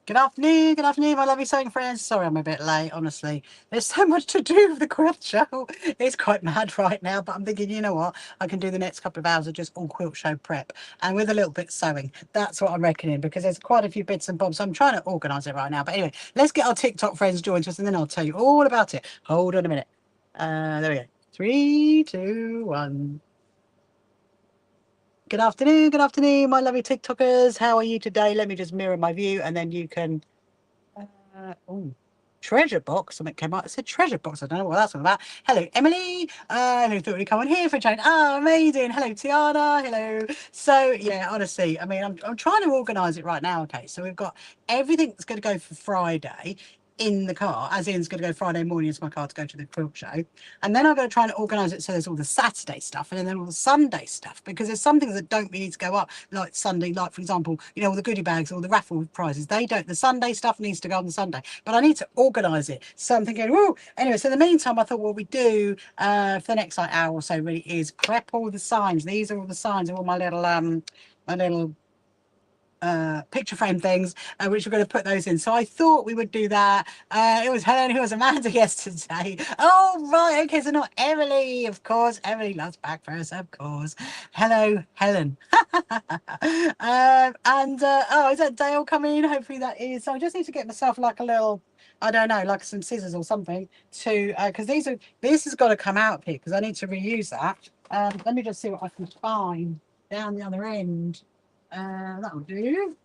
Good afternoon, my lovely sewing friends. Sorry I'm a bit late, honestly. There's so much to do with the quilt show. It's quite mad right now, but I'm thinking, you know what? I can do the next couple of hours of just all quilt show prep and with a little bit of sewing. That's what I'm reckoning because there's quite a few bits and bobs. So I'm trying to organise it right now. But anyway, let's get our TikTok friends joined us and then I'll tell you all about it. Hold on a minute. There we go. 3, 2, 1. Good afternoon, my lovely TikTokers. How are you today? Let me just mirror my view and then you can... oh, treasure box. Something came out. It said treasure box. I don't know what that's all about. Hello, Emily. Who thought we'd come on here for a change? Oh, amazing. Hello, Tiana. Hello. So, yeah, honestly, I mean, I'm trying to organise it right now. Okay, so we've got everything that's going to go for Friday in the car, as in it's going to go Friday morning into my car to go to the quilt show. And then I'm going to try and organise it so there's all the Saturday stuff and then all the Sunday stuff, because there's some things that don't really need to go up, like Sunday, like for example, you know, all the goodie bags or the raffle prizes. They don't, the Sunday stuff needs to go on the Sunday, but I need to organise it. So I'm thinking, whoa. Anyway, so in the meantime, I thought what we do for the next like hour or so really is prep all the signs. These are all the signs of all my little picture frame things, which we're going to put those in. So I thought we would do that. It was Helen who was Amanda yesterday. Oh, right. Okay, so not Emily, of course. Emily loves back first, of course. Hello, Helen. Oh, is that Dale coming? Hopefully that is. So I just need to get myself like a little, I don't know, like some scissors or something to, because this has got to come out here because I need to reuse that. Let me just see what I can find down the other end. That'll do.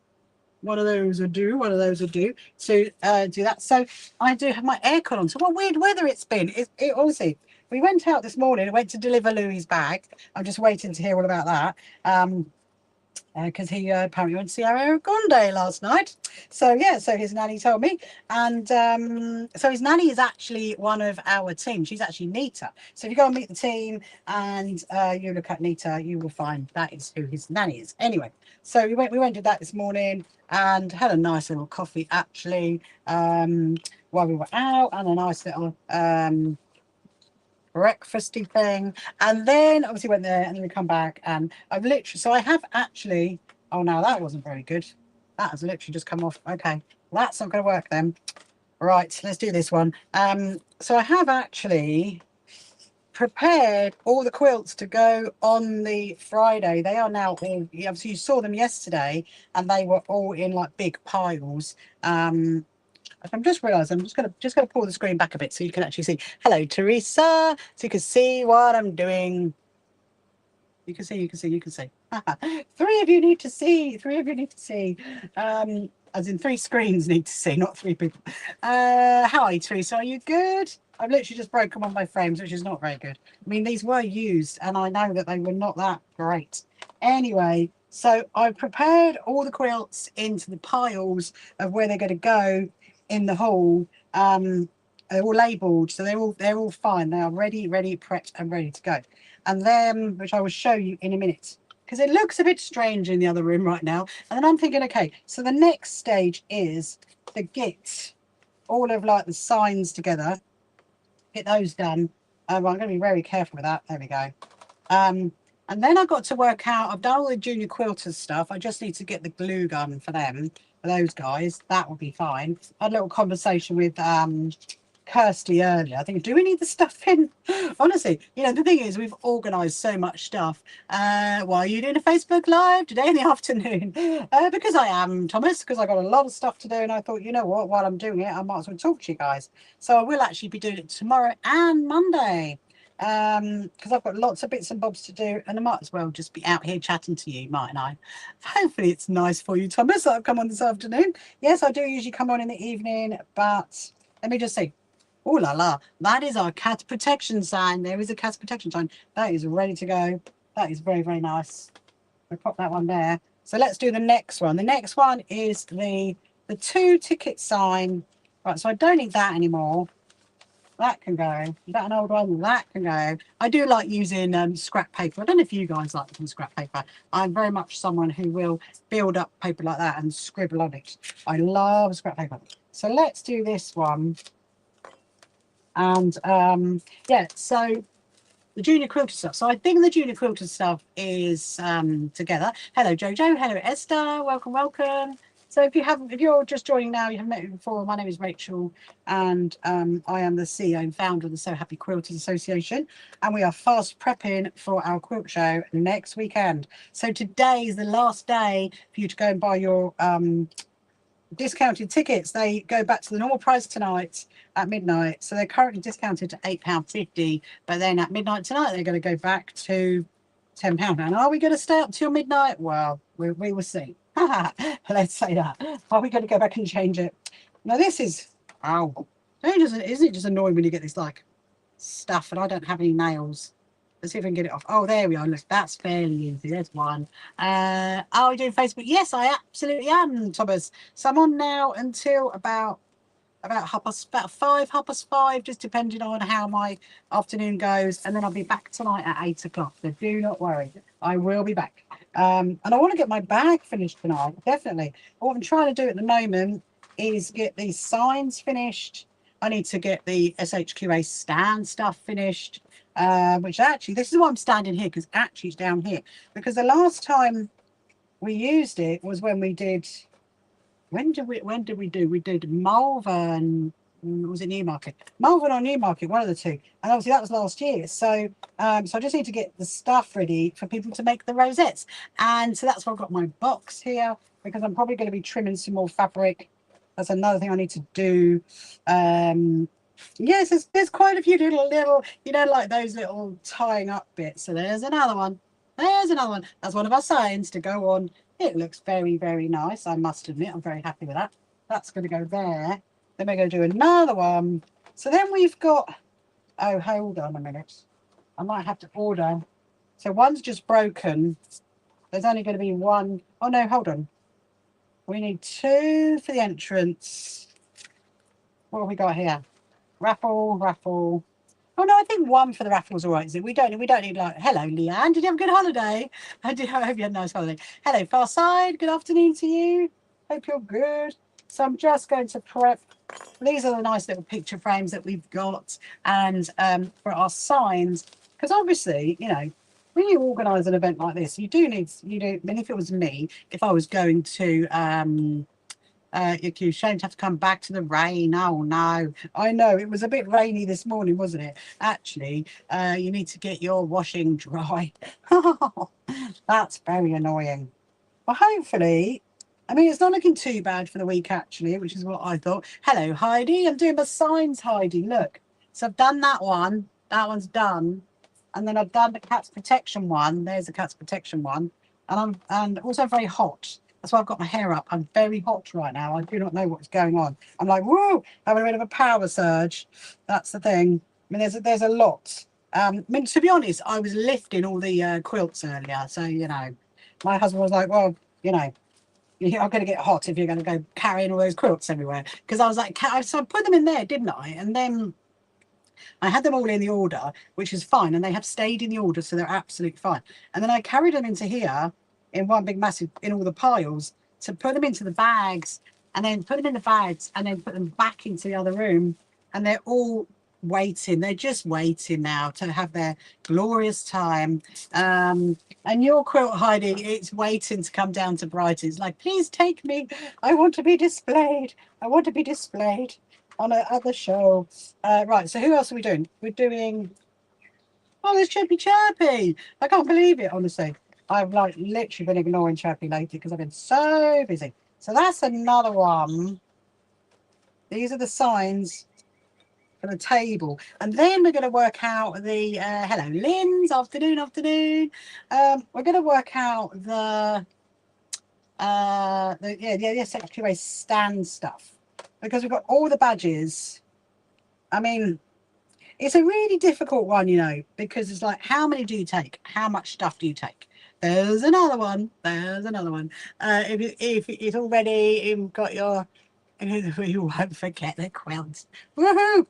One of those will do. One of those will do. To do that. So I do have my aircon on. So what weird weather it's been. Honestly, we went out this morning. I went to deliver Louis' bag. I'm just waiting to hear all about that. Because he apparently went to see Ariana Grande last night. So yeah, so his nanny told me, and so his nanny is actually one of our team. She's actually Nita. So if you go and meet the team and you look at Nita, you will find that is who his nanny is. Anyway, so we went and did that this morning and had a nice little coffee actually while we were out, and a nice little breakfasty thing, and then obviously went there and then we come back and I've literally, so I have actually, oh no, that wasn't very good. That has literally just come off. Okay, that's not going to work then. Right, let's do this one. So I have actually prepared all the quilts to go on the Friday. They are now all, obviously you saw them yesterday and they were all in like big piles. I'm just realising I'm just gonna pull the screen back a bit so you can actually see. Hello, Teresa. So you can see what I'm doing. You can see. 3 of you need to see. 3 of you need to see. As in 3 screens need to see, not 3 people. How are you, Teresa? Are you good? I've literally just broken one of my frames, which is not very good. I mean, these were used, and I know that they were not that great. Anyway, so I've prepared all the quilts into the piles of where they're going to go in the hall. They're all labelled, so they're all fine. They are ready, prepped, and ready to go. And then, which I will show you in a minute, because it looks a bit strange in the other room right now. And then I'm thinking, okay, so the next stage is to get all of like the signs together, get those done. I'm going to be very careful with that. There we go. And then I've got to work out, I've done all the junior quilters stuff. I just need to get the glue gun for them, for those guys. That will be fine. I had a little conversation with Kirsty earlier. I think, do we need the stuff in? Honestly, you know, the thing is, we've organised so much stuff. Why are you doing a Facebook Live today in the afternoon? Because I am, Thomas, because I got a lot of stuff to do, and I thought, you know what, while I'm doing it, I might as well talk to you guys. So I will actually be doing it tomorrow and Monday, because I've got lots of bits and bobs to do, and I might as well just be out here chatting to you, mightn't I? Hopefully it's nice for you, Thomas, that I've come on this afternoon. Yes, I do usually come on in the evening, but let me just see. Oh la la, that is our cat protection sign. There is a cat protection sign. That is ready to go. That is very, very nice. I'll pop that one there. So let's do the next one. The next one is the 2 ticket sign. Right, so I don't need that anymore. That can go. Is that an old one? That can go. I do like using scrap paper. I don't know if you guys like using scrap paper. I'm very much someone who will build up paper like that and scribble on it. I love scrap paper. So let's do this one. And yeah, so the junior quilter stuff. So I think the junior quilter stuff is together. Hello, Jojo. Hello, Esther. Welcome. So if you're just joining now, you haven't met me before, my name is Rachel, and I am the CEO and founder of the So Happy Quilters Association, and we are fast prepping for our quilt show next weekend. So today is the last day for you to go and buy your discounted tickets. They go back to the normal price tonight at midnight. So they're currently discounted to £8.50, but then at midnight tonight they're going to go back to £10. And are we going to stay up till midnight? Well, we will see. Let's say that. Are we going to go back and change it? Now this is, oh, isn't it just annoying when you get this like stuff and I don't have any nails? Let's see if I can get it off. Oh, there we are. Look, that's fairly easy. There's one. Are you doing Facebook? Yes, I absolutely am, Thomas. So I'm on now until about half past five, just depending on how my afternoon goes, and then I'll be back tonight at 8 o'clock. So do not worry, I will be back. And I want to get my bag finished tonight, definitely. What I'm trying to do at the moment is get these signs finished. I need to get the SHQA stand stuff finished, which actually, this is why I'm standing here, because actually it's down here. Because the last time we used it was when we did, when did we do? We did Malvern, was it Newmarket? Malvern or Newmarket, one of the two. And obviously that was last year. So so I just need to get the stuff ready for people to make the rosettes. And so that's why I've got my box here, because I'm probably going to be trimming some more fabric. That's another thing I need to do. Yes, there's quite a few little, you know, like those little tying up bits. So there's another one. There's another one. That's one of our signs to go on. It looks very, very nice, I must admit. I'm very happy with that. That's going to go there. Then we're going to do another one. So then we've got, oh, hold on a minute. I might have to order. So one's just broken. There's only going to be one. Oh, no, hold on. We need two for the entrance. What have we got here? Raffle. Oh no, I think one for the raffle's all right, is it? We don't need like, hello Leanne, did you have a good holiday? I hope you had a nice holiday. Hello Far Side, good afternoon to you. Hope you're good. So I'm just going to prep. These are the nice little picture frames that we've got, and for our signs, because obviously, you know, when you organise an event like this, you do, I mean, if it was me, if I was going to you're ashamed to have to come back to the rain. Oh no, I know it was a bit rainy this morning, wasn't it? Actually, you need to get your washing dry. That's very annoying. Well, hopefully, I mean, it's not looking too bad for the week actually, which is what I thought. Hello Heidi, I'm doing my signs, Heidi, look. So I've done that one. That one's done, and then I've done the cat's protection one. There's the cat's protection one, and also very hot. That's why I've got my hair up. I'm very hot right now. I do not know what's going on. I'm like, woo, having a bit of a power surge. That's the thing. I mean, there's a lot. I mean, to be honest, I was lifting all the quilts earlier. So, you know, my husband was like, well, you know, you're going to get hot if you're going to go carrying all those quilts everywhere. Because I was like, so I put them in there, didn't I? And then I had them all in the order, which is fine. And they have stayed in the order, so they're absolutely fine. And then I carried them into here in one big massive, in all the piles, to put them into the bags, and then put them in the bags, and then put them back into the other room. And they're all waiting. They're just waiting now to have their glorious time. And your quilt, Heidi, it's waiting to come down to Brighton. It's like, please take me. I want to be displayed. I want to be displayed on at the show. Right, so who else are we doing? We're doing, oh, there's Chirpy Chirpy. I can't believe it, honestly. I've like literally been ignoring Chirpy lately because I've been so busy. So that's another one. These are the signs for the table. And then we're going to work out the, hello Lynn's, afternoon. We're going to work out the SHQA stand stuff. Because we've got all the badges. I mean, it's a really difficult one, you know, because it's like, how many do you take? How much stuff do you take? There's another one. If it's already, you've got your, you won't forget the quilt. Woohoo!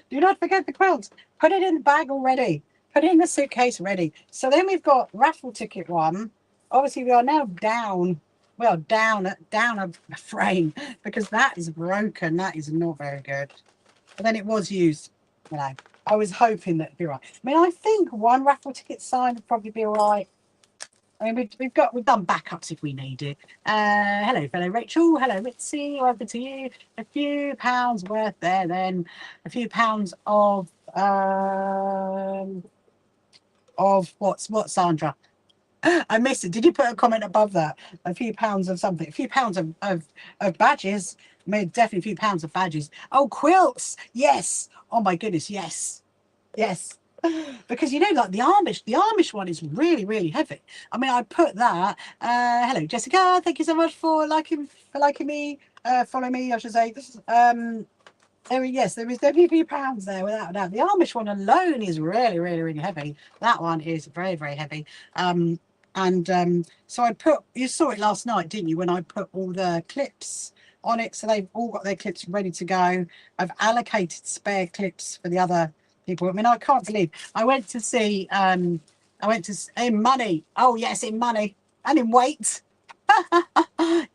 Do not forget the quilt. Put it in the bag already. Put it in the suitcase ready. So then we've got raffle ticket one. Obviously, we are now down. Well, down a frame because that is broken. That is not very good. But then it was used. You know, I was hoping that'd be right. I mean, I think one raffle ticket sign would probably be all right. I mean, we've done backups if we need it. Hello, fellow Rachel. Hello, Mitzi. Welcome to you. A few pounds worth there, then. A few pounds of what, Sandra? I missed it. Did you put a comment above that? A few pounds of something. A few pounds of badges. I mean, definitely a few pounds of badges. Oh, quilts. Yes. Oh my goodness. Yes. Yes. Because you know, like the Amish one is really, really heavy. I mean, I put that. Hello, Jessica. Thank you so much for liking me. Follow me, I should say. Yes, there is definitely a few pounds there, without a doubt. The Amish one alone is really, really, really heavy. That one is very, very heavy. So I put, you saw it last night, didn't you, when I put all the clips on it, so they've all got their clips ready to go. I've allocated spare clips for the other people. I mean, I can't believe I went to see in money. Oh yes, in money and in weight.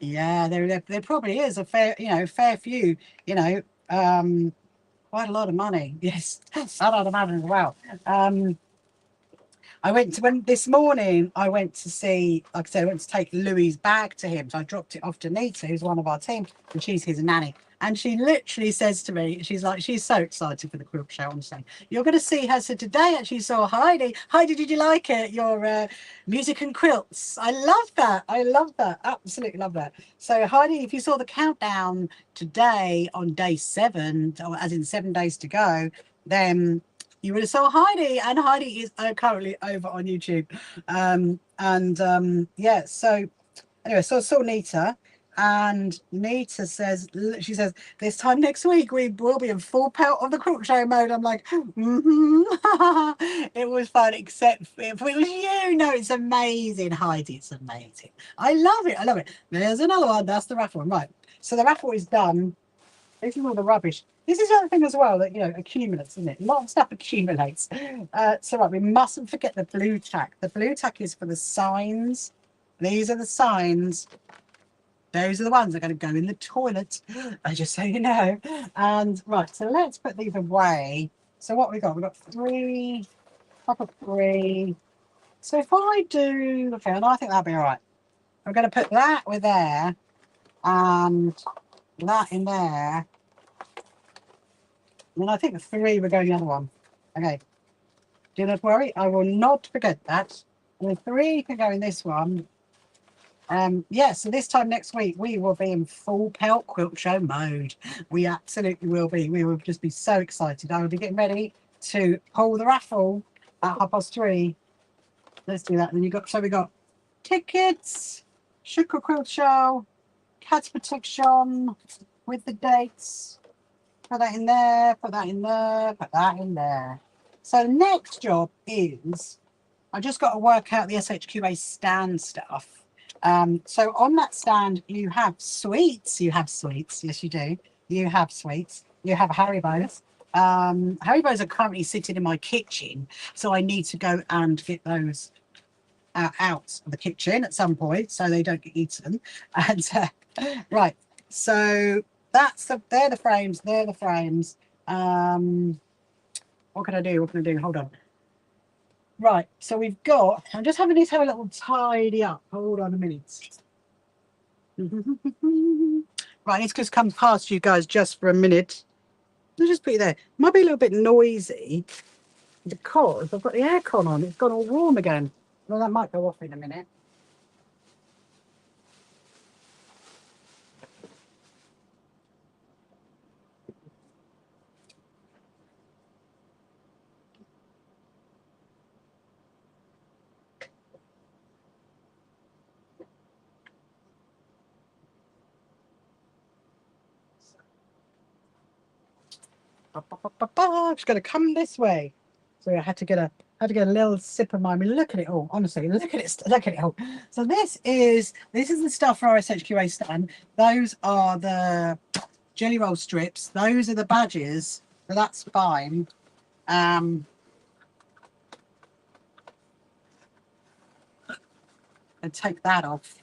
Yeah, there probably is a fair few, quite a lot of money. Yes, a lot of money as well. I went to this morning. I went to see, like I said, I went to take Louis' bag to him. So I dropped it off to Nita, who's one of our team, and she's his nanny. And she literally says to me, she's so excited for the quilt show. I'm saying, you're going to see her. So today, actually saw Heidi. Heidi, did you like it? Your music and quilts. I love that. I love that. Absolutely love that. So Heidi, if you saw the countdown today on day 7, or as in 7 days to go, then you would have saw Heidi, and Heidi is currently over on YouTube. Yeah, so anyway, so I saw Nita, and Nita says, she says, this time next week we will be in full pelt of the quilt show mode. I'm like, it was fun, except if it was you. No, it's amazing, Heidi. It's amazing. I love it. I love it. There's another one. That's the raffle one, right? So the raffle is done. This is all the rubbish. This is the other thing as well that, accumulates, isn't it? A lot of stuff accumulates. So right, we mustn't forget the blue tack. The blue tack is for the signs. These are the signs. Those are the ones that are going to go in the toilet, just so you know. And right, so let's put these away. So what we got? We've got 3, up of 3. So if I do, okay, and I think that'll be all right. I'm going to put that with there and that in there. And I think 3 will go in the other one. Okay. Do not worry, I will not forget that. And the 3 can go in this one. So this time next week we will be in full pelt quilt show mode. We absolutely will be. We will just be so excited. I will be getting ready to pull the raffle at 3:30. Let's do that. And then we got tickets, Sugar Quilt Show, Cat Protection with the dates. Put that in there, put that in there, put that in there. So the next job is, I just got to work out the SHQA stand stuff. So on that stand, you have sweets. Yes, you do. You have sweets. You have Haribos. Haribos are currently sitting in my kitchen, so I need to go and get those out of the kitchen at some point so they don't get eaten. And right, so they're the frames. They're the frames. What can I do? Hold on. Right, so we've got, I'm just having to have a little tidy up. Hold on a minute. Right, I need to just come past you guys just for a minute. I'll just put you there. Might be a little bit noisy because I've got the aircon on. It's gone all warm again. Well, that might go off in a minute. I'm just going to come this way. So I had to get a little sip of mine. I mean, look at it all. Honestly, look at it all. So this is the stuff for our SHQA stand. Those are the jelly roll strips. Those are the badges. So that's fine. And take that off.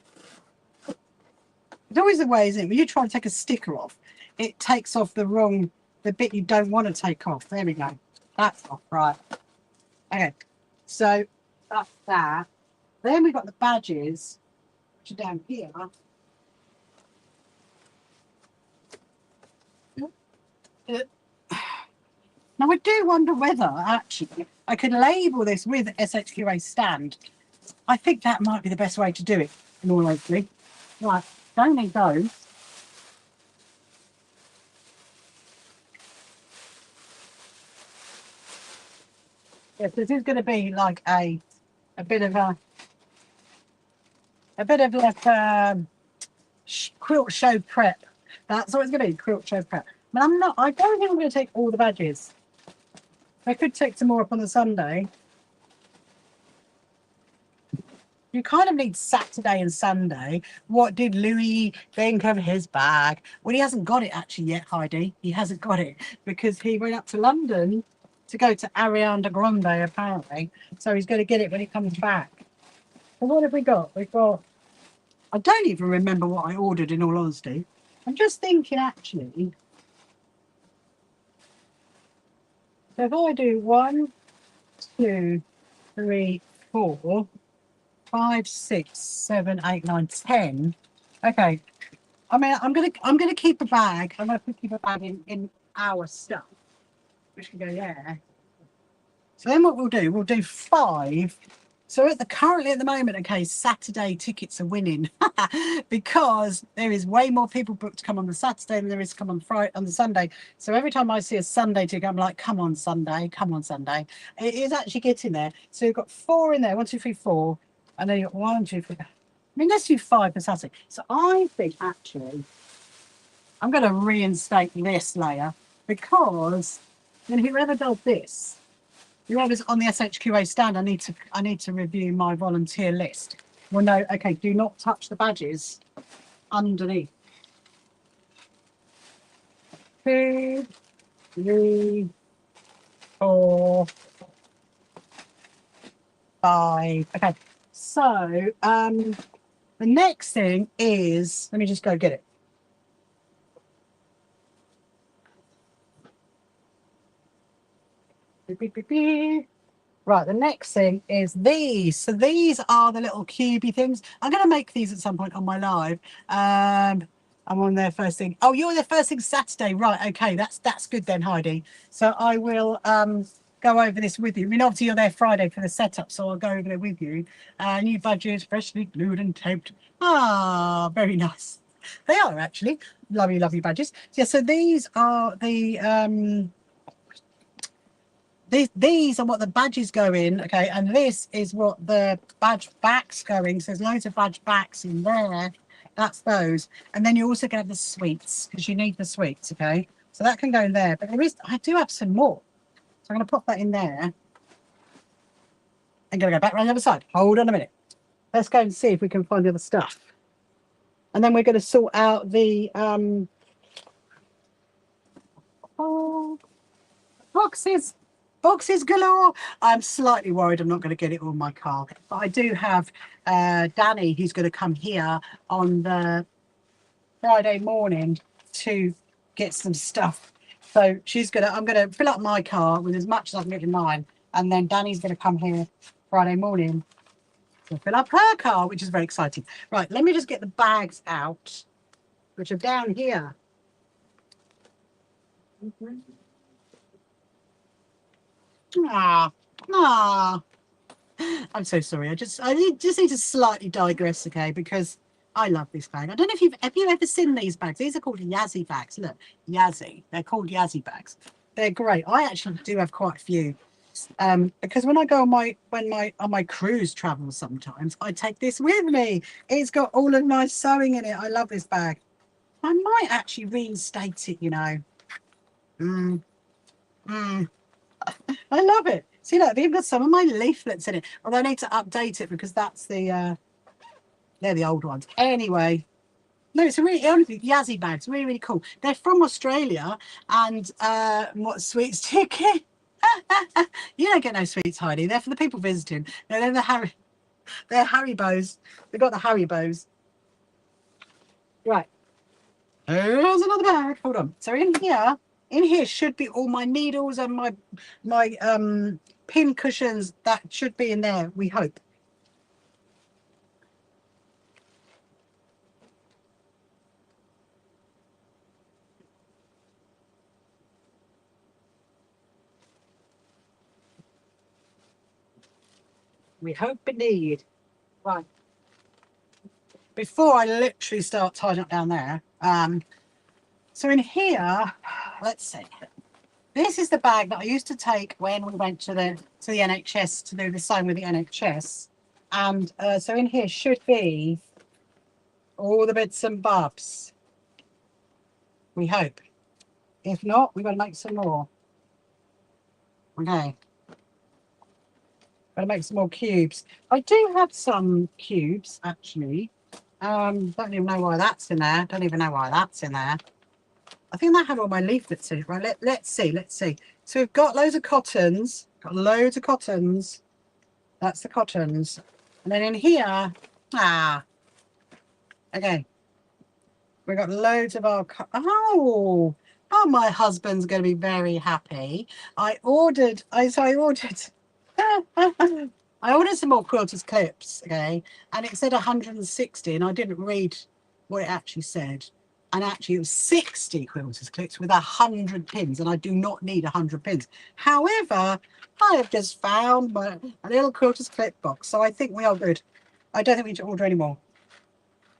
It's always the way, isn't it? When you try to take a sticker off, it takes off the bit you don't want to take off. There we go. That's off, right. Okay. So that's that. Then we've got the badges, which are down here. Now, I do wonder whether, actually, I could label this with SHQA stand. I think that might be the best way to do it, in all honesty. Right, don't need those. Yes, this is going to be like a bit of like quilt show prep. That's what it's going to be, quilt show prep. But I don't think I'm going to take all the badges. I could take some more up on the Sunday. You kind of need Saturday and Sunday. What did Louis think of his bag? Well, he hasn't got it actually yet, Heidi. He hasn't got it because he went up to London to go to Ariana Grande, apparently. So he's going to get it when he comes back. So what have we got? We've got... I don't even remember what I ordered, in all honesty. I'm just thinking, actually. So if I do 1, 2, 3, 4... 5, 6, 7, 8, 9, 10. Okay. I mean, I'm gonna keep a bag. I'm gonna keep a bag in our stuff, which can go there. So then what we'll do 5. So currently at the moment, okay, Saturday tickets are winning because there is way more people booked to come on the Saturday than there is to come on the Sunday. So every time I see a Sunday ticket, I'm like, come on Sunday, come on Sunday. It is actually getting there. So you've got 4 in there, 1, 2, 3, 4. And then you got 1, 2, 3. I mean, let's do 5 for Saturday. So I think actually I'm going to reinstate this layer because then whoever does this, whoever's on the SHQA stand, I need to review my volunteer list. Well, no, okay, do not touch the badges underneath. 2, 3, 4, 5. Okay. So, the next thing is, let me just go get it. Right, the next thing is these. So these are the little cubey things. I'm going to make these at some point on my live. I'm on their first thing. Oh, you're their first thing Saturday. Right, okay, that's good then, Heidi. So I will go over this with you. I mean, obviously you're there Friday for the setup, so I'll go over there with you. New badges, freshly glued and taped. Ah, very nice. They are actually lovely, lovely badges. Yeah, so these are the these are what the badges go in, okay, and this is what the badge backs going. So there's loads of badge backs in there. That's those, and then you also get the sweets because you need the sweets, okay. So that can go in there, but I do have some more. So I'm going to pop that in there. I'm going to go back around the other side. Hold on a minute. Let's go and see if we can find the other stuff. And then we're going to sort out the boxes. Boxes galore. I'm slightly worried I'm not going to get it on my car. But I do have Danny, who's going to come here on the Friday morning to get some stuff. So I'm going to fill up my car with as much as I can get in mine. And then Danny's going to come here Friday morning to fill up her car, which is very exciting. Right, let me just get the bags out, which are down here. I'm so sorry. I just need to slightly digress, okay? Because I love this bag. I don't know if have you ever seen these bags? These are called Yazzie bags. Look, Yazzie. They're called Yazzie bags. They're great. I actually do have quite a few. Because when I go on my cruise travel, sometimes I take this with me. It's got all of my sewing in it. I love this bag. I might actually reinstate it, you know. I love it. See, look, they've got some of my leaflets in it. Although I need to update it because that's they're the old ones. Anyway, no, it's a really honestly Yazzie bags, really, really cool. They're from Australia, and what sweets ticket? You don't get no sweets, Heidi. They're for the people visiting. No, they're Haribos. They've got the Haribos. Right. Here's another bag. Hold on. So in here should be all my needles and my pin cushions. That should be in there, we hope. We hope and need. Right. Before I literally start tying up down there, so in here, let's see. This is the bag that I used to take when we went to the NHS to do the same with the NHS. And so in here should be all the bits and bobs. We hope. If not, we've got to make some more. Okay. Got to make some more cubes. I do have some cubes, actually. Don't even know why that's in there. Don't even know why that's in there. I think that had all my leaflets in it. Right, let's see. So we've got loads of cottons. Got loads of cottons. That's the cottons. And then in here, okay. We've got loads of our, oh, my husband's going to be very happy. I ordered I ordered some more Quilters clips, okay, and it said 160, and I didn't read what it actually said. And actually, it was 60 Quilters clips with 100 pins, and I do not need 100 pins. However, I have just found a little Quilters clip box, so I think we are good. I don't think we need to order any more.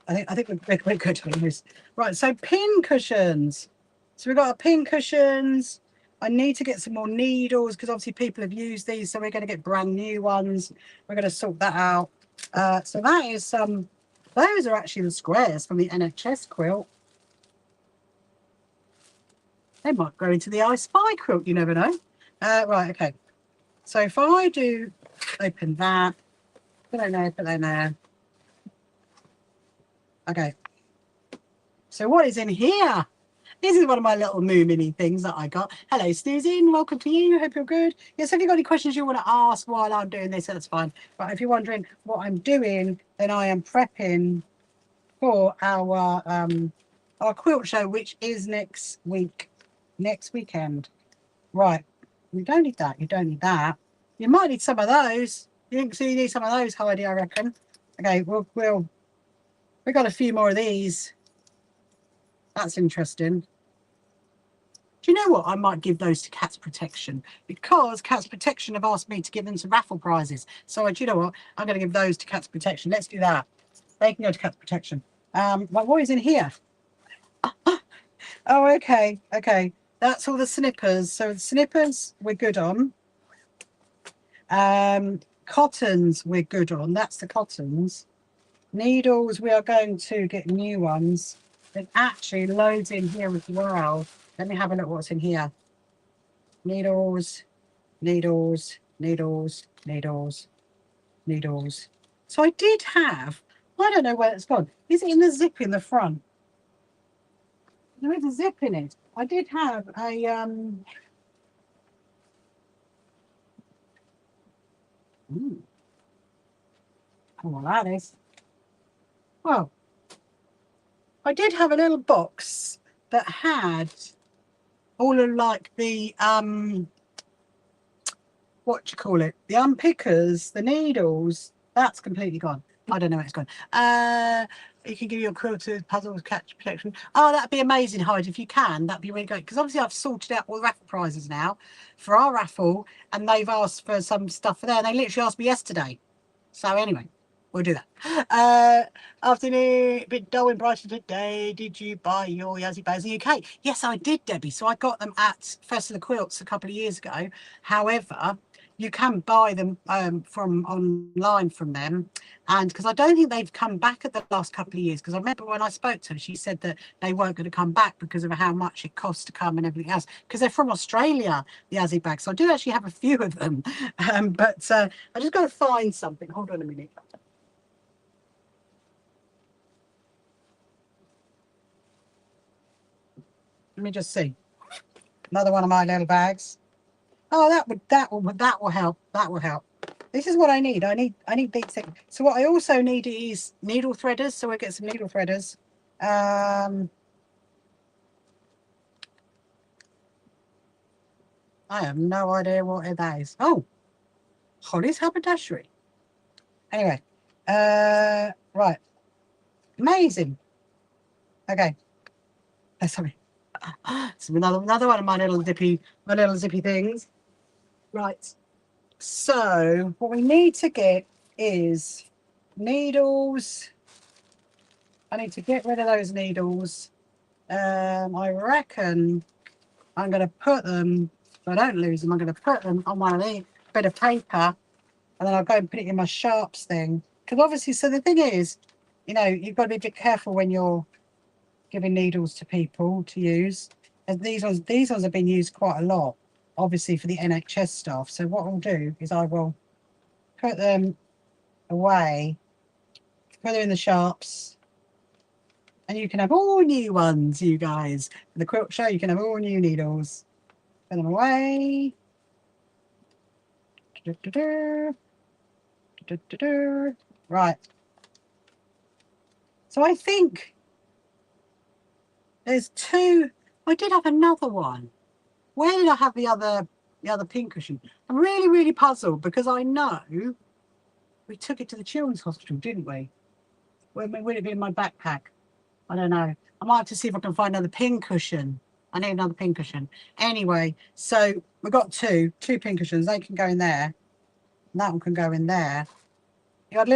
I think we're good on this. Right, so pin cushions. So we've got our pin cushions. I need to get some more needles because obviously people have used these, so we're going to get brand new ones. We're going to sort that out. So that is some, those are actually the squares from the NHS quilt. They might go into the I Spy quilt, you never know. Right, okay. So if I do open that, put that in there, put that in there. Okay. So what is in here? This is one of my little moo mini things that I got. Hello, Susan. Welcome to you. Hope you're good. Yes, if you've got any questions you want to ask while I'm doing this, that's fine. But if you're wondering what I'm doing, then I am prepping for our quilt show, which is next weekend. Right. You don't need that. You don't need that. You might need some of those. You need some of those, Heidi, I reckon. Okay, we've got a few more of these. That's interesting. Do you know what? I might give those to Cats Protection because Cats Protection have asked me to give them some raffle prizes. So do you know what? I'm going to give those to Cats Protection. Let's do that. They can go to Cats Protection. But what is in here? Oh, okay. Okay. That's all the snippers. So the snippers we're good on. Cottons we're good on. That's the cottons. Needles, we are going to get new ones. There's actually loads in here as well. Let me have a look what's in here. Needles, needles, needles, needles, needles. So I did have, I don't know where it's gone. Is it in the zip in the front? There is a zip in it. I did have a, I don't know what that is. Well, I did have a little box that had all of like the what do you call it, the unpickers, the needles. That's completely gone. I don't know where it's gone. You can give your quilters puzzles Catch Protection. Oh, that'd be amazing, Hyde, if you can. That'd be really great because obviously I've sorted out all the raffle prizes now for our raffle, and they've asked for some stuff for there, and they literally asked me yesterday. So anyway, we'll do that. Afternoon, a bit dull and brighter today. Did you buy your Yazzie bags in the UK? Yes, I did, Debbie. So I got them at Fest of the Quilts a couple of years ago. However, you can buy them from online from them, and because I don't think they've come back at the last couple of years, because I remember when I spoke to her, she said that they weren't going to come back because of how much it costs to come and everything else, because they're from Australia, the Yazzie bags. So I do actually have a few of them, but I just got to find something. Hold on a minute. Let me just see. Another one of my little bags. Oh, that will help. That will help. This is what I need. I need these things. So what I also need is needle threaders. So we'll get some needle threaders. I have no idea what that is. Oh, Holly's haberdashery. Anyway, right. Amazing. Okay. Sorry. So another one of my little zippy things. Right. So what we need to get is needles. I need to get rid of those needles. I reckon I'm going to put them, if I don't lose them, I'm going to put them on one of these bit of paper, and then I'll go and put it in my sharps thing. Because obviously, so the thing is, you know, you've got to be a bit careful when you're giving needles to people to use. And these ones have been used quite a lot, obviously for the NHS staff. So what I'll do is I will put them away, put them in the sharps, and you can have all new ones, you guys. For the quilt show, you can have all new needles. Put them away. Right. So I think there's two. I did have another one. Where did I have the other pink cushion? I'm really, really puzzled because I know we took it to the children's hospital, didn't we? Would it be in my backpack? I don't know. I might have to see if I can find another pin cushion. I need another pin cushion. Anyway, so we've got two pin cushions. They can go in there. And that one can go in there. You got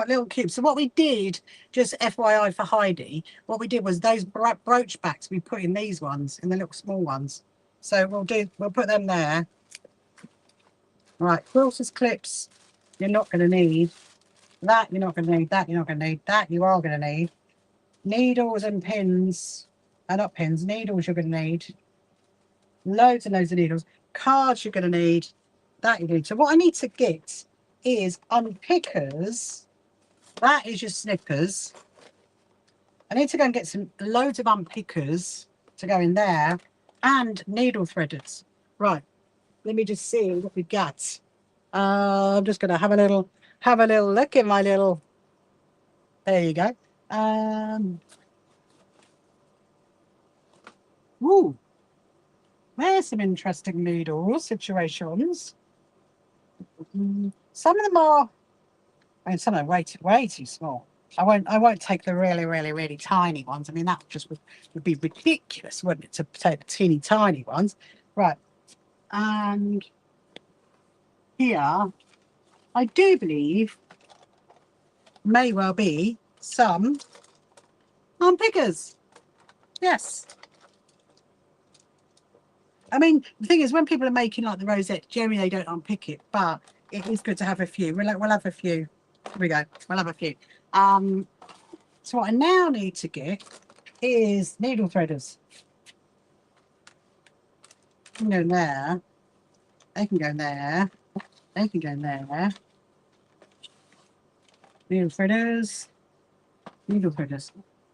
little cubes. So what we did, just FYI for Heidi, what we did was those brooch backs we put in these ones, in the little small ones. So we'll put them there. Right, quilters clips you're not going to need. That you're not going to need. That you're not going to need. That you are going to need. Needles and pins, not pins, needles you're going to need. Loads and loads of needles. Cards you're going to need. That you need. So what I need to get is unpickers. That is your snippers. I need to go and get loads of unpickers to go in there, and needle threaders. Right, let me just see what we've got. I'm just going to have a little look in my little. There you go. Ooh, there's some interesting needle situations. Some of them are, I mean, some are way too small. I won't take the really tiny ones. I mean, that would be ridiculous, wouldn't it, to take the teeny tiny ones. Right. And here, I do believe may well be some unpickers. Yes. I mean, the thing is, when people are making like the rosette, generally they don't unpick it, but it is good to have a few. We'll have a few. Here we go. We'll have a few. So what I now need to get is needle threaders. They can go in there. They can go in there. They can go in there. Needle threaders. Needle threaders.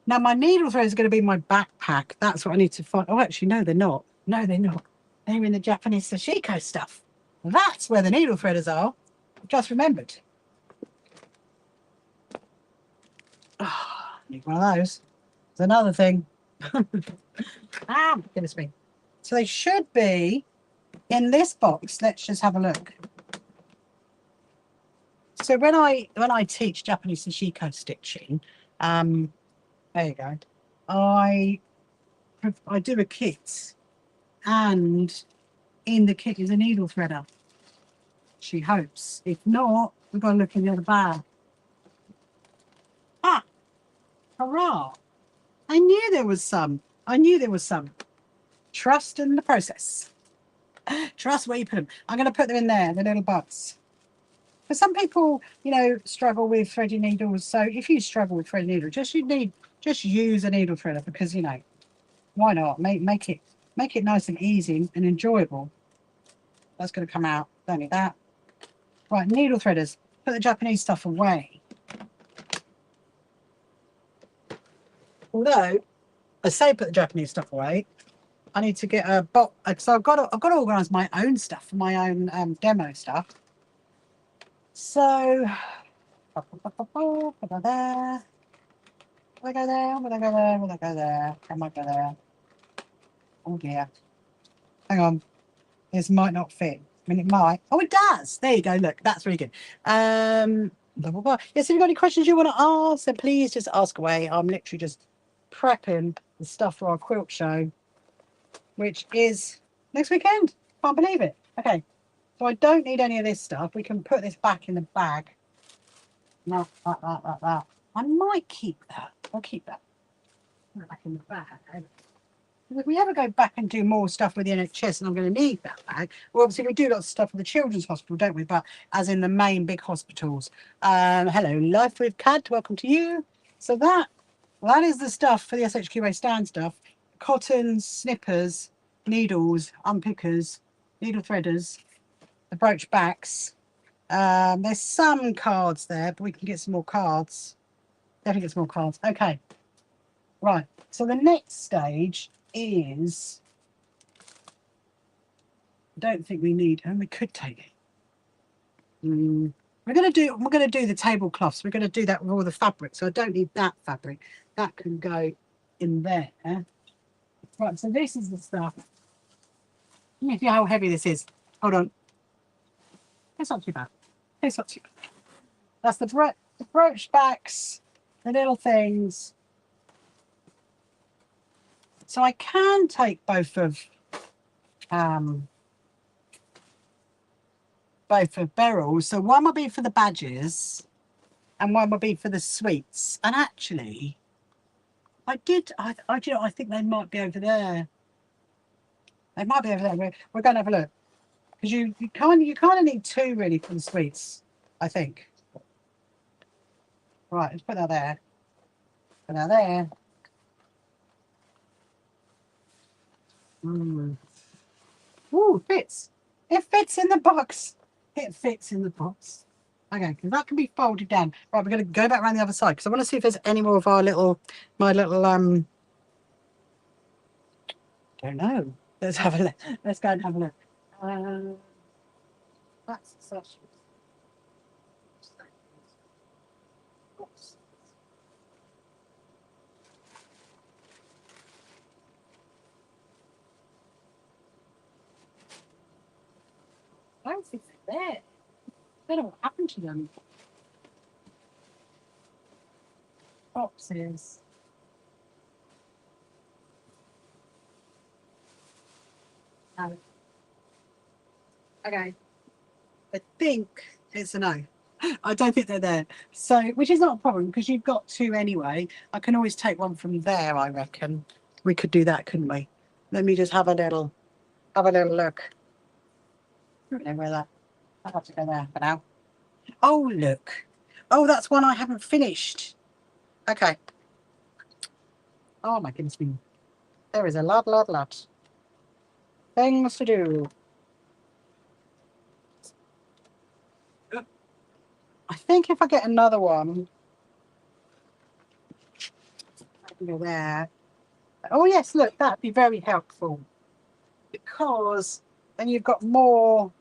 Now my needle threaders are going to be in my backpack. That's what I need to find. Oh, actually, no, they're not. No, they're not. They're in the Japanese sashiko stuff. That's where the needle threaders are. I just remembered. Oh, need one of those. It's another thing. Goodness me. So they should be in this box. Let's just have a look. So when I teach Japanese sashiko stitching, there you go. I do a kit, and in the kit is a needle threader. She hopes. If not, we've got to look in the other bag. Ah, hurrah! I knew there was some. I knew there was some. Trust in the process. Trust where you put them. I'm going to put them in there, the little butts. For some people, you know, struggle with threading needles. So if you struggle with threading needles, just use a needle threader, because, you know, why not? Make it nice and easy and enjoyable. That's going to come out. Don't need that. Right, needle threaders. Put the Japanese stuff away. Although I say put the Japanese stuff away, I need to get a box. So I've got to organise my own stuff for my own demo stuff. So put that there. Will I go there? Will I go there? Will I go there? I might go there. Oh dear. Hang on. This might not fit. I mean, it might. Oh, it does. There you go. Look, that's really good. Blah, blah, blah. Yes, if you've got any questions you want to ask, then please just ask away. I'm literally just prepping the stuff for our quilt show, which is next weekend. Can't believe it. Okay. So I don't need any of this stuff. We can put this back in the bag. No, that. I might keep that. I'll keep that. Put it back in the bag. If we ever go back and do more stuff with the NHS and I'm going to need that bag, well, obviously we do lots of stuff with the children's hospital, don't we? But as in the main big hospitals. Hello, Life with Cad, welcome to you. So that is the stuff for the SHQA stand stuff. Cottons, snippers, needles, unpickers, needle threaders, the brooch backs. There's some cards there, but we can get some more cards. Definitely get some more cards. Okay. Right. So the next stage is, I don't think we need, and we could take it. We're gonna do the tablecloths. We're gonna do that with all the fabric. So I don't need that fabric. That can go in there. Right, so this is the stuff. Let me see how heavy this is. Hold on. It's not too bad. It's not too bad. That's the brooch backs, the little things. So I can take both of Beryl's. So one will be for the badges and one will be for the sweets. And actually, I think they might be over there. They might be over there. We're going to have a look. Because you kind of need two really for the sweets, I think. Right, let's put that there. Put that there. Ooh, fits. It fits in the box. It fits in the box. Okay, because that can be folded down. Right, we're going to go back around the other side because I want to see if there's any more of my little don't know. Let's have a look. Let's go and have a look. That's such. I don't think they're there. I don't know what happened to them. Boxes. No. Okay. I think it's a no. I don't think they're there. So, which is not a problem because you've got two anyway. I can always take one from there, I reckon. We could do that, couldn't we? Let me just have a little look. I don't know where that. I'll have to go there for now. Oh, look. Oh, that's one I haven't finished. Okay. Oh my goodness me. There is a lot things to do. I think if I get another one, I can go there. Oh yes, look, that'd be very helpful because then you've got more.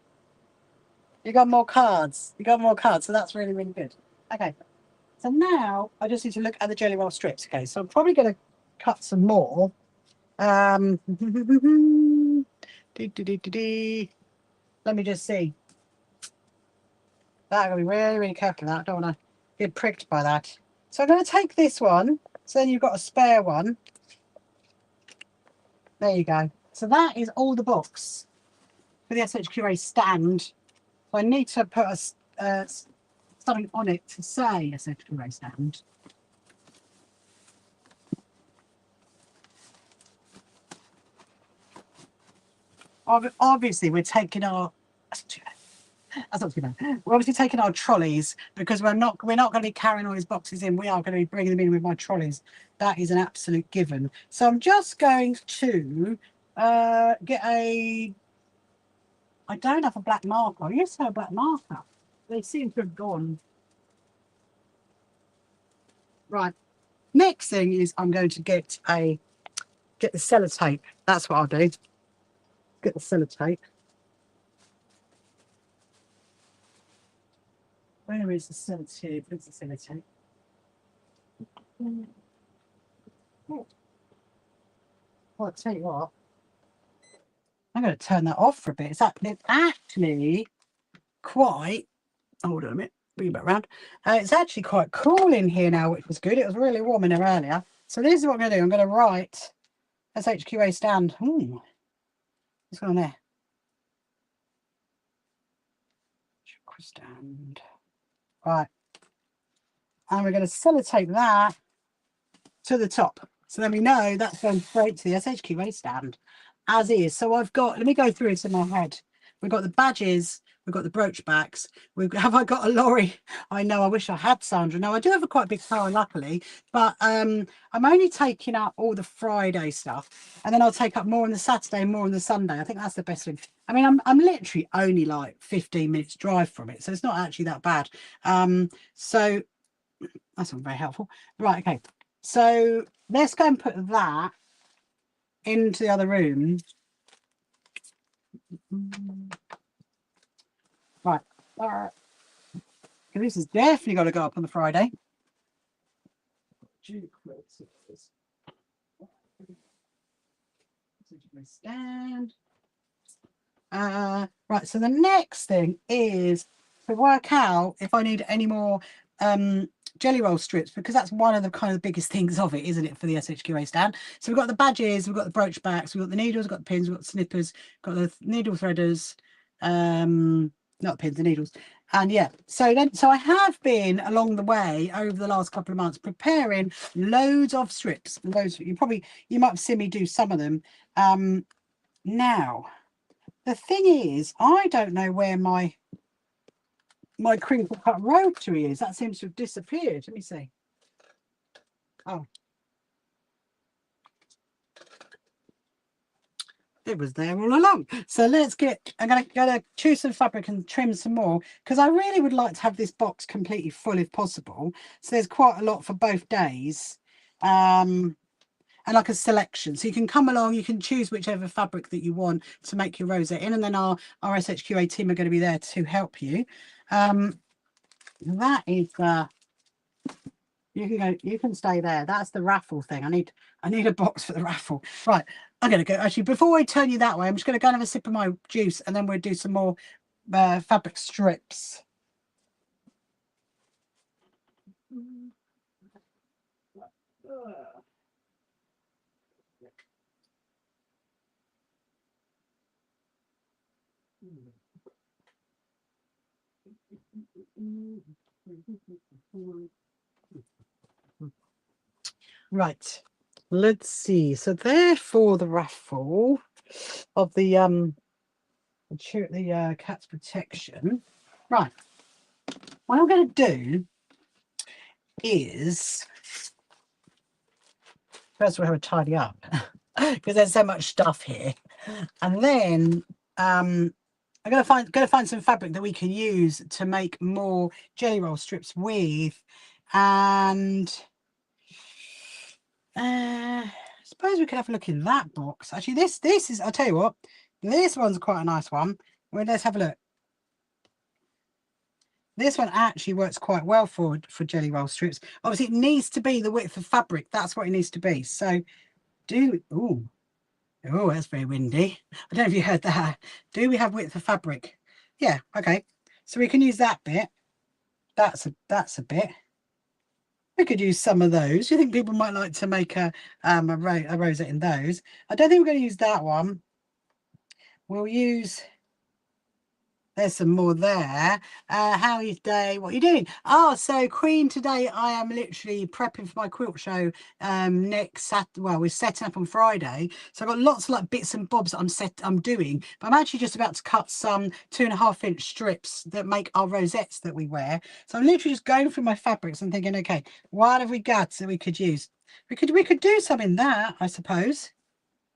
You got more cards. You got more cards, so that's really good. Okay, so now I just need to look at the jelly roll strips. Okay, so I'm probably going to cut some more. Let me just see. That I'm going to be really careful with that. I don't want to get pricked by that. So I'm going to take this one. So then you've got a spare one. There you go. So that is all the books for the SHQA stand. So I need to put something on it to say SHQA stand. Obviously, we're taking our. That's not too bad. We're obviously taking our trolleys because we're not going to be carrying all these boxes in. We are going to be bringing them in with my trolleys. That is an absolute given. So I'm just going to get a. I don't have a black marker. I used to have a black marker. They seem to have gone. Right. Next thing is I'm going to get the sellotape. That's what I'll do. Get the sellotape. Where is the sellotape? Where's the sellotape? Oh. Well, I'll tell you what. I'm going to turn that off for a bit. It's actually quite. Hold on a minute. Bring it back around. It's actually quite cool in here now, which was good. It was really warm in here earlier. So this is what I'm going to do. I'm going to write SHQA stand. What's going on there? stand. Right. And we're going to sellotape that to the top. So then we know that's going straight to the SHQA stand as is. So I've got, let me go through it in my head. We've got the badges, we've got the brooch backs. Have I got a lorry? I know, I wish I had, Sandra. No, I do have a quite big car, luckily, but I'm only taking up all the Friday stuff, and then I'll take up more on the Saturday, more on the Sunday. I think that's the best thing. I mean, I'm literally only like 15 minutes drive from it, so it's not actually that bad. So that's not very helpful. Right, okay. So let's go and put that into the other room. Right. This has definitely got to go up on the Friday. Stand. Right, so the next thing is to work out if I need any more jelly roll strips, because that's one of the kind of the biggest things of it, isn't it, for the SHQA stand. So we've got the badges, we've got the brooch backs, we've got the needles, we've got the pins, we've got the snippers, got the needle threaders, not pins, the needles. And yeah, so I have been along the way over the last couple of months preparing loads of strips. Loads. You might have seen me do some of them. Now the thing is, I don't know where my crinkle cut rotary is. That seems to have disappeared. Let me see. Oh, it was there all along. So let's get, I'm gonna choose some fabric and trim some more, because I really would like to have this box completely full if possible. So there's quite a lot for both days. And like a selection, so you can come along, you can choose whichever fabric that you want to make your rosette in, and then our SHQA team are going to be there to help you. That is you can stay there. That's the raffle thing. I need a box for the raffle. Right, I'm gonna go. Actually, before I turn you that way, I'm just gonna go and have a sip of my juice, and then we'll do some more fabric strips. Right, let's see. So therefore the raffle of the cat's protection. Right, what I'm going to do is first we'll have a tidy up because there's so much stuff here, and then I'm going to find some fabric that we can use to make more jelly roll strips with, and I suppose we could have a look in that box. Actually, this is, I'll tell you what, this one's quite a nice one. Well, let's have a look. This one actually works quite well for jelly roll strips. Obviously, it needs to be the width of fabric. That's what it needs to be. So oh, that's very windy. I don't know if you heard that. Do we have width of fabric? Yeah, okay. So we can use that bit. That's a bit. We could use some of those. Do you think people might like to make a rosette in those? I don't think we're going to use that one. We'll use, there's some more there. How is day? What are you doing? Oh, so Queen, today I am literally prepping for my quilt show next Saturday. Well, we're setting up on Friday, so I've got lots of like bits and bobs that I'm doing, but I'm actually just about to cut some 2.5-inch strips that make our rosettes that we wear. So I'm literally just going through my fabrics and thinking, okay, what have we got that we could use? We could do some in that, I suppose.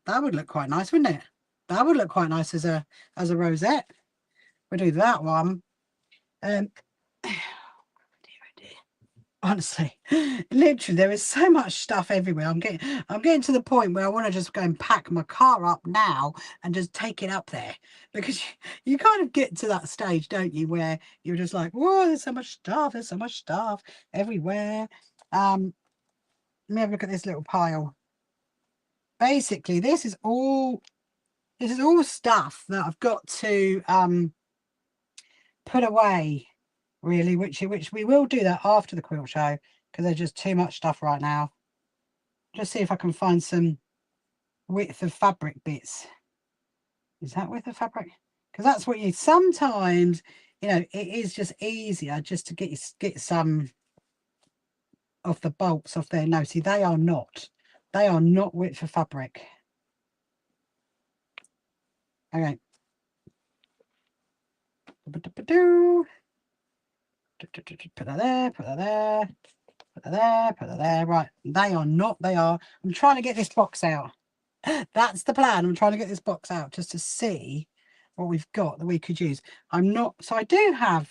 That would look quite nice, wouldn't it? That would look quite nice as a rosette. We'll do that one. Dear, oh dear. Honestly, literally, there is so much stuff everywhere. I'm getting to the point where I want to just go and pack my car up now and just take it up there, because you kind of get to that stage, don't you, where you're just like, whoa, there's so much stuff everywhere. Let me have a look at this little pile. Basically, this is all stuff that I've got to put away, really, which we will do that after the quilt show, because there's just too much stuff right now. Just see if I can find some width of fabric bits. Is that width of fabric? Because that's what you sometimes, you know, it is just easier just to get some of the bolts off there. No, see, they are not width for fabric. Okay. Put that there, put that there, put that there, put that there. Right, they are not, they are. I'm trying to get this box out. That's the plan. I'm trying to get this box out just to see what we've got that we could use. I'm not, so I do have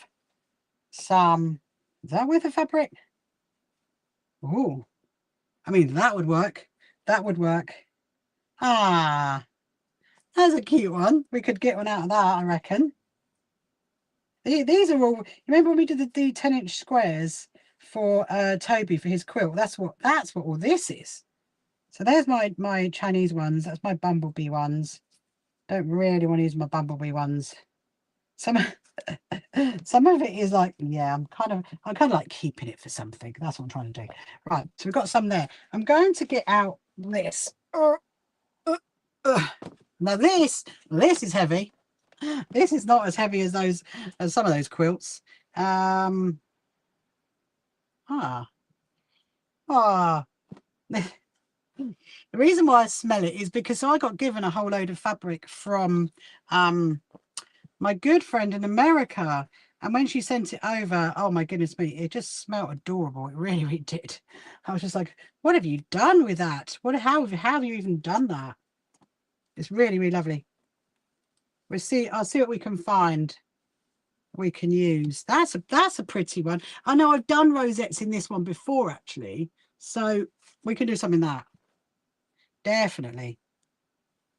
some, is that with the fabric? Oh, I mean, that would work. That would work. Ah, that's a cute one. We could get one out of that, I reckon. These are all, remember when we did the 10-inch squares for Toby for his quilt? That's what all this is. So there's my Chinese ones. That's my bumblebee ones. Don't really want to use my bumblebee ones. Some of it is like, yeah, I'm kind of like keeping it for something. That's what I'm trying to do. Right, so we've got some there. I'm going to get out this. Now this is heavy. This is not as heavy as some of those quilts. The reason why I smell it is because I got given a whole load of fabric from my good friend in America, and when she sent it over, oh my goodness me, it just smelled adorable. It really, really did. I was just like, what have you done with that? How have you even done that? It's really, really lovely. I'll see what we can find. We can use. That's a pretty one. I know I've done rosettes in this one before actually, so we can do something that definitely.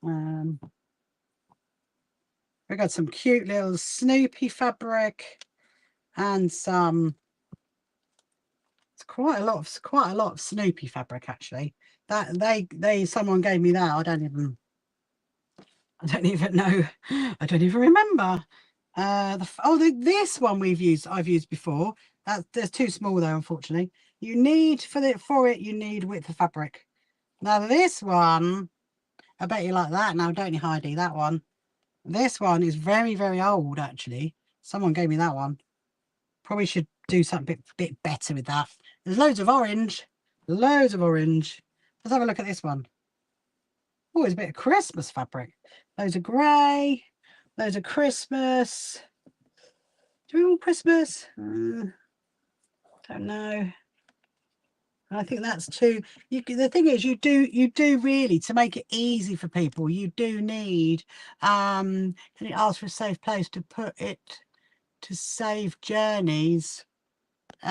We got some cute little Snoopy fabric and some. It's quite a lot of Snoopy fabric actually. That someone gave me that. I don't even know. I don't even remember. This one I've used before. There's too small though, unfortunately. You need for it you need width of fabric. Now this one, I bet you like that now, don't you, Heidi? That one. This one is very, very old actually. Someone gave me that one. Probably should do something a bit better with that. There's loads of orange. Loads of orange. Let's have a look at this one. Oh, it's a bit of Christmas fabric. Loads of grey. Loads of Christmas. Do we want Christmas? Don't know. I think that's too. The thing is, you do really, to make it easy for people, you do need. Can it ask for a safe place to put it to save journeys? Safe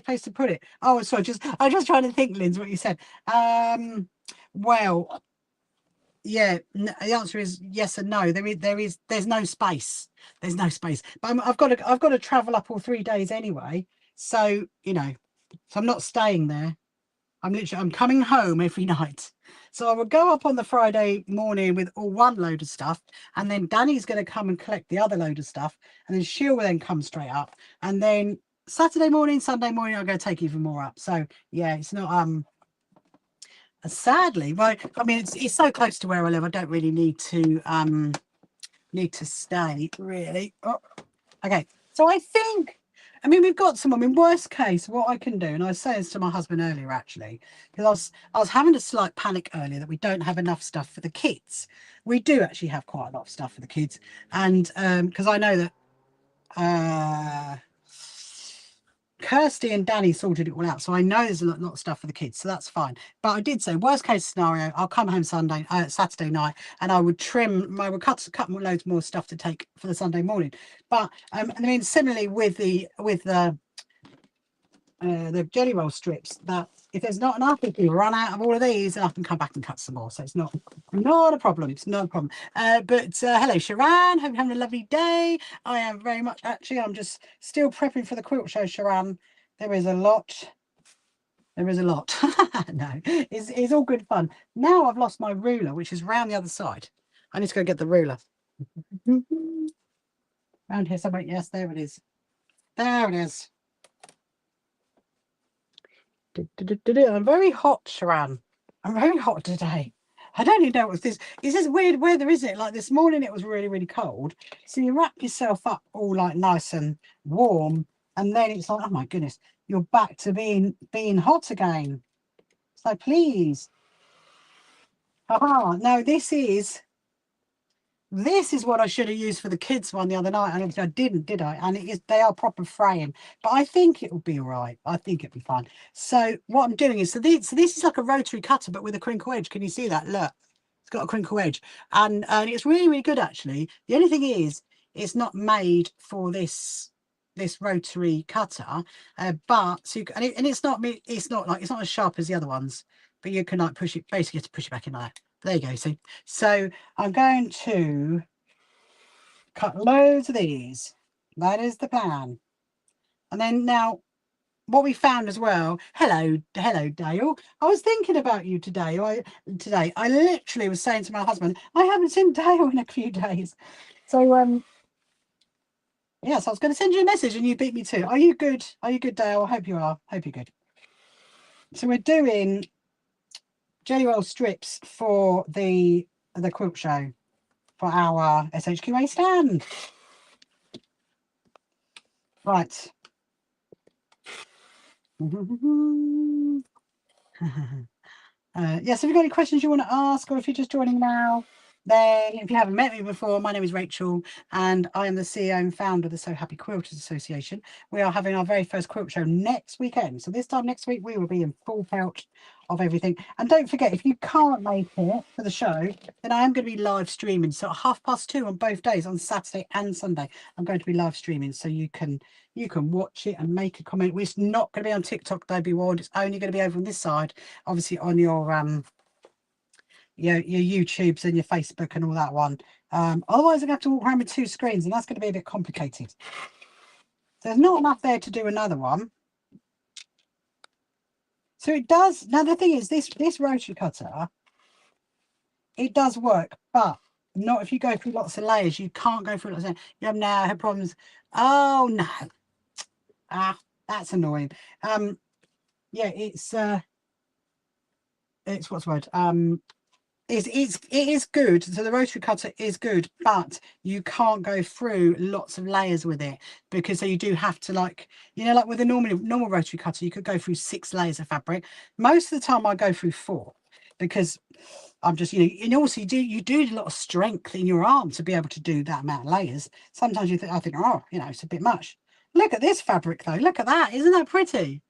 place to put it. Oh, sorry, I'm just trying to think, Linz, what you said. Well, yeah, the answer is yes and no. There's no space. There's no space. But I've got to travel up all 3 days anyway. So, you know, so I'm not staying there. I'm coming home every night. So I will go up on the Friday morning with all one load of stuff, and then Danny's going to come and collect the other load of stuff, and then she'll then come straight up, and then Saturday morning, Sunday morning, I'm going to take even more up. So yeah, it's not sadly, right. I mean, it's so close to where I live. I don't really need to stay really. Oh, okay, so I mean, we've got some. I mean, worst case, what I can do, and I was saying this to my husband earlier actually, because I was having a slight panic earlier that we don't have enough stuff for the kids. We do actually have quite a lot of stuff for the kids, and because I know that Kirsty and Danny sorted it all out, so I know there's a lot of stuff for the kids, so that's fine. But I did say worst case scenario, I'll come home Saturday night, and I would cut loads more stuff to take for the Sunday morning. But I mean, similarly with the jelly roll strips, that if there's not enough, we can run out of all of these, and I can come back and cut some more. So it's not a problem. It's not a problem. But hello, Sharon. Hope you're having a lovely day. I am very much. Actually, I'm just still prepping for the quilt show, Sharon. There is a lot. There is a lot. No, it's all good fun. Now I've lost my ruler, which is round the other side. I need to go get the ruler. Around here somewhere. Yes, there it is. There it is. I'm very hot, Sharon. I'm very hot today. I don't even know what's this. It's this weird weather, isn't it? Like this morning it was really, really cold. So you wrap yourself up all like nice and warm, and then it's like, oh my goodness, you're back to being hot again. So please. No, this is what I should have used for the kids one the other night, and obviously I didn't, did I? And they are proper fraying, but I think it will be all right. I think it'll be fine. So what I'm doing is, so this is like a rotary cutter, but with a crinkle edge. Can you see that? Look, it's got a crinkle edge, and it's really, really good actually. The only thing is, it's not made for this rotary cutter, but so and it's not it's not as sharp as the other ones, but you can like push it, basically you have to push it back in like that. There you go. See, so I'm going to cut loads of these. That is the plan. And then now what we found as well, hello Dale, I was thinking about you today. I literally was saying to my husband, I haven't seen Dale in a few days. So yes, I was going to send you a message and you beat me too. Are you good? Are you good, Dale? I hope you are. Hope you're good. So we're doing jelly roll strips for the quilt show for our SHQA stand. Right. Yes, if you've got any questions you want to ask, or if you're just joining now, then if you haven't met me before, my name is Rachel and I am the CEO and founder of the So Happy Quilters Association. We are having our very first quilt show next weekend. So this time next week, we will be in full pelt of everything. And don't forget, if you can't make it for the show, then I am going to be live streaming. So at 2:30 on both days, on Saturday and Sunday, I'm going to be live streaming. So you can watch it and make a comment. It's not going to be on TikTok, though, be warned. It's only going to be over on this side, obviously on your YouTubes and your Facebook and all that one. Otherwise I'm gonna have to walk around with two screens, and that's going to be a bit complicated. There's not enough there to do another one. So it does. Now the thing is, this rotary cutter, it does work, but not if you go through lots of layers. You can't go through lots of, you have now had problems. Oh no. That's annoying. Yeah, it's what's the word? It is good. So the rotary cutter is good, but you can't go through lots of layers with it, because so you do have to, like, like with a normal rotary cutter, you could go through 6 layers of fabric. Most of the time I go through 4, because I'm just, and also you do a lot of strength in your arm to be able to do that amount of layers. Sometimes I think, oh, it's a bit much. Look at this fabric though. Look at that. Isn't that pretty?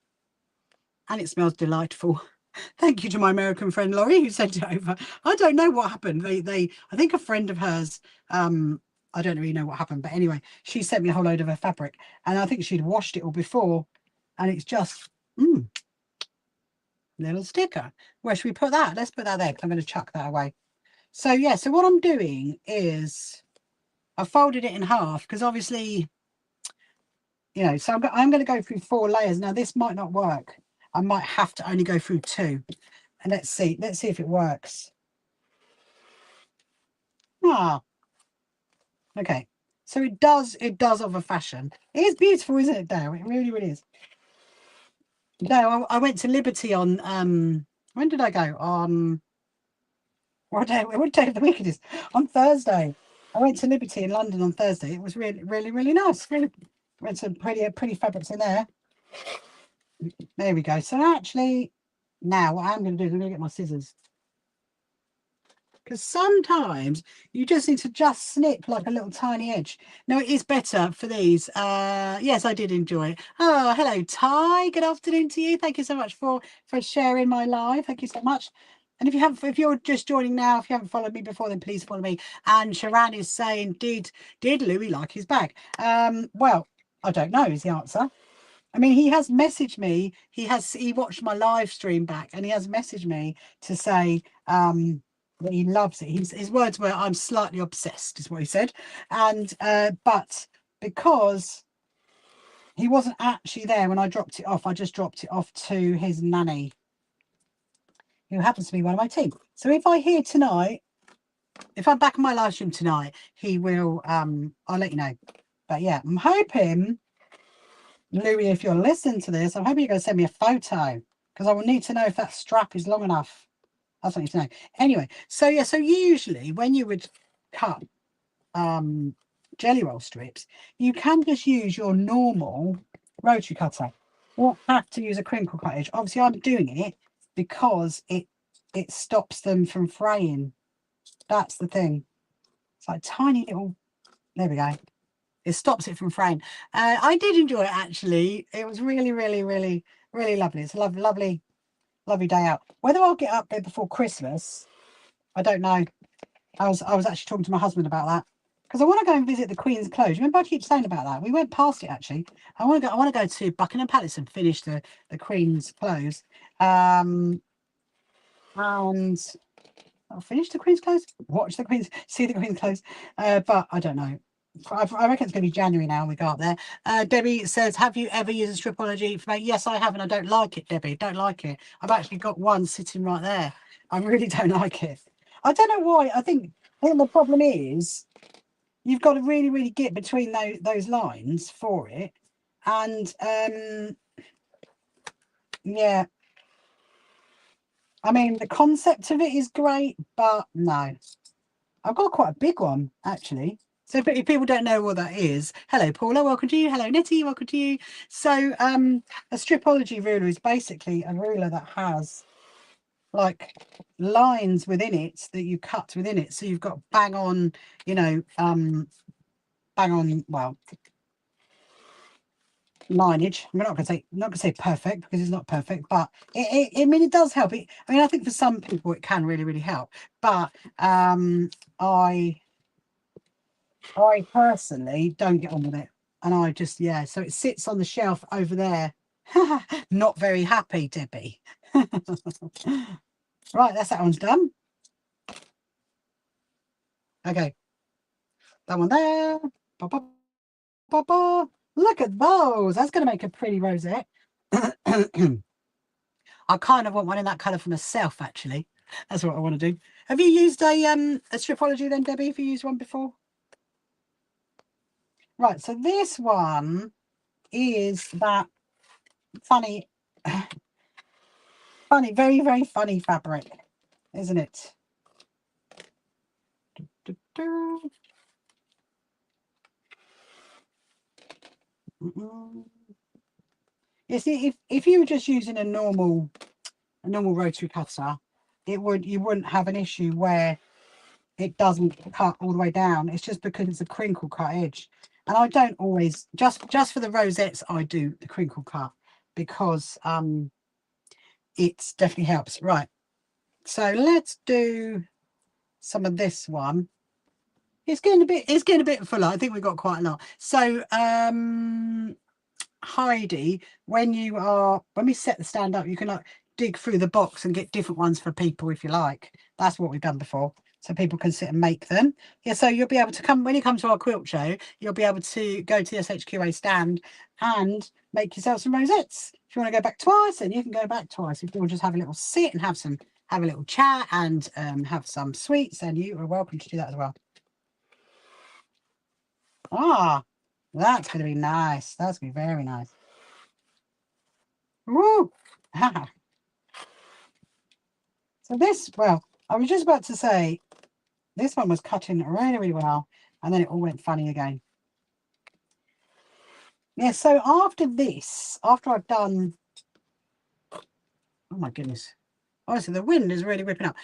And it smells delightful. Thank you to my American friend Laurie who sent it over. I don't know what happened. I think a friend of hers, I don't really know what happened, but anyway, she sent me a whole load of her fabric, and I think she'd washed it all before, and it's just little sticker. Where should we put that? Let's put that there, because I'm going to chuck that away. So yeah, so what I'm doing is I folded it in half, because obviously, so I'm going to go through 4 layers. Now this might not work. I might have to only go through 2, and let's see if it works. Okay, so it does of a fashion. It is beautiful, isn't it, Dale? It really, really is. No, I went to Liberty on when did I go? On what day of the week it is? On Thursday. I went to Liberty in London on Thursday. It was really, really, really nice. Really went some pretty fabrics in there. There we go. So actually, now what I'm going to do is I'm going to get my scissors, because sometimes you just need to just snip like a little tiny edge. Now it is better for these. Yes, I did enjoy it. Oh, hello Ty, good afternoon to you. Thank you so much for sharing my live. Thank you so much. And if you're just joining now, if you haven't followed me before, then please follow me. And Sharon is saying, did Louis like his bag? Well, I don't know is the answer. I mean, he has messaged me. He watched my live stream back, and he has messaged me to say that he loves it. His words were, "I'm slightly obsessed," is what he said. And but because he wasn't actually there when I dropped it off, I just dropped it off to his nanny, who happens to be one of my team. So if I hear tonight, if I'm back on my live stream tonight, he will. I'll let you know. But yeah, I'm hoping, Louis, if you're listening to this, I'm hoping you're going to send me a photo, because I will need to know if that strap is long enough. That's what you need to know. Anyway, so yeah, so usually when you would cut jelly roll strips, you can just use your normal rotary cutter or have to use a crinkle cottage. Obviously I'm doing it because it stops them from fraying. That's the thing. It's like tiny little, there we go. It stops it from fraying. I did enjoy it actually. It was really, really, really, really lovely. It's a lovely day out. Whether I'll get up there before Christmas, I don't know. I was actually talking to my husband about that because I want to go and visit the Queen's Close. Remember, I keep saying about that. We went past it actually. I want to go to Buckingham Palace and finish the Queen's Close. And I'll finish the Queen's Close. See the Queen's Close. But I don't know. I reckon it's going to be January now. We go up there. Debbie says, "Have you ever used a stripology for me?" Yes, I have, and I don't like it, Debbie. Don't like it. I've actually got one sitting right there. I really don't like it. I don't know why. I think the problem is you've got to really get between those lines for it, and yeah. I mean, the concept of it is great, but no. I've got quite a big one actually. So if people don't know what that is, hello Paula, welcome to you. Hello Nettie, welcome to you. So a stripology ruler is basically a ruler that has like lines within it that you cut within it. So you've got bang on, you know, well, lineage. I'm not gonna say perfect because it's not perfect, but I mean it does help. I mean I think for some people it can really help, but I personally don't get on with it, and I just, yeah, so it sits on the shelf over there. Not very happy, Debbie. Right, that's that one's done. Okay, that one there. Ba, ba, ba, ba. Look at those. That's going to make a pretty rosette. I kind of want one in that colour for myself, actually. That's what I want to do. Have you used a stripology then, Debbie? Have you used one before? Right, so this one is that funny, very funny fabric, isn't it? You see, if you were just using a normal rotary cutter, you wouldn't have an issue where it doesn't cut all the way down. It's just because it's a crinkle cut edge, and I don't always just for the rosettes I do the crinkle cut because it definitely helps. Right, so let's do some of this one. It's getting a bit fuller. I think we've got quite a lot. So Heidi, when we set the stand up, you can like dig through the box and get different ones for people if you like. That's what we've done before, so people can sit and make them. Yeah, so you'll be able to come when you come to our quilt show, you'll be able to go to the SHQA stand and make yourself some rosettes. If you want to go back twice, then you can go back twice. If you want to just have a little sit and have a little chat and have some sweets, then you are welcome to do that as well. Ah, that's going to be nice. That's going to be very nice. Woo! So this, well, I was just about to say, this one was cutting really well, and then it all went funny again. Yeah, so after this, after I've done, oh my goodness. Honestly, the wind is really ripping up.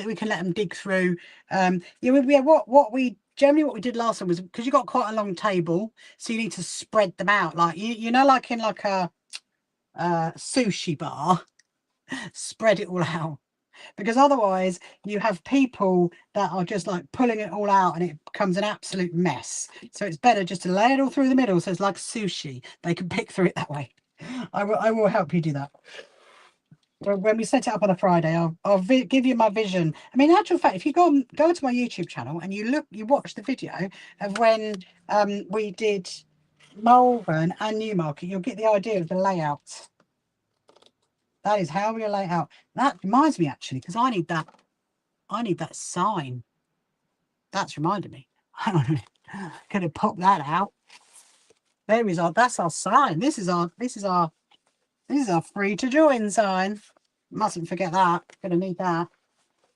We can let them dig through. Yeah, what we did last time was, because you got quite a long table, so you need to spread them out, like you know, like in like a sushi bar. Spread it all out, because otherwise you have people that are just like pulling it all out and it becomes an absolute mess. So it's better just to lay it all through the middle, so it's like sushi. They can pick through it that way. I will help you do that. When we set it up on a Friday, I'll give you my vision. I mean, in actual fact, if you go to my YouTube channel and you watch the video of when we did Malvern and Newmarket, you'll get the idea of the layout. That is how we lay it out. That reminds me actually, because I need that sign. That's reminded me. I'm gonna pop that out. There is that's our sign. This is our free to join sign. Mustn't forget that. Gonna need that.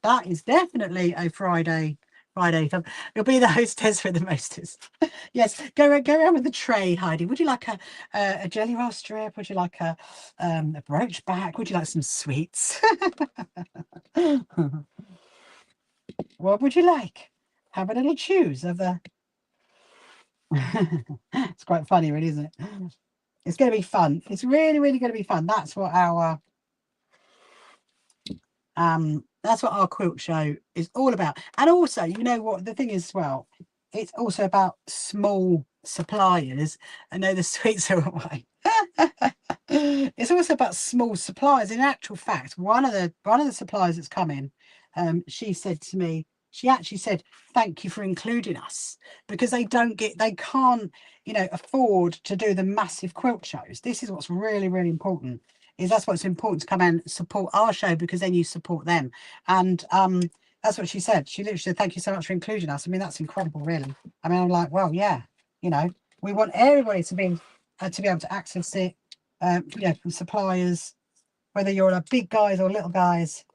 That is definitely a Friday. You'll be the hostess with the mostest. Yes, go around with the tray, Heidi. Would you like a jelly roll strip? Would you like a brooch back? Would you like some sweets? What would you like? Have a little choose of the. It's quite funny, really, isn't it? It's going to be fun. It's really, really going to be fun. That's what our quilt show is all about. And also, you know what the thing is as well, it's also about small suppliers. I know the sweets are away. It's also about small suppliers. In actual fact, one of the suppliers that's coming, she said to me, she actually said, thank you for including us, because they can't, you know, afford to do the massive quilt shows. This is what's really, really important. That's what's important, to come and support our show, because then you support them. And that's what she said. She literally said, thank you so much for including us. I mean, that's incredible, really. I mean, I'm like, well, yeah, you know, we want everybody to be able to access it, you know, from suppliers, whether you're like big guys or little guys.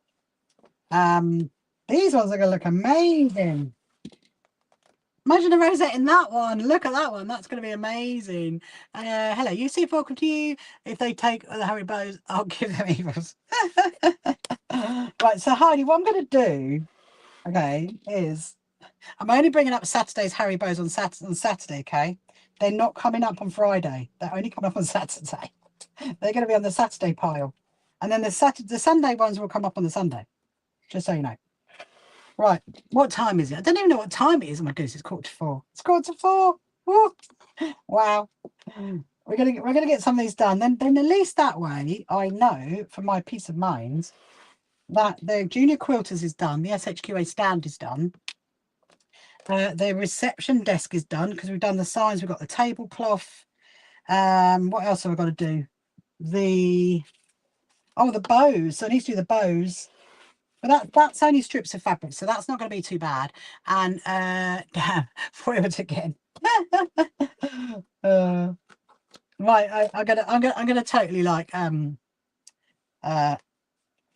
These ones are going to look amazing. Imagine a rosette in that one. Look at that one. That's going to be amazing. Hello, you see, welcome to you. If they take the Harry bows, I'll give them evils. Right, so Heidi, what I'm going to do, okay, is I'm only bringing up Saturday's Harry bows on Saturday, okay? They're not coming up on Friday. They're only coming up on Saturday. They're going to be on the Saturday pile. And then the Sunday ones will come up on the Sunday, just so you know. Right, what time is it? I don't even know what time it is. Oh my goodness, it's 4:45. It's 4:45. Woo. Wow. We're gonna get some of these done. Then at least that way I know, for my peace of mind, that the Junior Quilters is done, the SHQA stand is done. The reception desk is done, because we've done the signs, we've got the tablecloth. What else have I got to do? The bows. So I need to do the bows. But that's only strips of fabric, so that's not going to be too bad. And damn, forward again. Right, I'm gonna totally like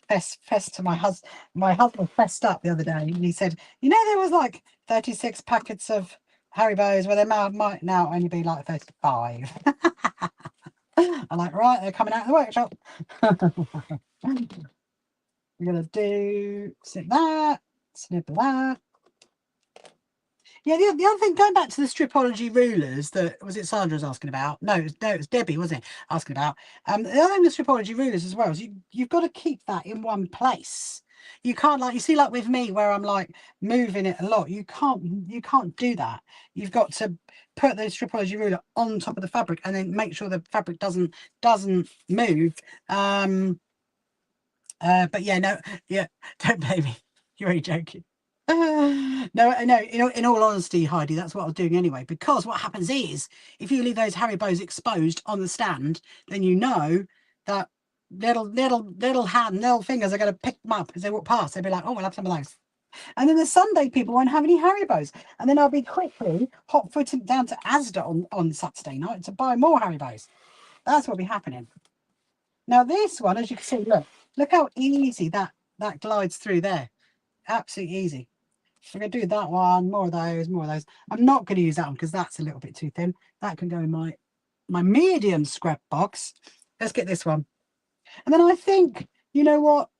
fess to my husband. My husband fessed up the other day, and he said, you know, there was like 36 packets of Haribo's, where there might now only be like 35. I'm like, right, they're coming out of the workshop. We're gonna do snip that, snip that. Yeah, the other thing, going back to the stripology rulers that was it Sandra was asking about. No, it was Debbie, wasn't it? Asking about. The other thing with stripology rulers as well is you've got to keep that in one place. You can't, like, you see, like with me, where I'm like moving it a lot. You can't do that. You've got to put the stripology ruler on top of the fabric, and then make sure the fabric doesn't move. But yeah, no, yeah, don't blame me. You're only joking. No, in all honesty, Heidi, that's what I was doing anyway, because what happens is, if you leave those Haribo's exposed on the stand, then you know that little fingers are going to pick them up as they walk past. They'll be like, oh, we'll have some of those. And then the Sunday people won't have any Haribo's, and then I'll be quickly hot-footed down to Asda on Saturday night to buy more Haribo's. That's what'll be happening. Now this one, as you can see, look how easy that glides through there. Absolutely easy. We're going to do that one, more of those. I'm not going to use that one because that's a little bit too thin. That can go in my medium scrap box. Let's get this one. And then I think, you know what?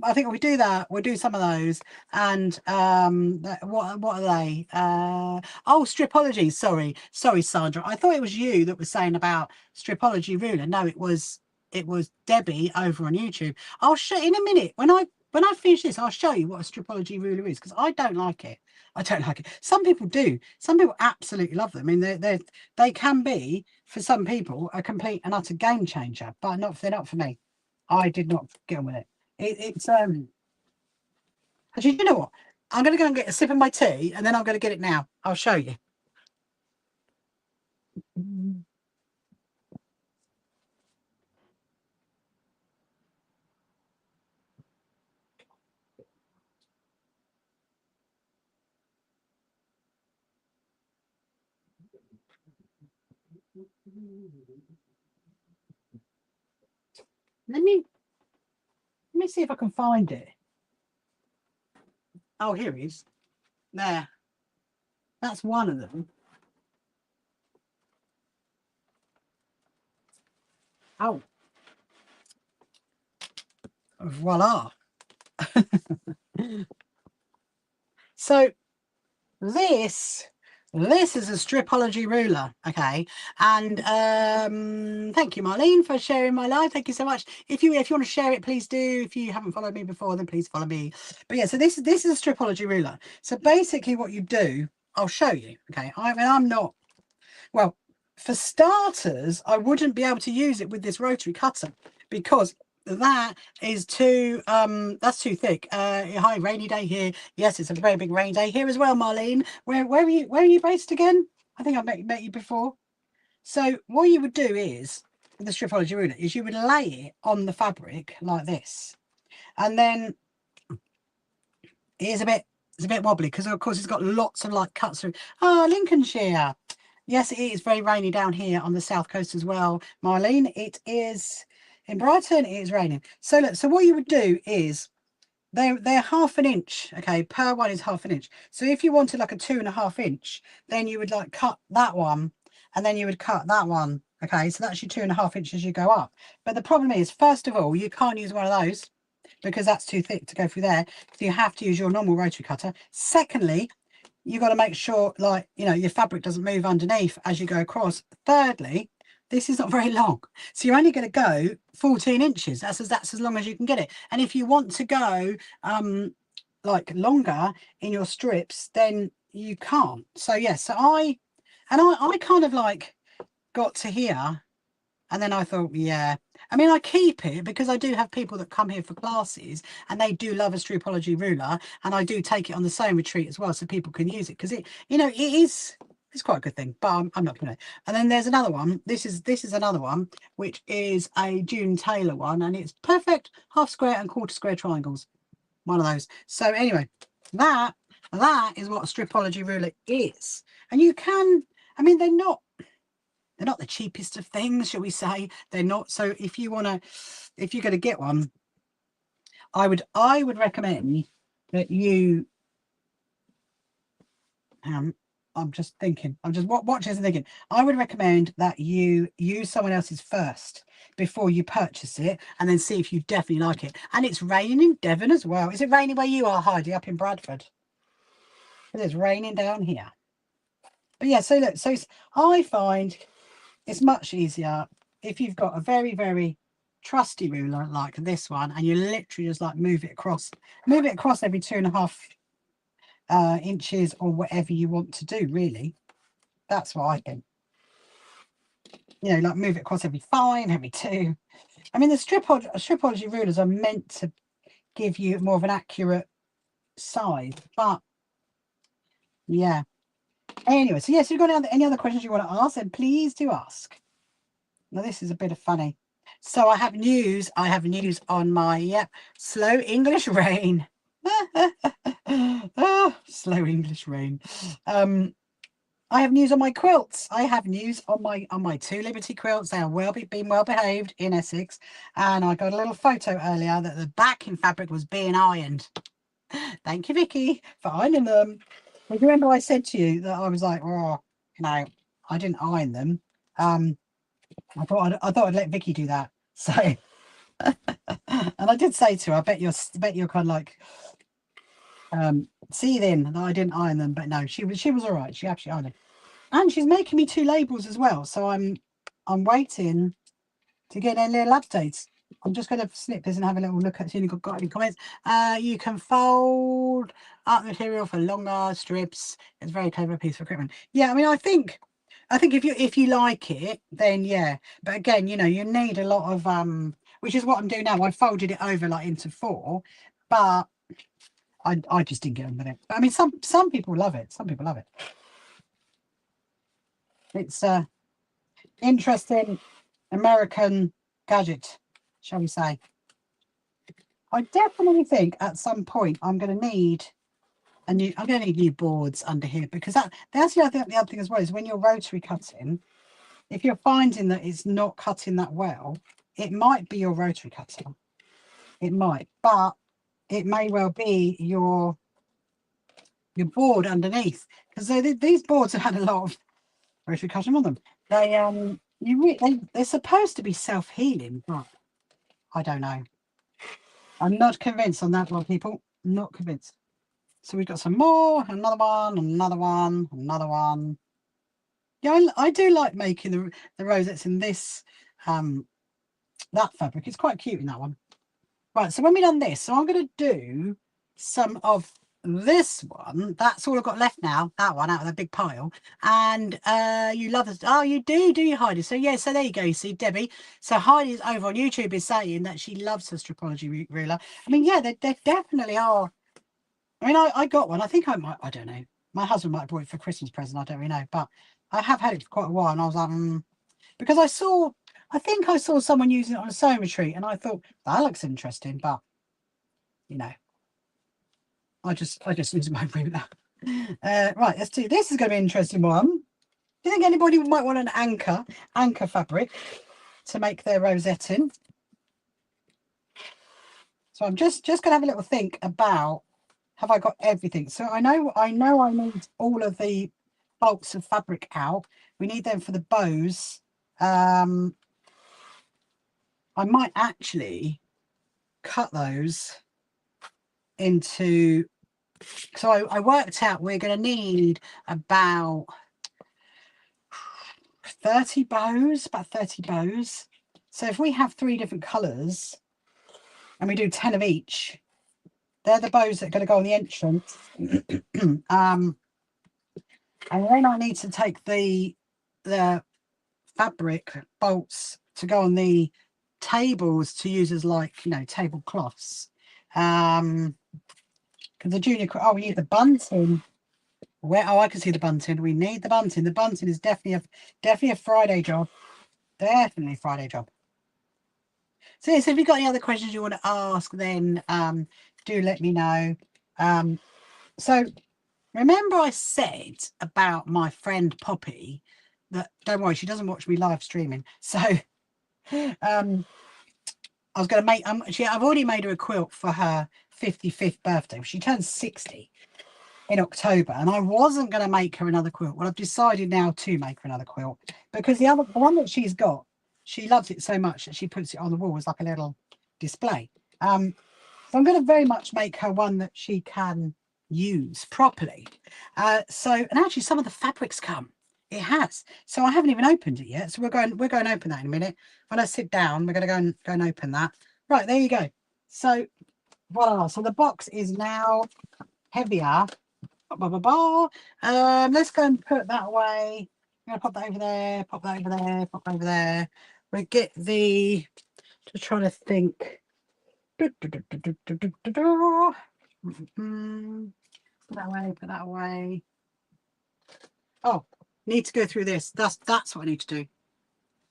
I think if we do that, we'll do some of those. And what are they? Oh, stripology. Sorry, Sandra. I thought it was you that was saying about stripology ruler. No, it was Debbie over on YouTube. I'll show in a minute when I finish this. I'll show you what a stripology ruler is, because I don't like it. Some people do. Some people absolutely love them. I mean, they can be, for some people, a complete and utter game changer, but they're not for me. I did not get on with it. It's actually, you know what? I'm going to go and get a sip of my tea, and then I'm going to get it now. I'll show you. Let me see if I can find it. Oh, here he is. There. That's one of them. Oh. Voila. So this is a stripology ruler, okay, and thank you, Marlene, for sharing my live. Thank you so much. If you want to share it, please do. If you haven't followed me before, then please follow me. But yeah, so this is a stripology ruler. So basically what you do, I'll show you, okay. I mean, I'm not, well, for starters, I wouldn't be able to use it with this rotary cutter because that is too that's too thick. Hi, rainy day here. Yes, it's a very big rainy day here as well, Marlene. Where are you based again? I think I met you before. So what you would do is with the stripology ruler is you would lay it on the fabric like this, and then it's a bit wobbly because of course it's got lots of like cuts through. Oh, Lincolnshire. Yes, it is very rainy down here on the south coast as well, Marlene. It is in Brighton. It is raining. So look, so what you would do is they're 1/2 inch. Okay, per one is 1/2 inch. So if you wanted like a 2.5 inch, then you would like cut that one, and then you would cut that one. Okay, so that's your 2.5 inches you go up. But the problem is, first of all, you can't use one of those because that's too thick to go through there. So you have to use your normal rotary cutter. Secondly, you've got to make sure, like, you know, your fabric doesn't move underneath as you go across. Thirdly, this is not very long, so you're only going to go 14 inches. That's as long as you can get it. And if you want to go like longer in your strips, then you can't. So yes, so I kind of like got to here, and then I thought, yeah, I mean, I keep it because I do have people that come here for classes and they do love a stripology ruler, and I do take it on the sewing retreat as well so people can use it because it, you know, it's quite a good thing, but I'm not going to. And then there's another one. This is another one, which is a June Taylor one, and it's perfect 1/2 square and 1/4 square triangles. One of those. So anyway, that is what a stripology ruler is. And you can, I mean, they're not the cheapest of things, shall we say. They're not. So if you're going to get one, I would recommend that you I'm just thinking, I'm just watching and thinking, I would recommend that you use someone else's first before you purchase it, and then see if you definitely like it. And it's raining in Devon as well. Is it raining where you are, Heidi, up in Bradford? It's raining down here. But yeah, so look, so I find it's much easier if you've got a very, very trusty ruler like this one, and you literally just like move it across every 2.5 inches or whatever you want to do. Really, that's what I think. You know, like move it across every 5, every 2. I mean, the stripology rulers are meant to give you more of an accurate size, but yeah. Anyway, so yes, if you've got any other questions you want to ask, then please do ask. Now, this is a bit of funny. So I have news on my slow English rain. Oh, slow English rain. I have news on my quilts. I have news on my 2 Liberty quilts. They are being well behaved in Essex, and I got a little photo earlier that the backing fabric was being ironed. Thank you, Vicky, for ironing them. Well, you remember I said to you that I was like, oh, you know, I didn't iron them. I thought I'd let Vicky do that. So, and I did say to her, I bet you're kind of like seething that I didn't iron them, but no, she was all right. She actually ironed it, and she's making me 2 labels as well. So I'm waiting to get their little updates. I'm just going to snip this and have a little look at see if you've got any comments. You can fold up material for longer strips. It's a very clever piece of equipment. Yeah, I mean, I think if you like it, then yeah. But again, you know, you need a lot of which is what I'm doing now. I folded it over like into 4, but I just didn't get on with it. But I mean, some people love it. Some people love it. It's interesting American gadget, shall we say. I definitely think at some point I'm going to need new boards under here, because that's the other thing as well, is when you're rotary cutting, if you're finding that it's not cutting that well, it might be your rotary cutter. It might, but it may well be your your board underneath, because these boards have had a lot of, where should we cut them on them? They're supposed to be self-healing, but I don't know. I'm not convinced on that one, people. Not convinced. So we've got some more, another one, another one, another one. Yeah, I do like making the rosettes in this that fabric. It's quite cute in that one. Right, so when we've done this, so I'm going to do some of this one. That's all I've got left now, that one out of the big pile. And you love this. Oh, you do you, Heidi? So yeah, so there you go. You see, Debbie. So Heidi's over on YouTube is saying that she loves her stripology ruler. I mean, yeah, they definitely are. I mean, I got one. I think I might, I don't know. My husband might have bought it for Christmas present. I don't really know. But I have had it for quite a while. And I was like, because I think I saw someone using it on a sewing retreat. And I thought, that looks interesting. But, you know, I just use my ruler. Right, let's do, this is going to be an interesting one. Do you think anybody might want an anchor fabric to make their rosette in? So I'm just going to have a little think about, have I got everything? So I know I need all of the bolts of fabric out. We need them for the bows. I might actually cut those into, so I worked out we're going to need about 30 bows, about 30 bows. So if we have 3 different colours and we do 10 of each, they're the bows that are going to go on the entrance. And then I need to take the fabric bolts to go on the tables to use as, like, you know, tablecloths. Because the junior, oh, we need the bunting. Where, oh, I can see the bunting. We need the bunting. The bunting is definitely a Friday job. Definitely Friday job. So yes, if you've got any other questions you want to ask, then do let me know. So remember I said about my friend Poppy that, don't worry, she doesn't watch me live streaming. So I was going to make, I've already made her a quilt for her 55th birthday. She turns 60 in October, and I wasn't going to make her another quilt. Well, I've decided now to make her another quilt, because the one that she's got, she loves it so much that she puts it on the wall as like a little display. So I'm going to very much make her one that she can use properly. And actually some of the fabrics come. It has. So I haven't even opened it yet. So we're going to open that in a minute. When I sit down, we're going to go and open that. Right, there you go. So voila. So the box is now heavier. Let's go and put that away. I'm going to pop that over there, pop that over there, pop that over there. We get the, just trying to think. Put that away, put that away. Oh, need to go through this. That's what I need to do.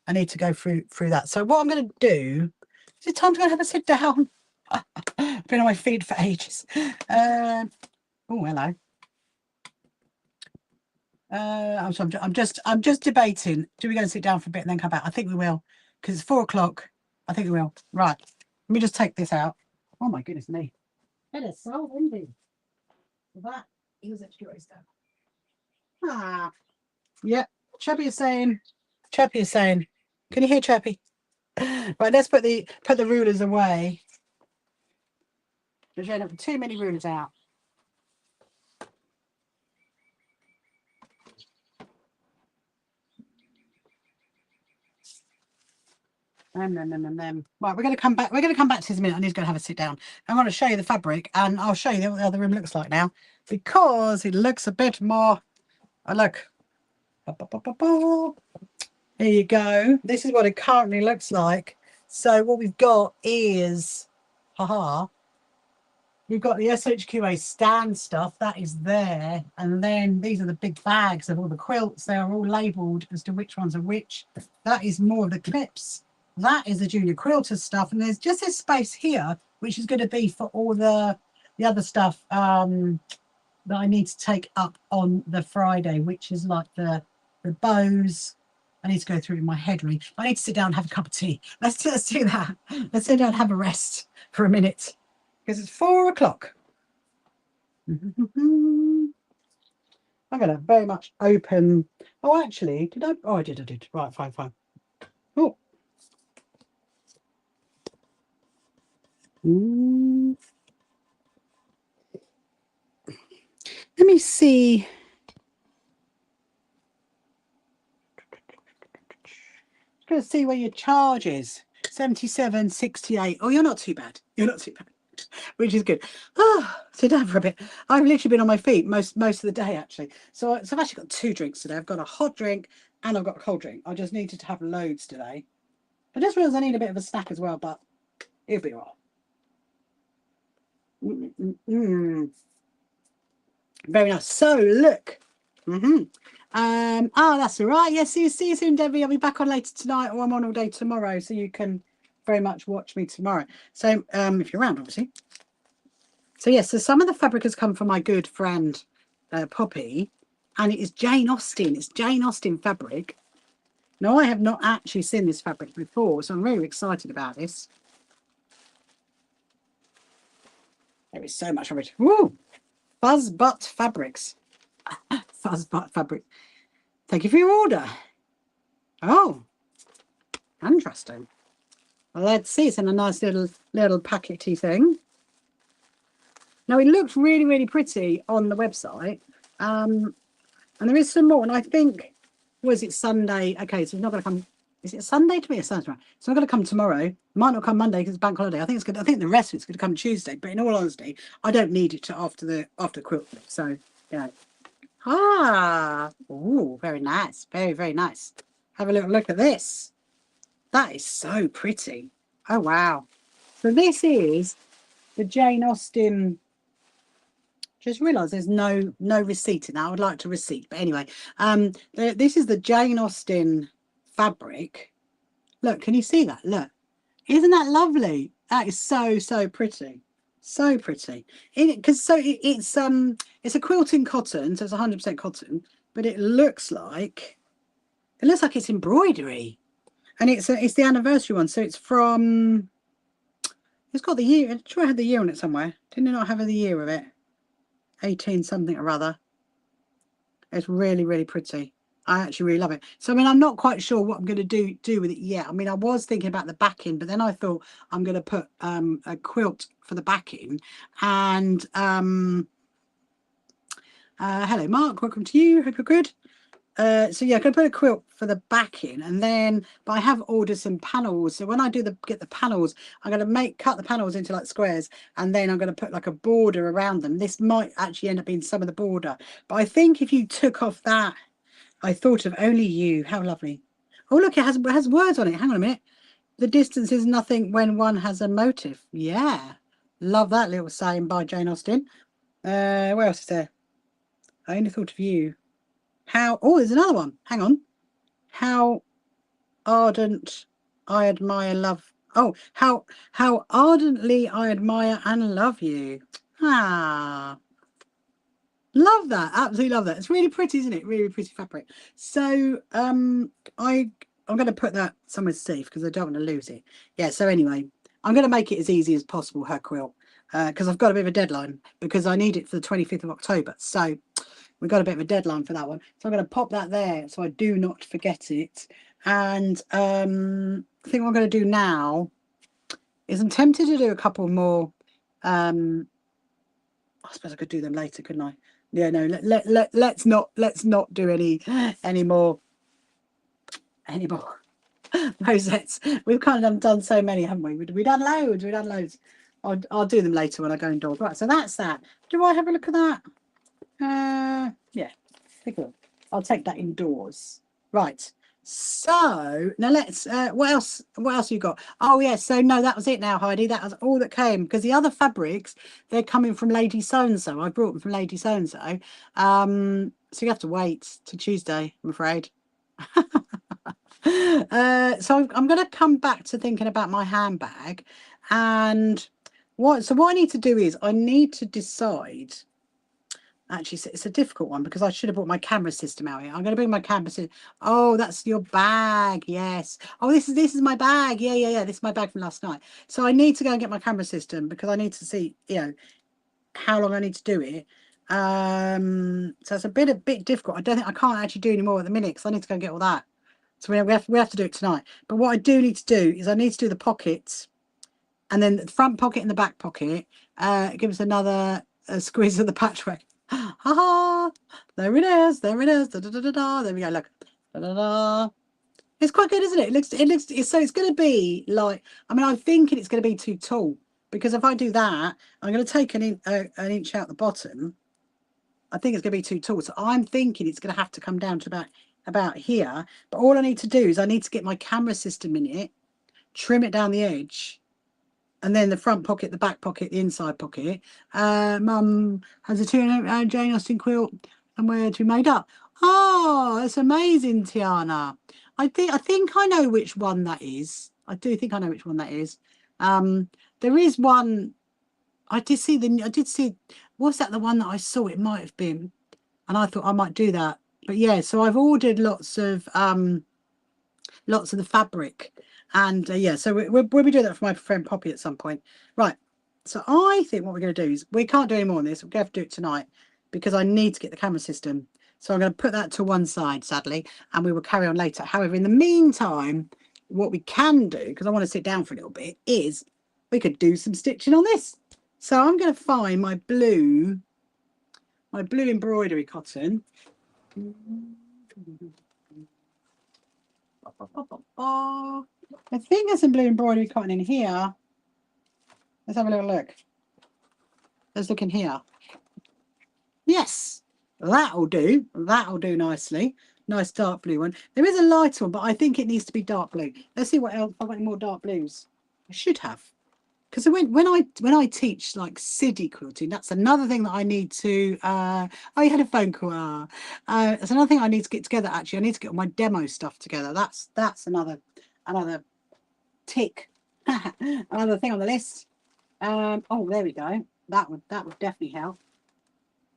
I need to go through that. So what I'm going to do, is it time to go and have a sit down? I've been on my feet for ages. Oh, hello. I'm just debating. Do we go and sit down for a bit and then come back? I think we will, because it's 4 o'clock. I think we will. Right. Let me just take this out. Oh my goodness me. It is so windy. That is extra stuff. Ah. Yep. Chirpy is saying. Chirpy is saying. Can you hear Chirpy? Right, let's put the rulers away. There's too many rulers out. Right, we're going to come back. We're going to come back to this in a minute. I need to go and have a sit down. I'm going to show you the fabric, and I'll show you what the other room looks like now, because it looks a bit more. Oh, look. There you go. This is what it currently looks like. So what we've got is, we've got the SHQA stand stuff that is there, and then these are the big bags of all the quilts. They are all labelled as to which ones are which. That is more of the clips. That is the junior quilters stuff, and there's just this space here which is going to be for all the other stuff that I need to take up on the Friday, which is like the bows. I need to go through it in my head, really. I need to sit down and have a cup of tea. Let's do that. Let's sit down and have a rest for a minute, because it's 4 o'clock. I'm going to very much open. Oh, actually, did I? Oh, I did. Right, fine. Oh. Let me see. Going to see where your charge is. 77.68. Oh, you're not too bad. Which is good. Oh, sit down for a bit. I've literally been on my feet most of the day, actually. So I've actually got 2 drinks today. I've got a hot drink and I've got a cold drink. I just needed to have loads today. I just realised I need a bit of a snack as well, but it'll be all right. Very nice. So look. Oh, that's all right. Yeah, see you soon, Debbie. I'll be back on later tonight, or I'm on all day tomorrow, so you can very much watch me tomorrow. So if you're around, obviously. So yes, so some of the fabric has come from my good friend Poppy, and it is Jane Austen. It's Jane Austen fabric. Now, I have not actually seen this fabric before, so I'm really excited about this. There is so much of it. Woo! Fuzz Butt Fabrics. Fuzz Butt Fabric. Thank you for your order. Oh, interesting. Well, let's see. It's in a nice little packety thing. Now, it looks really, really pretty on the website. And there is some more. And I think, was it Sunday? Okay, so it's not going to come. Is it Sunday to me? It's Sunday. It's not going to come tomorrow. Might not come Monday because it's bank holiday. I think it's good. I think the rest of it's going to come Tuesday. But in all honesty, I don't need it to after Quilt. So, yeah. Oh, very nice. Very, very nice. Have a little look at this. That is so pretty. Oh, wow. So this is the Jane Austen. Just realised there's no receipt in that. I would like to receipt. But anyway, this is the Jane Austen fabric. Look, can you see that? Look. Isn't that lovely? That is so pretty. So pretty. It's a quilting cotton, so it's 100% cotton, but it looks like it's embroidery. And it's the anniversary one, so it's from, it's got the year. I'm sure I had the year on it somewhere. Didn't it not have the year of it? 18 something or other. It's really, really pretty. I actually really love it. So I mean, I'm not quite sure what I'm going to do with it yet. I mean, I was thinking about the backing, but then I thought I'm going to put a quilt for the backing. And hello, Mark. Welcome to you. Hope you're good. So yeah, I'm going to put a quilt for the backing, and then, but I have ordered some panels. So when I do get the panels, I'm going to cut the panels into like squares, and then I'm going to put like a border around them. This might actually end up being some of the border, but I think if you took off that, I thought of only you. How lovely. Oh, look, it has words on it. Hang on a minute. The distance is nothing when one has a motive. Yeah. Love that little saying by Jane Austen. Where else is there? I only thought of you. Oh, there's another one. Hang on. How ardent I admire love. Oh, how ardently I admire and love you. Ah. Love that. Absolutely love that. It's really pretty, isn't it? Really pretty fabric. So I'm going to put that somewhere safe because I don't want to lose it. Yeah, so anyway, I'm going to make it as easy as possible, her quilt, because I've got a bit of a deadline because I need it for the 25th of October. So we've got a bit of a deadline for that one. So I'm going to pop that there so I do not forget it. And I think what I'm going to do now is I'm tempted to do a couple more. I suppose I could do them later, couldn't I? Yeah, no, let's not do any more rosettes. We've kind of done so many, haven't we? We've done loads. I'll do them later when I go indoors. Right, so that's that. Do I have a look at that? Yeah, take a look. I'll take that indoors. Right. So now let's what else you got? Oh yes, so no, that was it now, Heidi. That was all that came, because the other fabrics, they're coming from Lady So and So. I brought them from Lady So and So. So you have to wait till Tuesday, I'm afraid. So I'm going to come back to thinking about my handbag, and what I need to do is I need to decide. Actually, it's a difficult one because I should have brought my camera system out here. I'm going to bring my camera system. Oh, that's your bag. Yes. Oh, this is my bag. Yeah. This is my bag from last night. So I need to go and get my camera system because I need to see, how long I need to do it. So it's a bit difficult. I don't think I can't actually do any more at the minute because I need to go and get all that. So we have to do it tonight. But what I do need to do is I need to do the pockets, and then the front pocket and the back pocket. Give us another squeeze of the patchwork. Ha ha! There it is. There it is. Da, da, da, da, da. There we go. Look. Da, da, da. It's quite good, isn't it? So it's going to be like, I mean, I'm thinking it's going to be too tall because if I do that, I'm going to take an inch out the bottom. I think it's going to be too tall. So I'm thinking it's going to have to come down to about here. But all I need to do is I need to get my camera system in it, trim it down the edge, and then the front pocket, the back pocket, the inside pocket. Mum has a Jane Austen quilt somewhere to be made up. Oh, that's amazing, Tiana. I think I know which one that is. I do think I know which one that is. There is one. I did see. Was that the one that I saw? It might have been, and I thought I might do that. But yeah, so I've ordered lots of the fabric, and yeah, so we'll be doing that for my friend Poppy at some point. Right. So I think what we're going to do is we can't do any more on this. We're going to have to do it tonight because I need to get the camera system. So I'm going to put that to one side, sadly, and we will carry on later. However, in the meantime, what we can do, because I want to sit down for a little bit, is we could do some stitching on this. So I'm going to find my blue embroidery cotton. I think there's some blue embroidery cotton in here. Let's have a little look. Let's look in here. Yes, that'll do. That'll do nicely. Nice dark blue one. There is a lighter one, but I think it needs to be dark blue. Let's see what else. I've got any more dark blues. I should have. Because when I teach like Siddy quilting, that's another thing that I need to. Oh, you had a phone call. That's another thing I need to get together. Actually, I need to get all my demo stuff together. That's another tick. Another thing on the list. Oh, there we go. That would definitely help.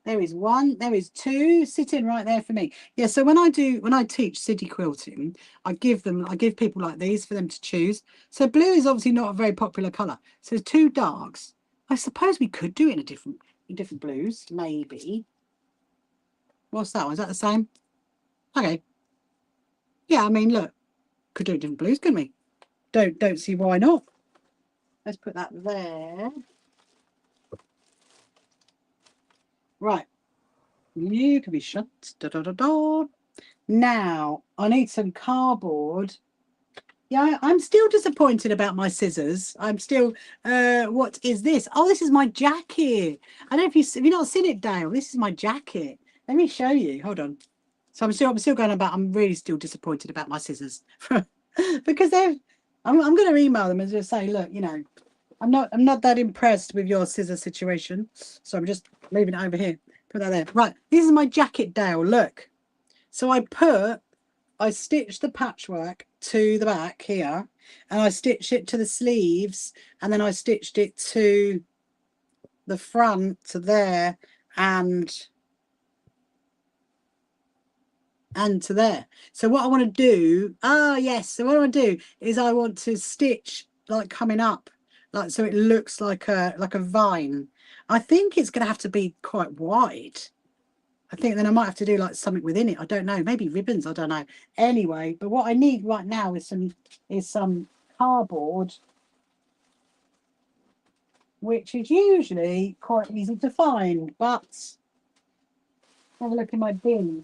There is one. There is two sitting right there for me. Yeah. So when I teach Siddy quilting, I give people like these for them to choose. So blue is obviously not a very popular colour. So two darks. I suppose we could do it in different blues, maybe. What's that one? Is that the same? Okay. Yeah. I mean, look, could do it different blues, couldn't we? Don't see why not. Let's put that there. Right. You can be shut. Da, da, da, da. Now, I need some cardboard. Yeah, I'm still disappointed about my scissors. I'm still, what is this? Oh, this is my jacket. I don't know if you've not seen it, Dale. This is my jacket. Let me show you. Hold on. So I'm still going about, I'm really still disappointed about my scissors. Because I'm going to email them and just say, look, you know, I'm not that impressed with your scissor situation. So I'm just leaving it over here. Put that there. Right. This is my jacket, Dale. Look. So I stitched the patchwork to the back here, and I stitched it to the sleeves, and then I stitched it to the front to there and to there. So what I want to do, yes, so what I want to do is I want to stitch like coming up, like so it looks like a vine. I think it's going to have to be quite wide. I think then I might have to do like something within it. I don't know, maybe ribbons, I don't know. Anyway, but what I need right now is some cardboard, which is usually quite easy to find, but have a look in my bin.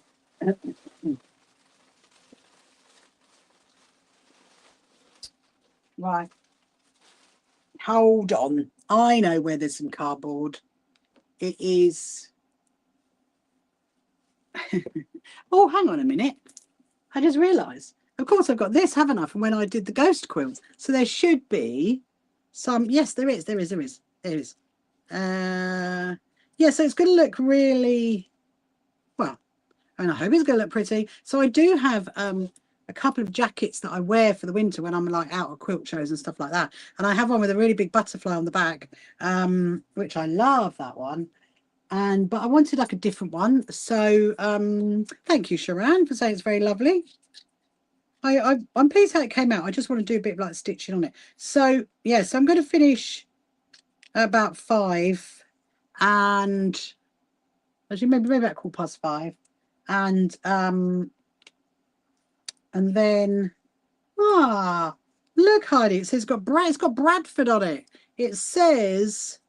Right. Hold on. I know where there's some cardboard. It is. Oh, hang on a minute. I just realised. Of course, I've got this, haven't I, from when I did the ghost quilts. So there should be some. Yes, there is. Yeah, so it's going to look really well. And I hope it's going to look pretty. So I do have a couple of jackets that I wear for the winter when I'm like out at quilt shows and stuff like that. And I have one with a really big butterfly on the back, which I love that one. But I wanted like a different one. So thank you, Sharon, for saying it's very lovely. I'm pleased how it came out. I just want to do a bit of like stitching on it. So yeah, so I'm going to finish about 5 and Actually, maybe about 5:15. And then look, Heidi, it says it's got Bradford on it. It says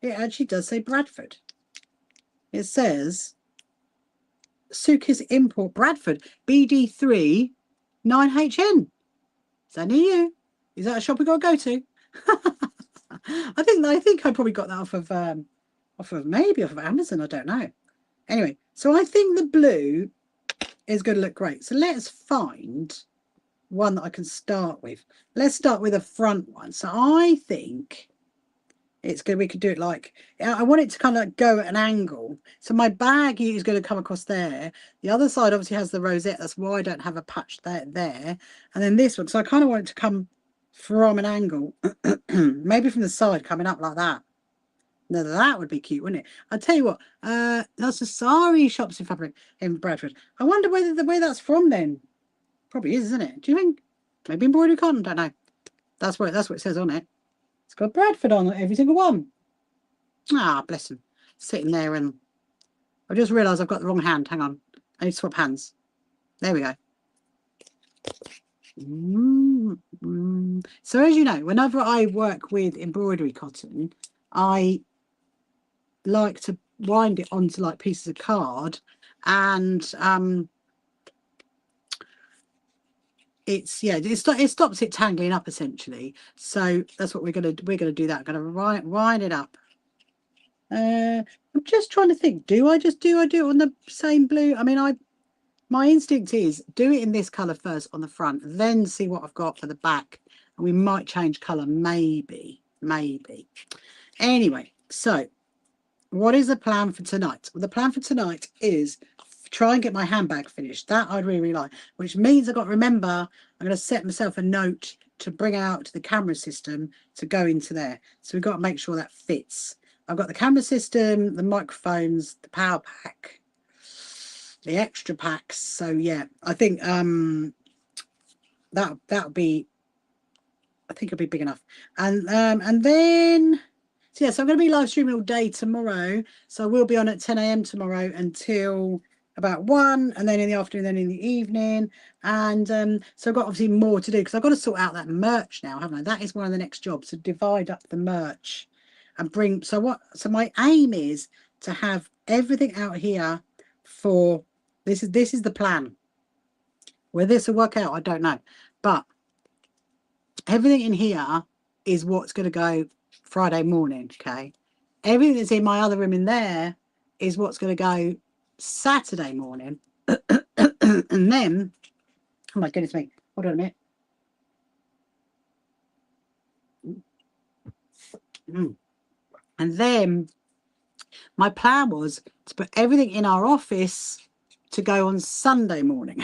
it actually does say Bradford. It says Suki's Import Bradford BD3 9HN. Is that near you? Is that a shop we got to go to? I think I probably got that off of Amazon. I don't know. Anyway, so I think the blue is going to look great. So let's find one that I can start with. Let's start with a front one. So I think it's good. We could do it like, I want it to kind of go at an angle. So my bag is going to come across there. The other side obviously has the rosette. That's why I don't have a patch there. And then this one, so I kind of want it to come from an angle, maybe from the side coming up like that. Now that would be cute, wouldn't it? I'll tell you what, that's a Sari Shops in Fabric in Bradford. I wonder where that's from then. Probably is, isn't it? Do you think? Maybe embroidery cotton? Don't know. That's what it says on it. It's got Bradford on every single one. Ah, bless him. Sitting there, and I just realised I've got the wrong hand. Hang on. I need to swap hands. There we go. So as you know, whenever I work with embroidery cotton, I like to wind it onto like pieces of card, and it stops it tangling up essentially. So that's what we're gonna do. That I'm gonna wind it up. I'm just trying to think. Do I do it on the same blue? I mean, my instinct is do it in this colour first on the front, then see what I've got for the back, and we might change colour, maybe. Anyway, so what is the plan for tonight? Well, the plan for tonight is try and get my handbag finished. That I'd really like, which means I've got to remember I'm going to set myself a note to bring out the camera system to go into there. So we've got to make sure that fits. I've got the camera system, the microphones, the power pack, the extra packs. So yeah, I think that'll be, I think it'll be big enough. And then so yeah, so I'm going to be live streaming all day tomorrow. So I will be on at 10 a.m. tomorrow until about 1, and then in the afternoon, then in the evening. And so I've got obviously more to do because I've got to sort out that merch now, haven't I? That is one of the next jobs, to divide up the merch and bring. So my aim is to have everything out here for this is the plan. Where this will work out, I don't know. But everything in here is what's going to go Friday morning, okay? Everything that's in my other room in there is what's going to go Saturday morning. And then, oh my goodness me, hold on a minute. And then my plan was to put everything in our office to go on Sunday morning.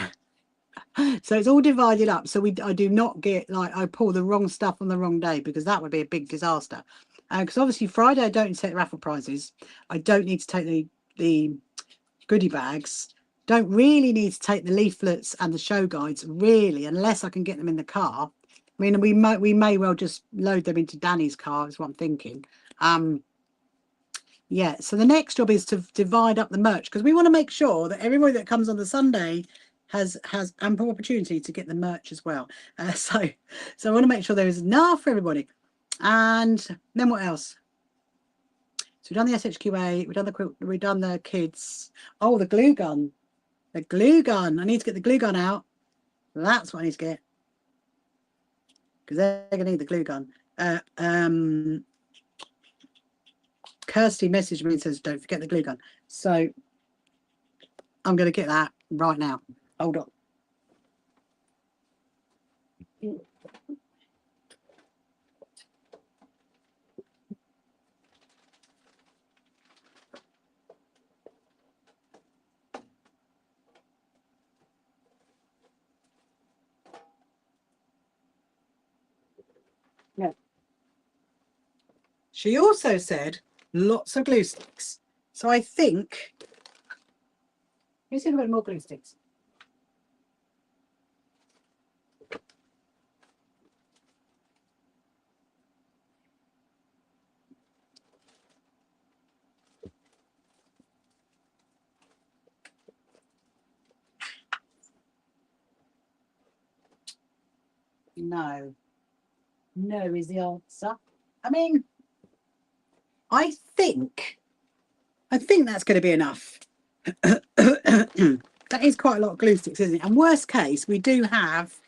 So it's all divided up. So I do not get, like, I pull the wrong stuff on the wrong day, because that would be a big disaster. Because obviously Friday I don't take raffle prizes. I don't need to take the goodie bags. Don't really need to take the leaflets and the show guides, really, unless I can get them in the car. I mean, we may well just load them into Danny's car, is what I'm thinking. Yeah, so the next job is to divide up the merch, because we want to make sure that everybody that comes on the Sunday has ample opportunity to get the merch as well. So I want to make sure there is enough for everybody. And then what else? So we've done the SHQA, we've done the quilt, we've done the kids. Oh, the glue gun. The glue gun. I need to get the glue gun out. That's what I need to get, because they're going to need the glue gun. Kirsty messaged me and says, don't forget the glue gun. So I'm going to get that right now. Hold on. Yeah. She also said lots of glue sticks. So I think, let's see if I've got more glue sticks. No. No is the answer. I mean, I think that's going to be enough. That is quite a lot of glue sticks, isn't it? And worst case, we do have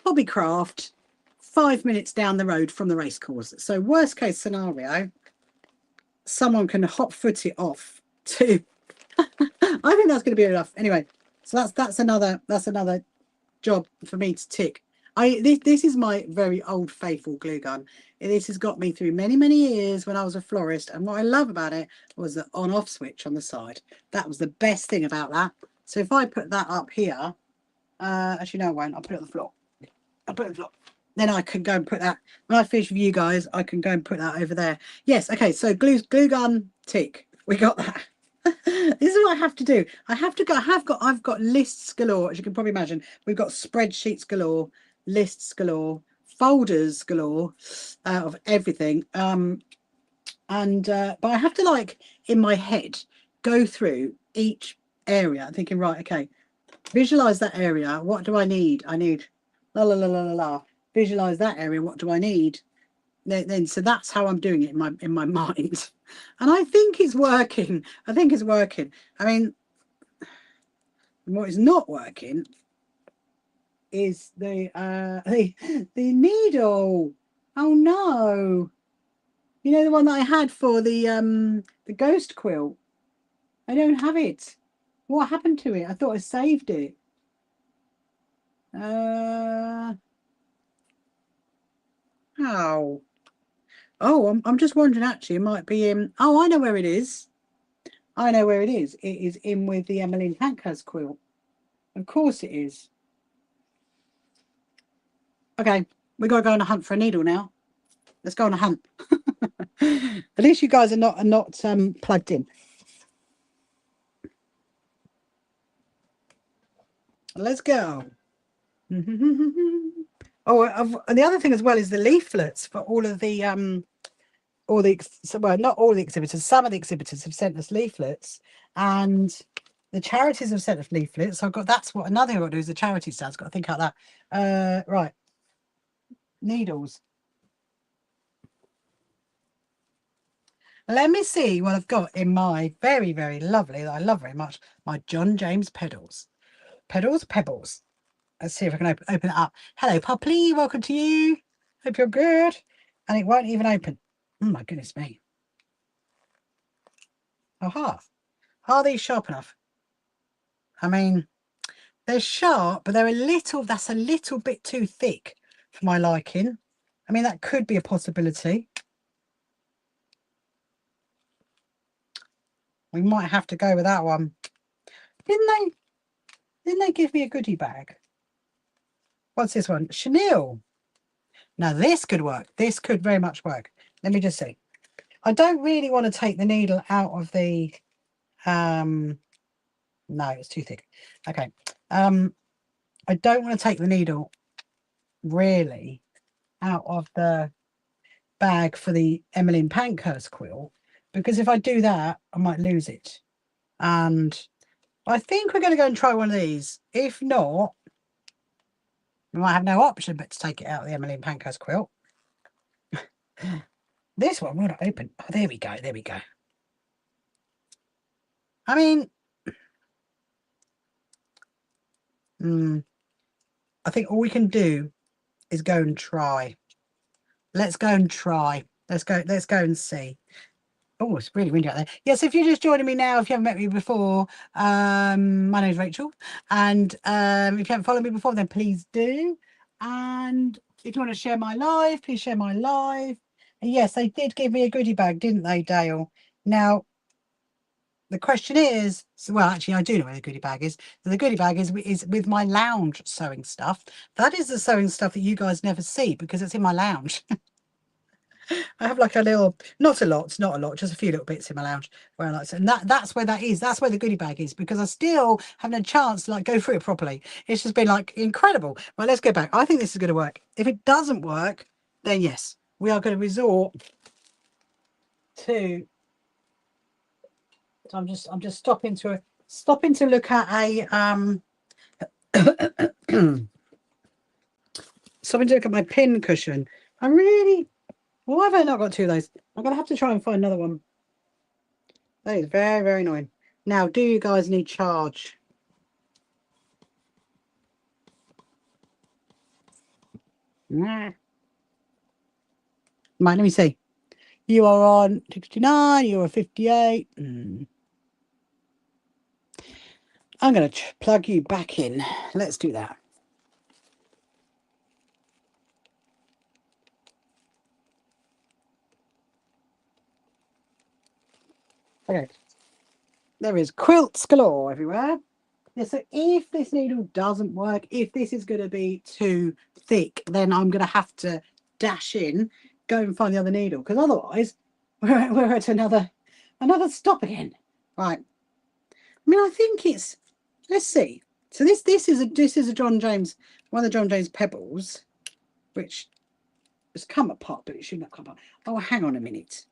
Hobbycraft 5 minutes down the road from the racecourse. So worst case scenario, someone can hot foot it off to. I think that's going to be enough. Anyway, so that's another job for me to tick. This is my very old faithful glue gun. This has got me through many years when I was a florist, and what I love about it was the on-off switch on the side. That was the best thing about that. So if I put that up here, actually no I won't, I'll put it on the floor. I'll put it on the floor. Then I can go and put that, when I finish with you guys, I can go and put that over there. Yes, okay, so glue gun tick. We got that. This is what I have to do. I have to go. I've got lists galore, as you can probably imagine. We've got spreadsheets galore, lists galore, folders galore of everything. But I have to, like, in my head, go through each area thinking, right, okay, visualize that area. What do I need? I need la la la la la la. Visualize that area. What do I need? Then so that's how I'm doing it in my mind, and I think it's working. I mean, what is not working is the needle. Oh no, you know, the one that I had for the ghost quilt. I don't have it. What happened to it? I thought I saved it. How? Oh, I'm just wondering, actually, it might be in. Oh, I know where it is. I know where it is. It is in with the Emmeline Pankhurst quilt. Of course it is. Okay, we got to go on a hunt for a needle now. Let's go on a hunt. At least you guys are not plugged in. Let's go. Oh, and the other thing as well is the leaflets for all of the well, not all the exhibitors. Some of the exhibitors have sent us leaflets, and the charities have sent us leaflets. So I've got, that's what another thing I've got to do is the charity stands. Got to think about that. Right, needles. Let me see what I've got in my very lovely, that I love very much, my John James pedals. Pebbles. Let's see if I can open it up. Hello, Poppy. Welcome to you. Hope you're good. And it won't even open. Oh my goodness me. Aha. Are these sharp enough? I mean, they're sharp, but they're that's a little bit too thick for my liking. I mean, that could be a possibility. We might have to go with that one. Didn't they give me a goodie bag? What's this one? Chenille. Now this could work. This could very much work. Let me just see. I don't really want to take the needle out of the no, it's too thick. Okay. I don't want to take the needle really out of the bag for the Emmeline Pankhurst quilt, because if I do that, I might lose it. And I think we're going to go and try one of these. If not, we might have no option but to take it out of the Emmeline Pankhurst quilt. This one will not open. Oh, there we go. There we go. I mean, I think all we can do is go and try. Let's go and try. Let's go and see. Oh, it's really windy out there. Yes, if you're just joining me now, if you haven't met me before, my name is Rachel. And if you haven't followed me before, then please do. And if you want to share my live, please share my live. And yes, they did give me a goodie bag, didn't they, Dale? Now, the question is, well, actually, I do know where the goodie bag is. The goodie bag is with my lounge sewing stuff. That is the sewing stuff that you guys never see because it's in my lounge. I have like a little, not a lot, just a few little bits in my lounge where I like to, and that's where that is. That's where the goodie bag is, because I still haven't had a chance to like go through it properly. It's just been like incredible. Right, let's go back. I think this is going to work. If it doesn't work, then yes, we are going to resort to. So I'm just stopping to look at a Something to look at my pin cushion. I really, why have I not got two of those? I'm going to have to try and find another one. That is very, very annoying. Now, do you guys need charge? Nah. Right, let me see. You are on 69, you're 58. I'm going to plug you back in. Let's do that. Okay. There is quilts galore everywhere. Yeah, so if this needle doesn't work, if this is going to be too thick, then I'm going to have to dash in, go and find the other needle, because otherwise we're at another stop again. Right. I mean, I think it's, let's see. So this is a John James, one of the John James pebbles, which has come apart, but it should not come apart. Oh, hang on a minute.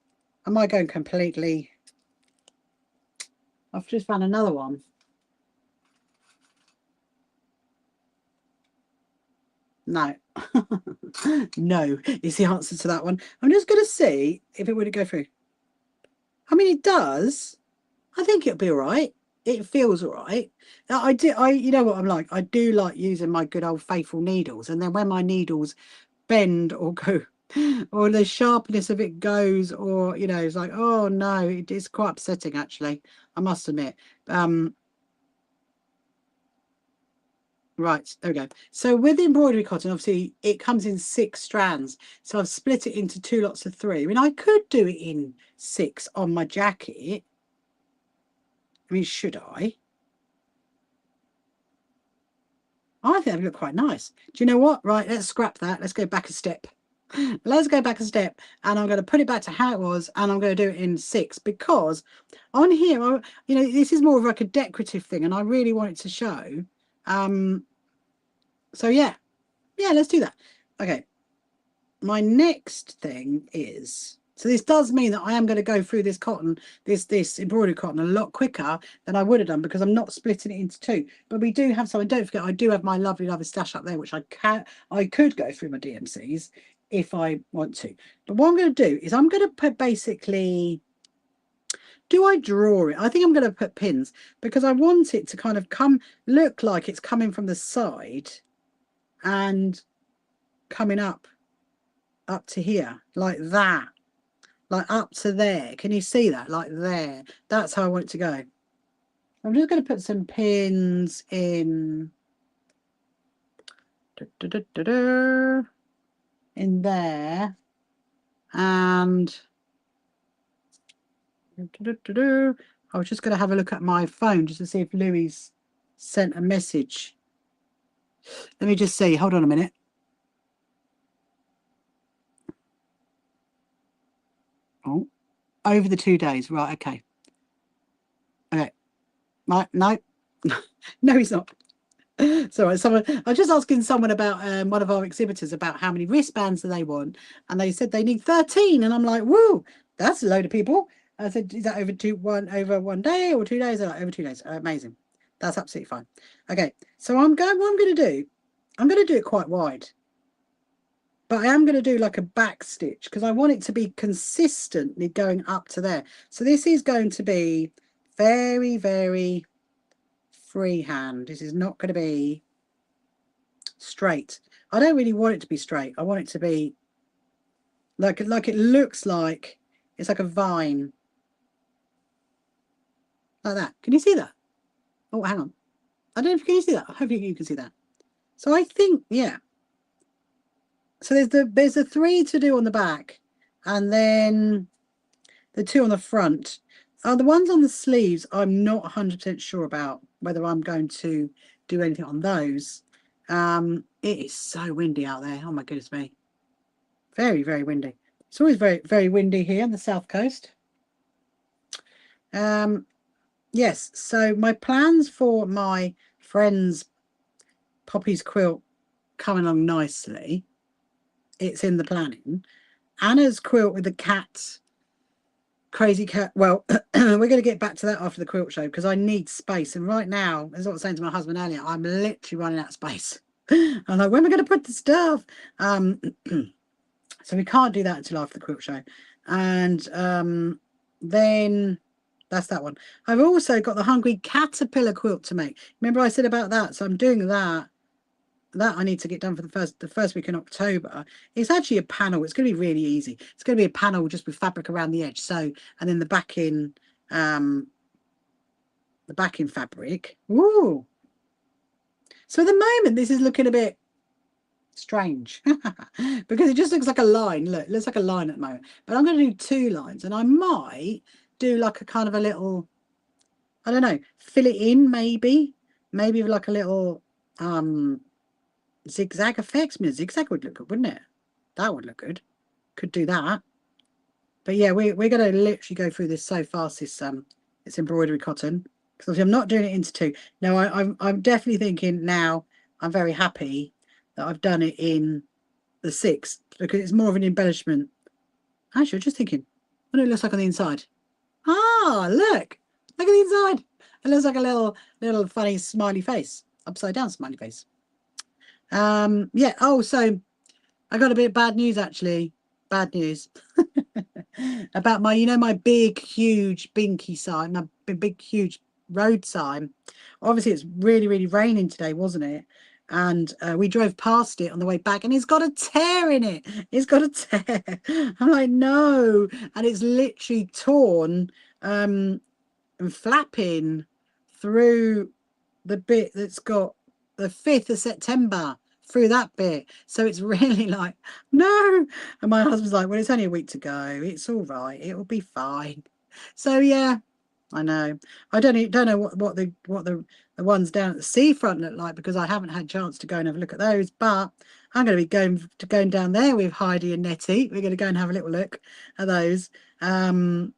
Am I going completely? I've just found another one. No. No is the answer to that one. I'm just going to see if it would go through. I mean, it does. I think it'll be all right. It feels all right. You know what I'm like? I do like using my good old faithful needles. And then when my needles bend or go, or the sharpness of it goes, or, you know, it's like, oh no, it is quite upsetting, actually. I must admit. Right, there we go. So with the embroidery cotton, obviously it comes in 6 strands. So I've split it into 2 lots of 3. I mean, I could do it in 6 on my jacket. I mean, should I? I think that would look quite nice. Do you know what? Right, let's scrap that. Let's go back a step. Let's go back a step, and I'm going to put it back to how it was, and I'm going to do it in 6, because on here, you know, this is more of like a decorative thing, and I really want it to show. So yeah, let's do that. Okay, my next thing is, so this does mean that I am going to go through this cotton, this embroidery cotton, a lot quicker than I would have done, because I'm not splitting it into 2. But we do have some, and don't forget, I do have my lovely stash up there, which I could go through my DMCs if I want to. But what I'm going to do is I'm going to put basically, do I draw it? I think I'm going to put pins, because I want it to kind of look like it's coming from the side and coming up to here, like that, like up to there. Can you see that? Like there. That's how I want it to go. I'm just going to put some pins in in there, and I was just going to have a look at my phone just to see if Louis sent a message. Let me just see. Hold on a minute. Oh, over the 2 days. Right. Okay. Okay. Right. No. No, he's not. So I was just asking someone about one of our exhibitors about how many wristbands do they want, and they said they need 13, and I'm like, whoa, that's a load of people. I said, is that over 1 day or 2 days? They're like, over 2 days. Amazing. That's absolutely fine. Okay, so what I'm going to do, I'm going to do it quite wide, but I am going to do like a back stitch, because I want it to be consistently going up to there. So this is going to be very, very freehand. This is not going to be straight. I don't really want it to be straight. I want it to be like it looks like it's like a vine, like that. Can you see that? Oh, hang on. I don't know if can you see that. I hope you can see that. So I think, yeah. So there's the 3 to do on the back, and then the 2 on the front. The ones on the sleeves, I'm not 100% sure about whether I'm going to do anything on those. It is so windy out there. Oh my goodness me. Very, very windy. It's always very, very windy here on the south coast. Yes, so my plans for my friend's Poppy's quilt coming along nicely. It's in the planning. Anna's quilt with the cat, crazy cat. Well, we're going to get back to that after the quilt show, because I need space. And right now, as I was saying to my husband earlier, I'm literally running out of space. I'm like, when am I going to put the stuff? So we can't do that until after the quilt show. And then that's that one. I've also got the Hungry Caterpillar quilt to make. Remember I said about that? So I'm doing that. That I need to get done for the first week in October. It's actually a panel. It's going to be really easy. It's going to be a panel just with fabric around the edge. So, and then the backing fabric. Ooh. So at the moment, this is looking a bit strange because it just looks like a line. Look, it looks like a line at the moment. But I'm going to do 2 lines, and I might do like a kind of a little, I don't know, fill it in maybe with like a little zigzag effects. I mean, a zigzag would look good, wouldn't it? That would look good. Could do that. But yeah, we're going to literally go through this so fast. This embroidery cotton, because I'm not doing it into 2. No, I'm definitely thinking now. I'm very happy that I've done it in the 6 because it's more of an embellishment. Actually, I'm just thinking, what it looks like on the inside. Ah, look at the inside. It looks like a little funny smiley face, upside down smiley face. Yeah. Oh, so I got a bit of bad news actually. Bad news about my, my big, huge binky sign, my big, huge road sign. Obviously, it's really, really raining today, wasn't it? And we drove past it on the way back, and it's got a tear in it. It's got a tear. I'm like, no, and it's literally torn and flapping through the bit that's got the 5th of September. Through that bit, so it's really like no. And my husband's like, well, it's only a week to go, it's all right, it will be fine. So yeah, I know. I don't know what the ones down at the seafront look like, because I haven't had a chance to go and have a look at those, but I'm going to be going down there with Heidi and Nettie. We're going to go and have a little look at those because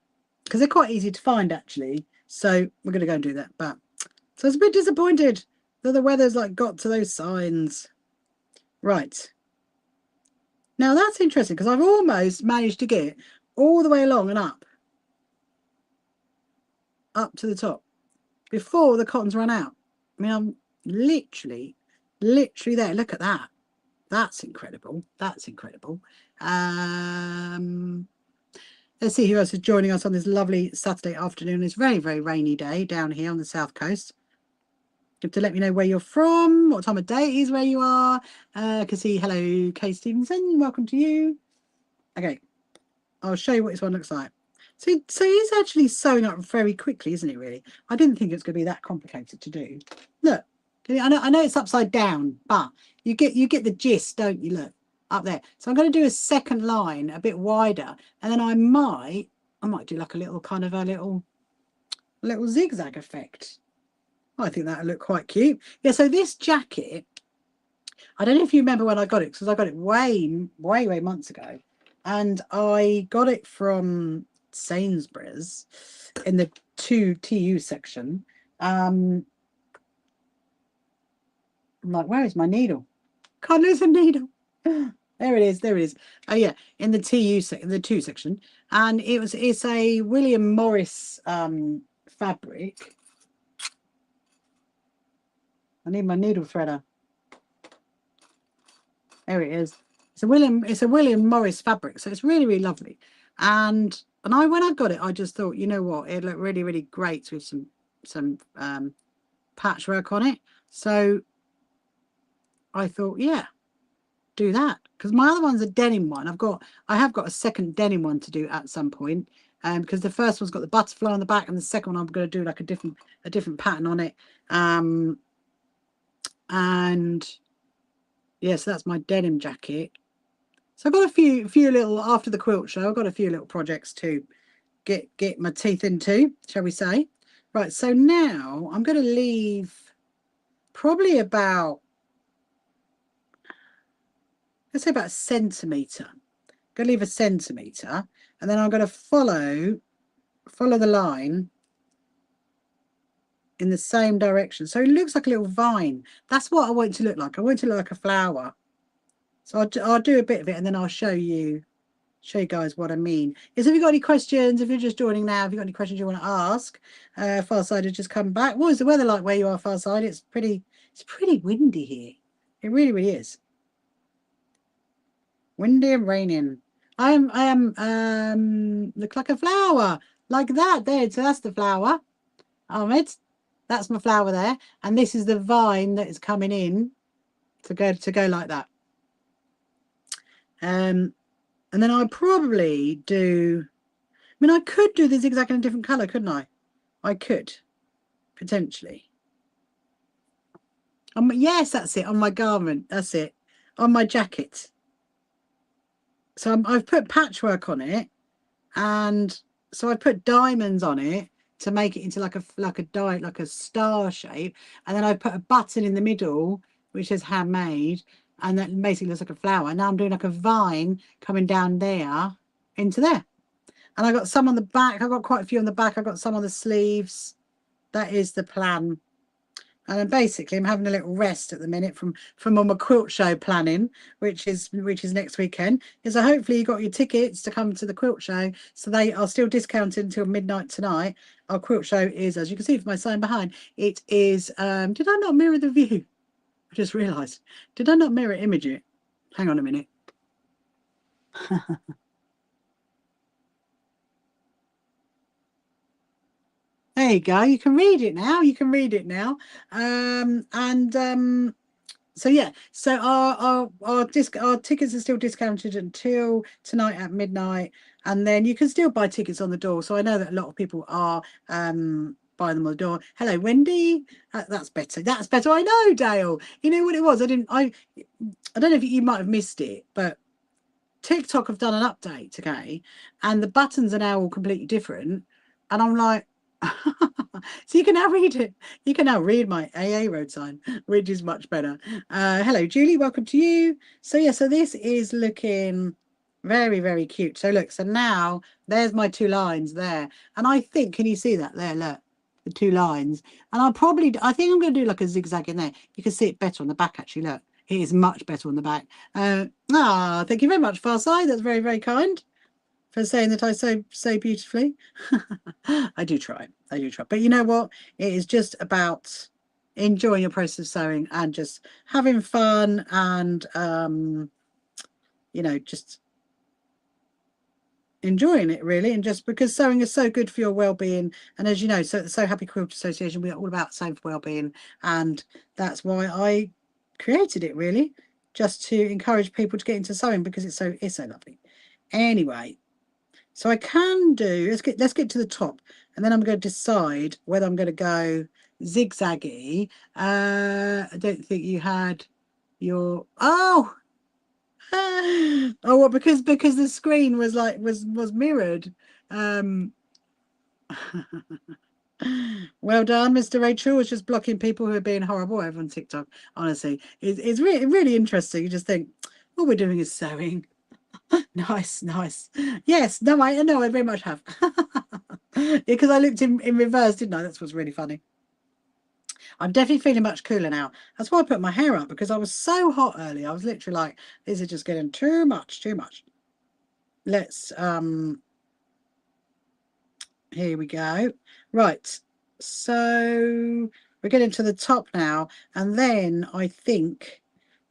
they're quite easy to find actually, so we're going to go and do that. But so I was a bit disappointed that the weather's like got to those signs. Right. Now that's interesting because I've almost managed to get all the way along and up to the top before the cotton's run out. I mean, I'm literally there. Look at that. That's incredible. That's incredible. Let's see who else is joining us on this lovely Saturday afternoon. It's a very, very rainy day down here on the south coast. You have to let me know where you're from, what time of day it is where you are. I can see, hello, Kay Stevenson, welcome to you. Okay, I'll show you what this one looks like. So it's actually sewing up very quickly, isn't it, really? I didn't think it's going to be that complicated to do. Look, I know it's upside down, but you get the gist, don't you? Look, up there. So I'm going to do a second line a bit wider, and then I might do like a little kind of a little zigzag effect. I think that'll look quite cute. Yeah, so this jacket, I don't know if you remember when I got it, because I got it way months ago. And I got it from Sainsbury's in the 2TU section. I'm like, where is my needle? Can't lose a needle. There it is. There it is. Oh yeah, in the the 2 section. And it's a William Morris fabric. I need my needle threader. There it is. It's a William Morris fabric, so it's really, really lovely. And when I got it, I just thought, you know what, it looked really, really great with some patchwork on it. So I thought, yeah, do that, because my other one's a denim one. I have got a second denim one to do at some point. Because the first one's got the butterfly on the back, and the second one I'm going to do like a different pattern on it. And yeah, so that's my denim jacket. So I've got a few little, after the quilt show, I've got a few little projects to get my teeth into, shall we say. Right, so now I'm going to leave probably about, let's say about a centimetre. I'm going to leave a centimetre, and then I'm going to follow the line in the same direction. So it looks like a little vine. That's what I want it to look like. I want it to look like a flower. So I'll do a bit of it, and then I'll show you guys what I mean. If you've got any questions, if you're just joining now, if you've got any questions you want to ask, Farside has just come back. What is the weather like where you are, Farside? It's pretty windy here. It really, really is. Windy and raining. I am look like a flower. Like that there. So that's the flower. Ahmed. That's my flower there. And this is the vine that is coming in to go like that. And then I probably do, I mean, I could do the zigzag in a different colour, couldn't I? I could, potentially. Yes, that's it, on my garment. That's it. On my jacket. So I've put patchwork on it, and so I put diamonds on it to make it into like a star shape, and then I put a button in the middle which is handmade, and that basically looks like a flower. Now I'm doing like a vine coming down there into there, and I got some on the back. I got quite a few on the back. I got some on the sleeves. That is the plan. And basically, I'm having a little rest at the minute from all my quilt show planning, which is next weekend. So hopefully you got your tickets to come to the quilt show. So they are still discounted until midnight tonight. Our quilt show is, as you can see from my sign behind, it is. Did I not mirror the view? I just realised. Did I not mirror image it? Hang on a minute. There you go. You can read it now. You can read it now. So yeah. So our tickets are still discounted until tonight at midnight, and then you can still buy tickets on the door. So I know that a lot of people are buying them on the door. Hello, Wendy. That's better. That's better. I know, Dale. You know what it was? I don't know if you might have missed it, but TikTok have done an update, okay, and the buttons are now all completely different, and I'm like. So you can now read it. You can now read my AA road sign, which is much better. Hello, Julie. Welcome to you. So yeah, so this is looking very, very cute. So look, so now there's my two lines there. And I think, can you see that there? Look, the two lines. And I think I'm going to do like a zigzag in there. You can see it better on the back, actually. Look, it is much better on the back. Thank you very much, Farside. That's very, very kind for saying that I so beautifully. I do try. But you know what? It is just about enjoying your process of sewing and just having fun and you know, just enjoying it really, and just because sewing is so good for your well-being. And as you know, so Happy Quilt Association, we're all about sewing for well-being, and that's why I created it, really, just to encourage people to get into sewing because it's so lovely. Anyway, so I can do, let's get to the top, and then I'm going to decide whether I'm going to go zigzaggy. I don't think you had your well, because the screen was like was mirrored. Well done, Mr. Rachel. Was just blocking people who are being horrible over on TikTok. Honestly, it's really interesting. You just think all we're doing is sewing. Nice. Yes, no, I very much have. Because I looked in reverse, didn't I? That's what's really funny. I'm definitely feeling much cooler now. That's why I put my hair up, because I was so hot earlier. I was literally like, this is just getting too much. Let's here we go. Right, so we're getting to the top now, and then I think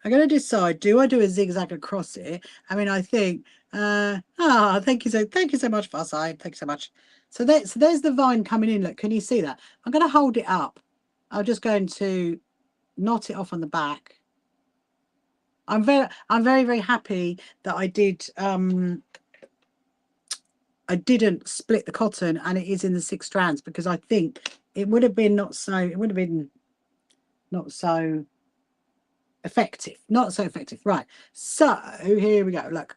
I'm going to decide, do I do a zigzag across it? I mean, I think thank you so much, Farside. Thank you so much. So there's the vine coming in. Look, can you see that? I'm going to hold it up. I'm just going to knot it off on the back. I'm very happy that I didn't split the cotton, and it is in the 6 strands, because I think it would have been not so effective. Not so effective. Right. So here we go. Look.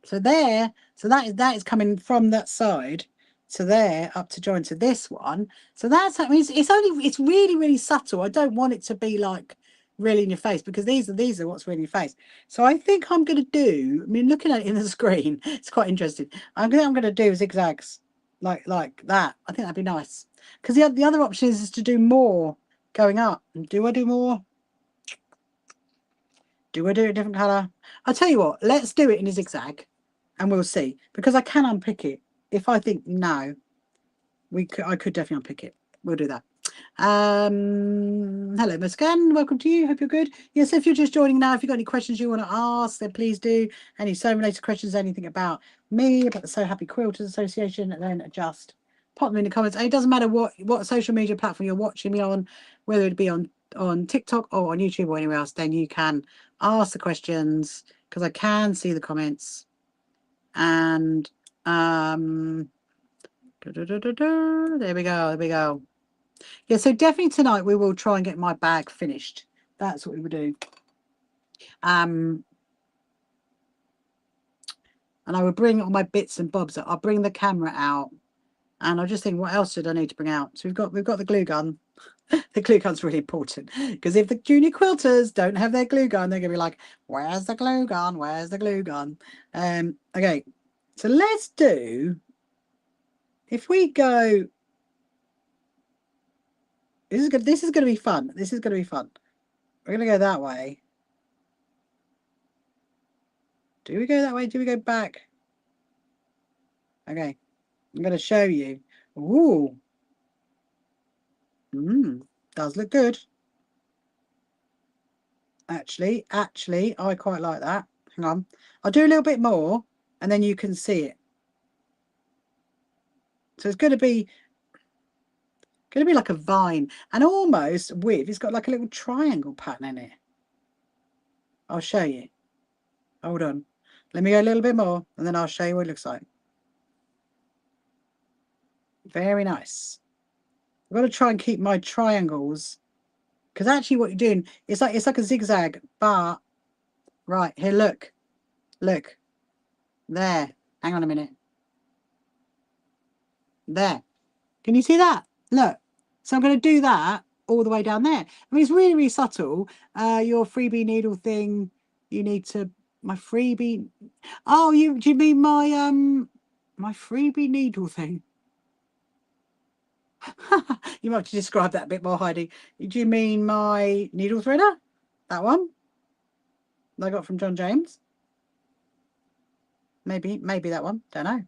So there, so that is coming from that side to there up to join to this one. So that's, I mean, it's really subtle. I don't want it to be like really in your face, because these are what's really in your face. So I think I'm going to do, I mean, looking at it in the screen, it's quite interesting. I'm going to do zigzags like that. I think that'd be nice, because the other option is to do more going up. Do I do more? Do I do a different color? I'll tell you what, let's do it in a zigzag and we'll see, because I can unpick it. If I think no, I could definitely unpick it. We'll do that. Hello, Muskan. Welcome to you. Hope you're good. Yes, if you're just joining now, if you've got any questions you want to ask, then please do. Any sewing related questions, anything about me, about the So Happy Quilters Association, and then just pop them in the comments. And it doesn't matter what social media platform you're watching me on, whether it be on TikTok or on YouTube or anywhere else, then you can ask the questions because I can see the comments. And there we go. There we go. Yeah, so definitely tonight we will try and get my bag finished. That's what we will do. And I will bring all my bits and bobs. I'll bring the camera out, and I'll just think, what else did I need to bring out? So we've got the glue gun. The glue gun's really important because if the junior quilters don't have their glue gun, they're gonna be like, "Where's the glue gun? Where's the glue gun?" Okay, so let's do. If we go, this is good. This is gonna be fun. This is gonna be fun. We're gonna go that way. Do we go that way? Do we go back? Okay, I'm going to show you. Ooh. Does look good. Actually, I quite like that. Hang on. I'll do a little bit more and then you can see it. So it's going to be like a vine and almost with, it's got like a little triangle pattern in it. I'll show you. Hold on. Let me go a little bit more and then I'll show you what it looks like. Very nice. I've got to try and keep my triangles because actually what you're doing, it's like a zigzag, but right here, look there. Hang on a minute. There. Can you see that? Look. So I'm going to do that all the way down there. I mean, it's really, really subtle. Your freebie needle thing, you need to, my freebie. Oh, do you mean my freebie needle thing? You might have to describe that a bit more, Heidi. Do you mean my needle threader? That one? I got from John James? Maybe that one. Don't know.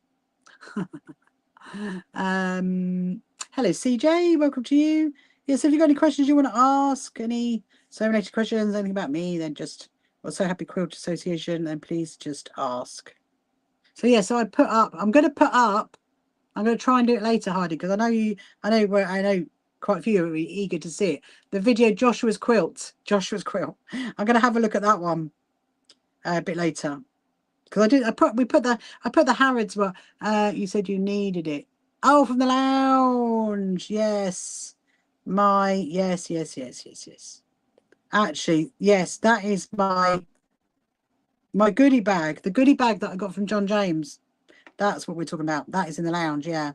Hello CJ, welcome to you. Yes, if you've got any questions you want to ask, any sewing related questions, anything about me, then just, or So Happy Quilt Association, then please just ask. So yeah, so I'm going to try and do it later, Heidi, because I know quite a few are really eager to see it. The video Joshua's Quilt. I'm going to have a look at that one a bit later. Because I put the Harrods, but you said you needed it. Oh, from the lounge. Yes. Yes. Actually, yes, that is my goodie bag. The goodie bag that I got from John James. That's what we're talking about. That is in the lounge, yeah.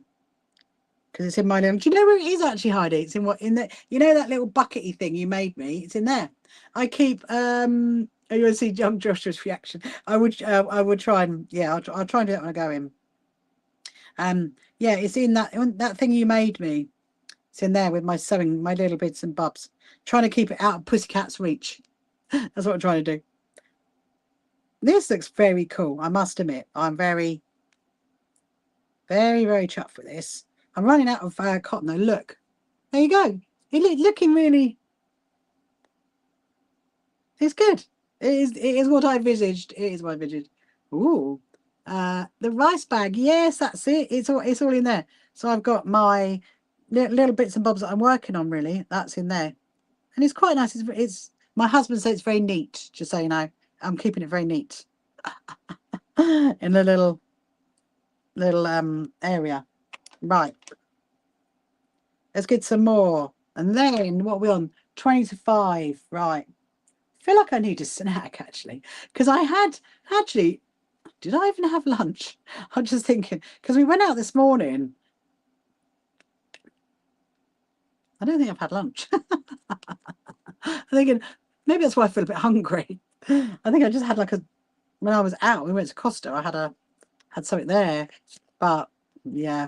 Because it's in my lounge. Do you know where it is actually, Heidi? It's in that little buckety thing you made me? It's in there. I keep you want to see young Joshua's reaction? I would try and I'll try and do that when I go in. Yeah, it's in that thing you made me. It's in there with my sewing, my little bits and bobs. Trying to keep it out of Pussycat's reach. That's what I'm trying to do. This looks very cool, I must admit. I'm very, very, very chuffed with this. I'm running out of cotton though. Look, there you go. Looking really. It's good. It is what I envisaged. It is what I envisaged. Ooh, the rice bag. Yes, that's it. It's all in there. So I've got my little bits and bobs that I'm working on. Really, that's in there, and it's quite nice. It's my husband said it's very neat. Just so you know, I'm keeping it very neat in the little area. Right. Let's get some more. And then what are we on? 20 to 5. Right. I feel like I need a snack actually. Because I had actually, did I even have lunch? I'm just thinking, because we went out this morning. I don't think I've had lunch. I'm thinking maybe that's why I feel a bit hungry. I think I just had when I was out, we went to Costa, I had something there. But yeah.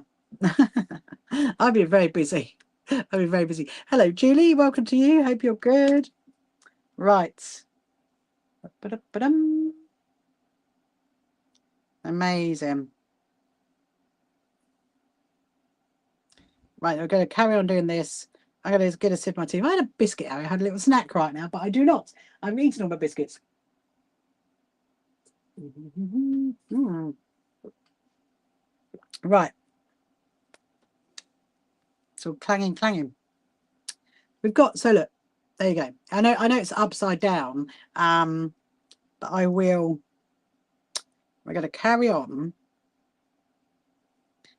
I've been very busy. Hello, Julie. Welcome to you. Hope you're good. Right. Amazing. Right, we're going to carry on doing this. I'm going to get a sip of my tea. If I had a biscuit, I had a little snack right now, but I do not. I've eaten all my biscuits. Right. So clanging. We've got, so look, there you go. I know it's upside down, but we're going to carry on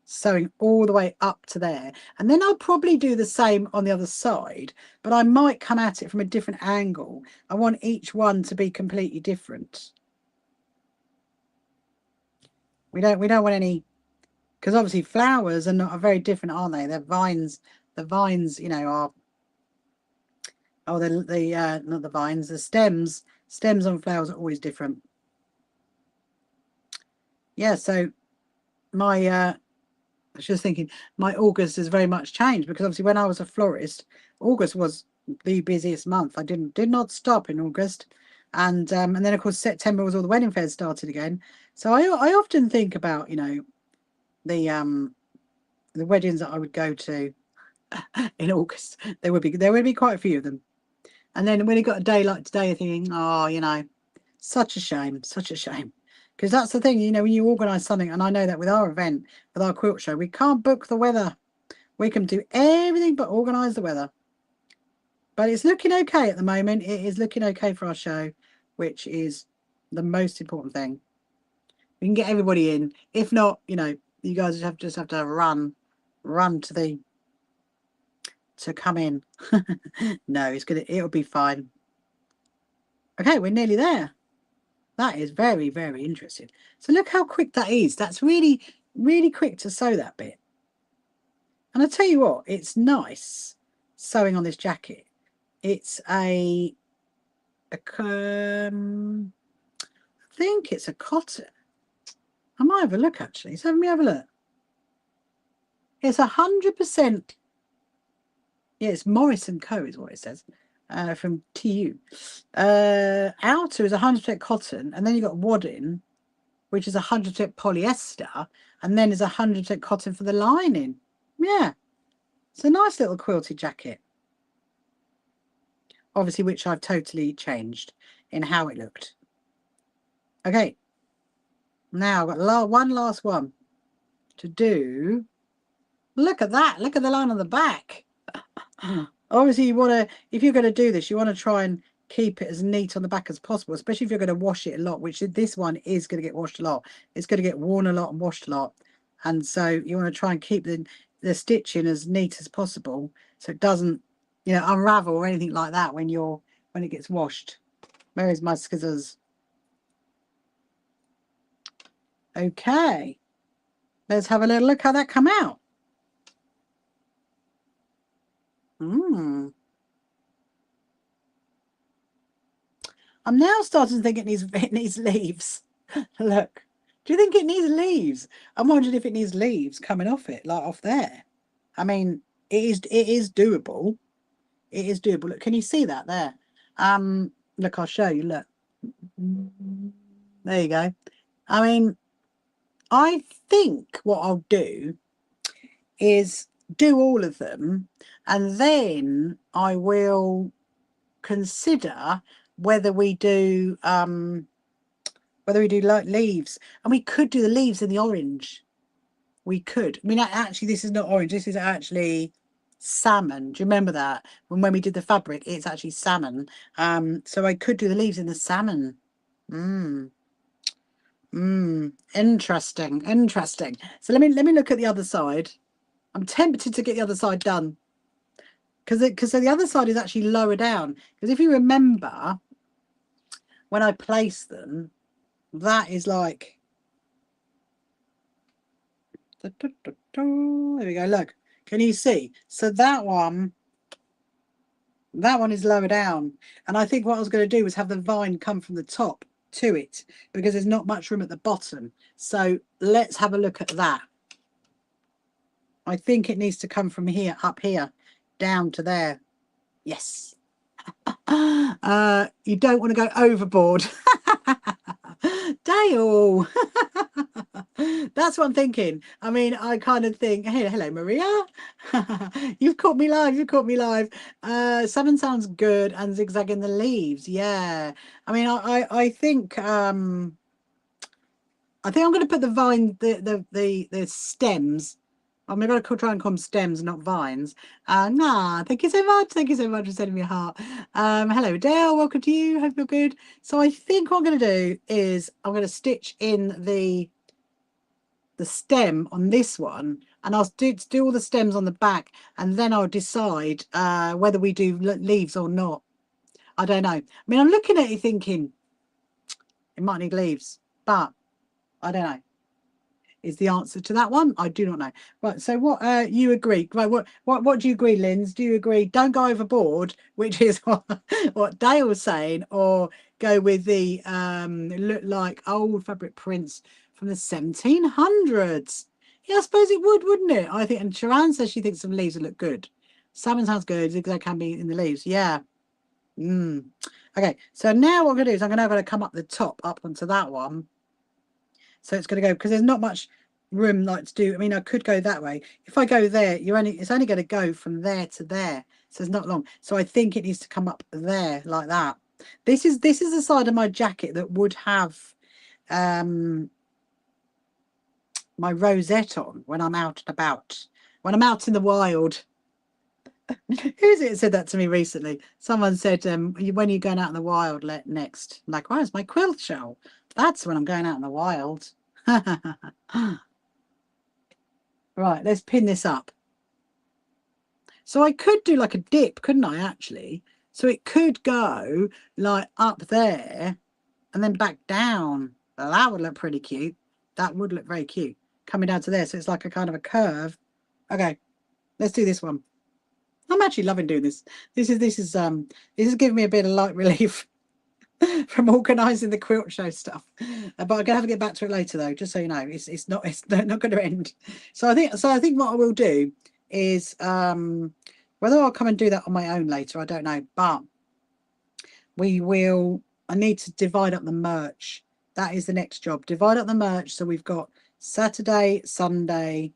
sewing all the way up to there, and then I'll probably do the same on the other side, but I might come at it from a different angle. I want each one to be completely different. We don't want any, because obviously flowers are very different, aren't they? They're vines. The vines, you know, are not the vines, the stems on flowers are always different. Yeah, so my I was just thinking my August has very much changed, because obviously when I was a florist, August was the busiest month. I did not stop in August, and then of course September was all the wedding fairs started again. So I often think about, you know, the weddings that I would go to in August. There would be quite a few of them, and then when you got a day like today, you're thinking, oh, you know, such a shame. Because that's the thing, you know, when you organise something, and I know that with our event, with our quilt show, we can't book the weather. We can do everything but organise the weather. But it's looking okay at the moment. It is looking okay for our show, which is the most important thing. We can get everybody in. If not, you know, you guys just have to run to come in. No, it'll be fine. Okay, we're nearly there. That is very, very interesting. So look how quick that is. That's really, really quick to sew that bit. And I tell you what, it's nice sewing on this jacket. It's I think it's a cotton. I might have a look actually. So let me have a look. It's 100%. Yeah, it's Morris & Co. is what it says. From TU. Outer is 100% cotton, and then you've got wadding, which is 100% polyester, and then is 100% cotton for the lining. Yeah, it's a nice little quilted jacket. Obviously, which I've totally changed in how it looked. Okay, now I've got one last one to do. Look at that. Look at the line on the back. Obviously, you want to, if you're going to do this, you want to try and keep it as neat on the back as possible, especially if you're going to wash it a lot, which this one is going to get washed a lot. It's going to get worn a lot and washed a lot. And so you want to try and keep the stitching as neat as possible, so it doesn't, you know, unravel or anything like that when it gets washed. Where is my scissors? Okay, let's have a little look how that come out. I'm now starting to think it needs leaves. Look, do you think it needs leaves? I'm wondering if it needs leaves coming off it, like off there. I mean, it is doable. It is doable. Look, can you see that there? Look, I'll show you. Look, there you go. I mean, I think what I'll do is do all of them, and then I will consider whether we do like leaves, and we could do the leaves in the orange. We could. I mean, actually, this is not orange. This is actually salmon. Do you remember that when we did the fabric? It's actually salmon. So I could do the leaves in the salmon. Interesting. So let me look at the other side. I'm tempted to get the other side done, because the other side is actually lower down. Because if you remember, when I place them, that is like, there we go. Look, can you see? So that one is lower down, and I think what I was going to do was have the vine come from the top to it, because there's not much room at the bottom. So let's have a look at that. I think it needs to come from here, up here, down to there. Yes. You don't want to go overboard. Dale. That's what I'm thinking. I mean, I kind of think, hey, hello, Maria. You've caught me live. You've caught me live. Seven sounds good, and zigzagging the leaves. Yeah. I mean, I think I'm going to put the vine, the stems. I'm going to try and call them stems, not vines. Thank you so much. Thank you so much for sending me a heart. Hello, Dale. Welcome to you. Hope you're good. So I think what I'm going to do is I'm going to stitch in the stem on this one, and I'll do all the stems on the back, and then I'll decide whether we do leaves or not. I don't know. I mean, I'm looking at it thinking it might need leaves, but I don't know. Is the answer to that one? I do not know. Right, so what you agree? Right, what do you agree, Linz? Do you agree? Don't go overboard, which is what Dale was saying, or go with the look like old fabric prints from the 1700s. Yeah, I suppose it would, wouldn't it? I think. And Sharon says she thinks some leaves would look good. Salmon sounds good. Zigzag can be in the leaves. Yeah. Okay. So now what I'm going to do is I'm going to come up the top, up onto that one. So it's going to go, because there's not much room like to do. I mean, I could go that way. If I go there, it's only going to go from there to there. So it's not long. So I think it needs to come up there like that. This is the side of my jacket that would have my rosette on when I'm out and about, when I'm out in the wild. Who's it said that to me recently? Someone said, when you're going out in the wild next. I'm like, where's my quilt show? That's when I'm going out in the wild. Right, let's pin this up. So I could do like a dip, couldn't I, actually? So it could go like up there and then back down. Well, that would look pretty cute. That would look very cute. Coming down to there, so it's like a kind of a curve. Okay, let's do this one. I'm actually loving doing this. This is giving me a bit of light relief from organising the quilt show stuff. But I'm gonna have to get back to it later, though, just so you know. It's not going to end. So I think what I will do is whether I'll come and do that on my own later, I don't know. But we will. I need to divide up the merch. That is the next job. Divide up the merch. So we've got Saturday, Sunday.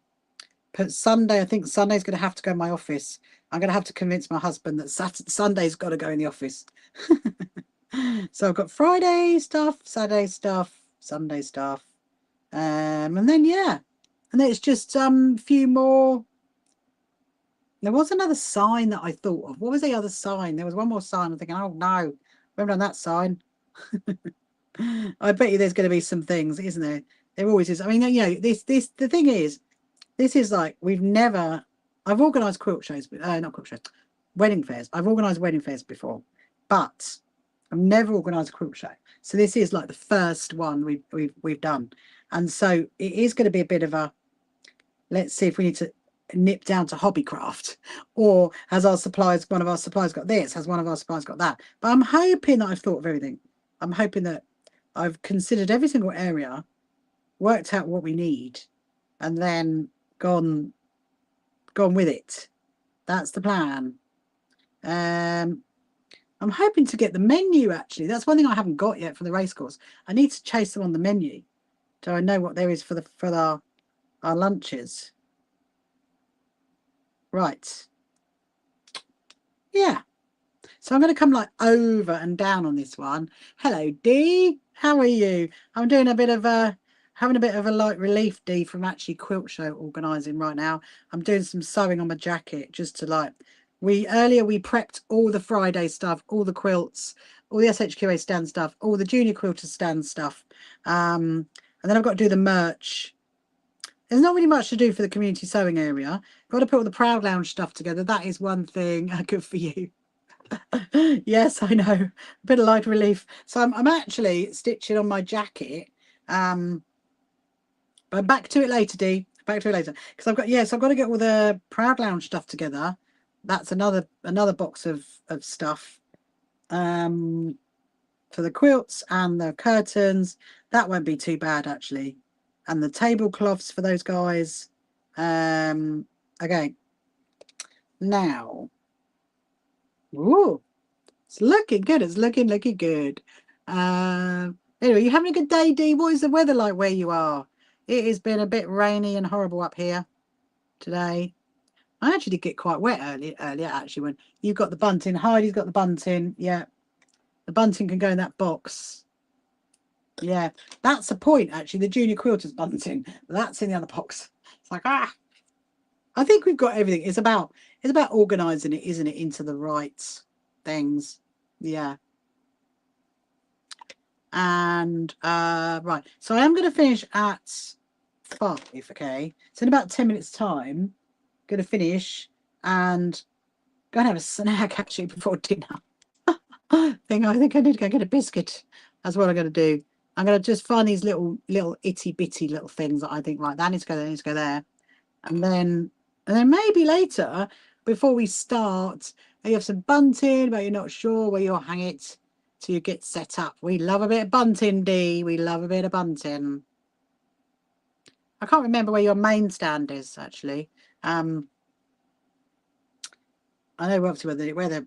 But Sunday, I think Sunday's going to have to go in my office. I'm going to have to convince my husband that Sunday's got to go in the office. So I've got Friday stuff, Saturday stuff, Sunday stuff, and then yeah, and then it's just few more. There was another sign that I thought of. What was the other sign? There was one more sign. I'm thinking, oh no, we haven't done that sign. I bet you there's going to be some things, isn't there? There always is. I mean, you know, the thing is, this is like I've organised quilt shows, not quilt shows, wedding fairs. I've organised wedding fairs before, but I've never organised a quilt show. So this is like the first one we've done, and so it is going to be a bit of a, let's see if we need to nip down to hobbycraft, or has one of our suppliers got this? Has one of our suppliers got that? But I'm hoping that I've thought of everything. I'm hoping that I've considered every single area, worked out what we need, and then gone with it. That's the plan. I'm hoping to get the menu, actually. That's one thing I haven't got yet for the race course. I need to chase them on the menu so I know what there is for our lunches. Right. Yeah. So I'm going to come like over and down on this one. Hello, Dee. How are you? I'm doing having a bit of a light relief, Dee, from actually quilt show organising right now. I'm doing some sewing on my jacket just to earlier we prepped all the Friday stuff, all the quilts, all the SHQA stand stuff, all the junior quilter stand stuff. And then I've got to do the merch. There's not really much to do for the community sewing area. Got to put all the Proud Lounge stuff together. That is one thing. Good for you. Yes, I know. A bit of light relief. So I'm actually stitching on my jacket. But back to it later, Dee. Back to it later. Because I've got to get all the Proud Lounge stuff together. That's another box of stuff. For the quilts and the curtains. That won't be too bad, actually. And the tablecloths for those guys. Okay. Now. Ooh. It's looking good. It's looking good. Anyway, you having a good day, Dee? What is the weather like where you are? It has been a bit rainy and horrible up here today. I actually did get quite wet earlier actually, when you've got the bunting. Heidi's got the bunting. Yeah, the bunting can go in that box. Yeah, that's the point actually. The junior quilters bunting, that's in the other box. It's like, I think we've got everything. It's about organizing it, isn't it, into the right things. Yeah. And right, so I am going to finish at 5, okay? So in about 10 minutes time, going to finish and go and have a snack actually before dinner. I think I need to go get a biscuit. That's what I'm going to do. I'm going to just find these little itty bitty little things that I think, right, that needs to go there, needs to go there. And then maybe later, before we start, you have some bunting, but you're not sure where you'll hang it till you get set up. We love a bit of bunting, Dee. We love a bit of bunting. I can't remember where your main stand is, actually. I know obviously where the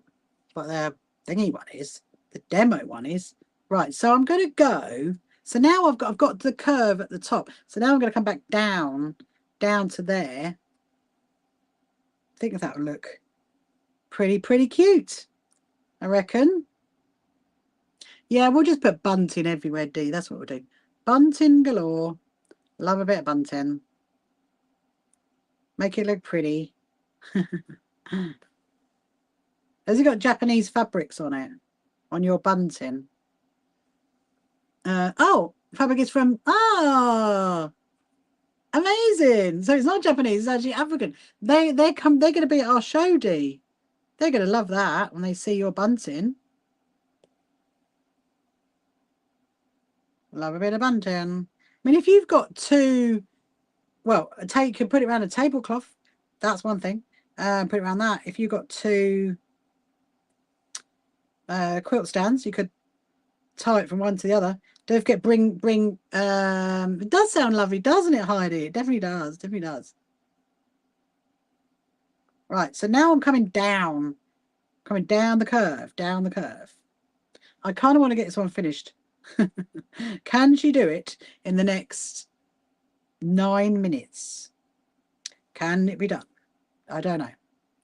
thingy one is, the demo one is. Right, so I'm going to go. So now I've got the curve at the top. So now I'm going to come back down to there. I think that will look pretty cute, I reckon. Yeah, we'll just put bunting everywhere, Dee. That's what we'll do. Bunting galore. Love a bit of bunting. Make it look pretty. Has it got Japanese fabrics on it? On your bunting? Oh, fabric is from... Oh! Amazing. So it's not Japanese, it's actually African. They're going to be at our show, Dee. They're going to love that when they see your bunting. Love a bit of bunting. I mean, if you've got two, well, you can put it around a tablecloth. That's one thing. Put it around that. If you've got two quilt stands, you could tie it from one to the other. Don't forget, bring. It does sound lovely, doesn't it, Heidi? It definitely does. Definitely does. Right. So now I'm coming down the curve. Down the curve. I kind of want to get this one finished. Can she do it in the next 9 minutes? Can it be done? I don't know.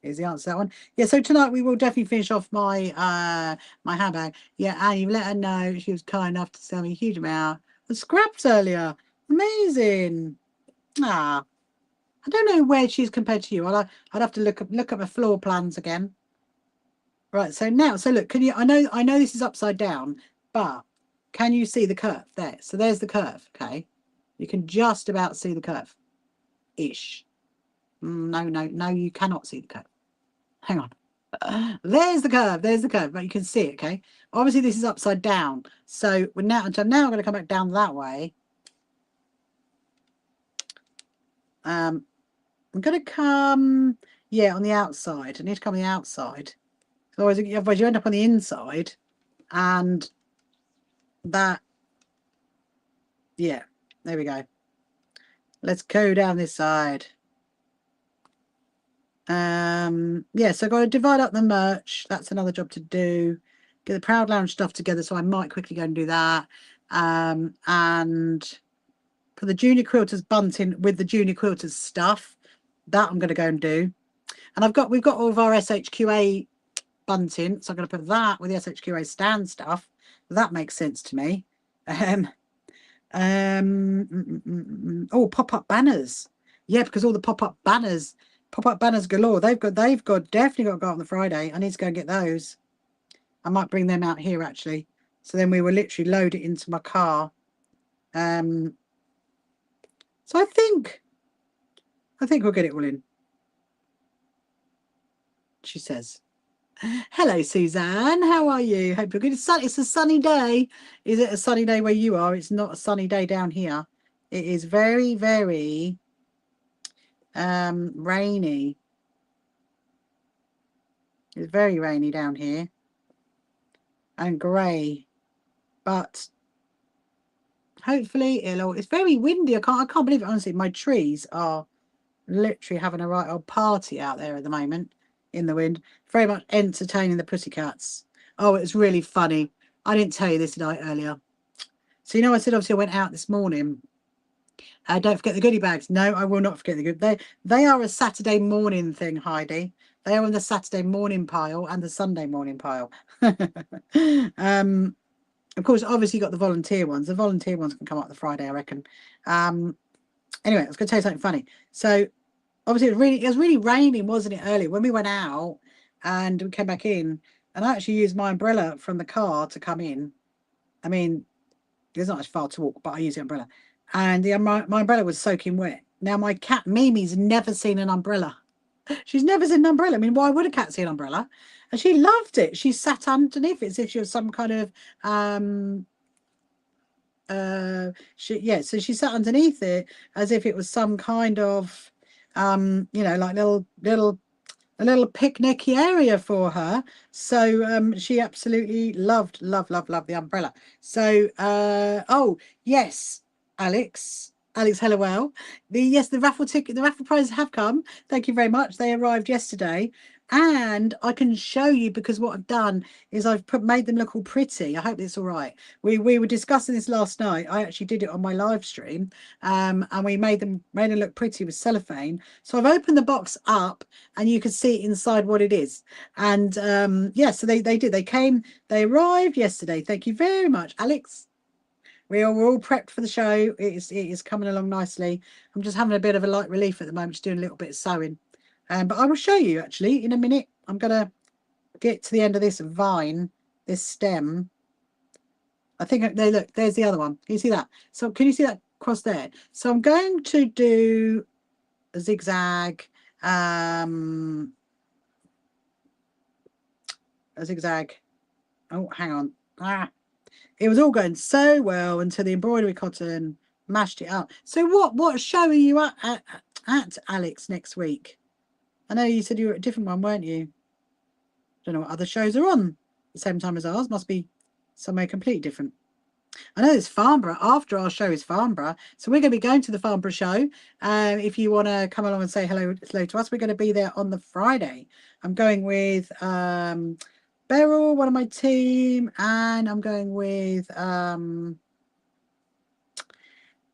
Is the answer to that one? Yeah, so tonight we will definitely finish off my my handbag. Yeah, and you've let her know she was kind enough to sell me a huge amount of scraps earlier. Amazing. Ah, I don't know where she's compared to you. I'd have to look at my floor plans again. Right, so now, so look, can you? I know this is upside down, but can you see the curve there? So there's the curve. Okay, you can just about see the curve, ish. No, you cannot see the curve. Hang on. There's the curve. There's the curve, but you can see it. Okay. Obviously, this is upside down. So we're now I'm going to come back down that way. I'm going to come, yeah, on the outside. I need to come on the outside. Otherwise, you end up on the inside, and that. Yeah. There we go. Let's go down this side. Yeah, so I've got to divide up the merch. That's another job to do. Get the Proud Lounge stuff together, so I might quickly go and do that. And for the junior quilters bunting with the junior quilters stuff, that I'm going to go and do. And we've got all of our SHQA bunting, so I'm going to put that with the SHQA stand stuff. That makes sense to me. Oh, pop-up banners. Yeah, because all the pop-up banners galore. They've definitely got to go on the Friday. I need to go and get those. I might bring them out here actually. So then we will literally load it into my car. So I think we'll get it all in. She says. Hello, Suzanne. How are you? Hope you're good. It's a sunny day. Is it a sunny day where you are? It's not a sunny day down here. It is very, very rainy. It's very rainy down here and grey, but hopefully it's very windy. I can't believe it, honestly. My trees are literally having a right old party out there at the moment in the wind. Very much entertaining the pussycats. Oh, it's really funny. I didn't tell you this earlier. So I said obviously I went out this morning Don't forget the goodie bags. No, I will not forget the good. They are a Saturday morning thing, Heidi. They are on the Saturday morning pile and the Sunday morning pile. Of course, obviously you got the volunteer ones. The volunteer ones can come up the Friday, I reckon. Anyway, I was going to tell you something funny. So obviously it was really raining, wasn't it, earlier when we went out and we came back in, and I actually used my umbrella from the car to come in. I mean, there's not as far to walk, but I use the umbrella, and my umbrella was soaking wet. Now my cat Mimi's never seen an umbrella. She's never seen an umbrella. I mean, why would a cat see an umbrella? And she loved it. She sat underneath it as if she was some kind of so she sat underneath it as if it was some kind of like a little picnicky area for her. So she absolutely loved the umbrella. So oh yes, Alex, hello. The raffle prizes have come. Thank you very much. They arrived yesterday, and I can show you, because what I've done is I've made them look all pretty. I hope it's all right. We were discussing this last night. I actually did it on my live stream, and we made them look pretty with cellophane. So I've opened the box up, and you can see inside what it is. And so they arrived yesterday. Thank you very much, Alex. We're all prepped for the show. It is coming along nicely. I'm just having a bit of a light relief at the moment, just doing a little bit of sewing. But I will show you actually in a minute. I'm gonna get to the end of this vine, this stem. I think look, there's the other one. Can you see that? So can you see that across there? So I'm going to do a zigzag, a zigzag. Oh, hang on. It was all going so well until the embroidery cotton mashed it up. So what show are you at Alex, next week? I know you said you were at a different one, weren't you? Don't know what other shows are on at the same time as ours. Must be somewhere completely different. I know there's Farnborough. After our show is Farnborough. So we're going to be going to the Farnborough show. If you want to come along and say hello to us, we're going to be there on the Friday. I'm going with Beryl, one of my team, and I'm going with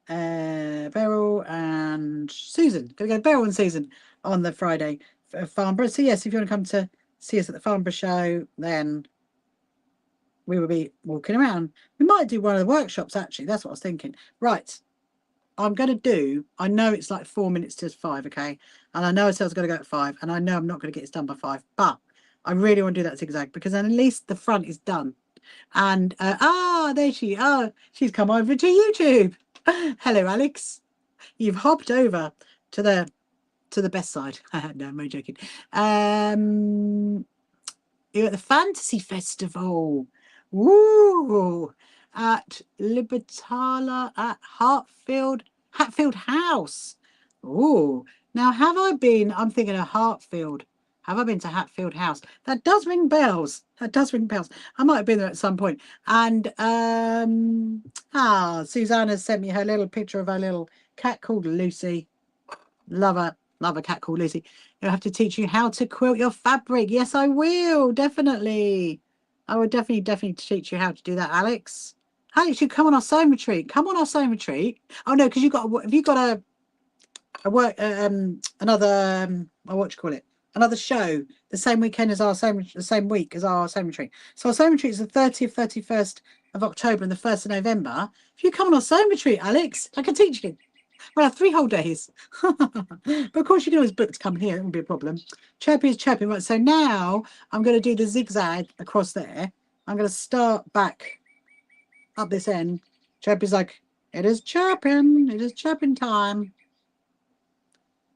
Beryl and Susan. Going to go Beryl and Susan on the Friday for Farnborough. So yes, if you want to come to see us at the Farnborough show, then we will be walking around. We might do one of the workshops, actually. That's what I was thinking. Right. I'm going to do, I know it's like 4 minutes to 5, okay? And I know I said I was going to go at 5, and I know I'm not going to get this done by 5, but I really want to do that zigzag, because then at least the front is done. And, there she's come over to YouTube. Hello, Alex. You've hopped over to the best side. No, I'm only joking. You're at the Fantasy Festival. Woo! At Libertala at Hatfield House. Ooh. Now, have I been? I'm thinking of Hatfield. Have I been to Hatfield House? That does ring bells. That does ring bells. I might have been there at some point. And Susanna sent me her little picture of her little cat called Lucy. Love a cat called Lucy. I'll have to teach you how to quilt your fabric. Yes, I will. Definitely. I will definitely teach you how to do that, Alex. Alex, you come on our sewing retreat. Come on our sewing retreat. Oh no, because have you got a work another what do you call it? Another show the same weekend as the same week as our sewing retreat. So our sewing retreat is the 30th, 31st of October and the 1st of November. If you come on our sewing retreat, Alex, I can teach you. We'll have 3 whole days. But of course, you can always book to come here. It won't be a problem. Chirpy is chirping. Right, so now I'm going to do the zigzag across there. I'm going to start back up this end. Chirpy's like, it is chirping. It is chirping time.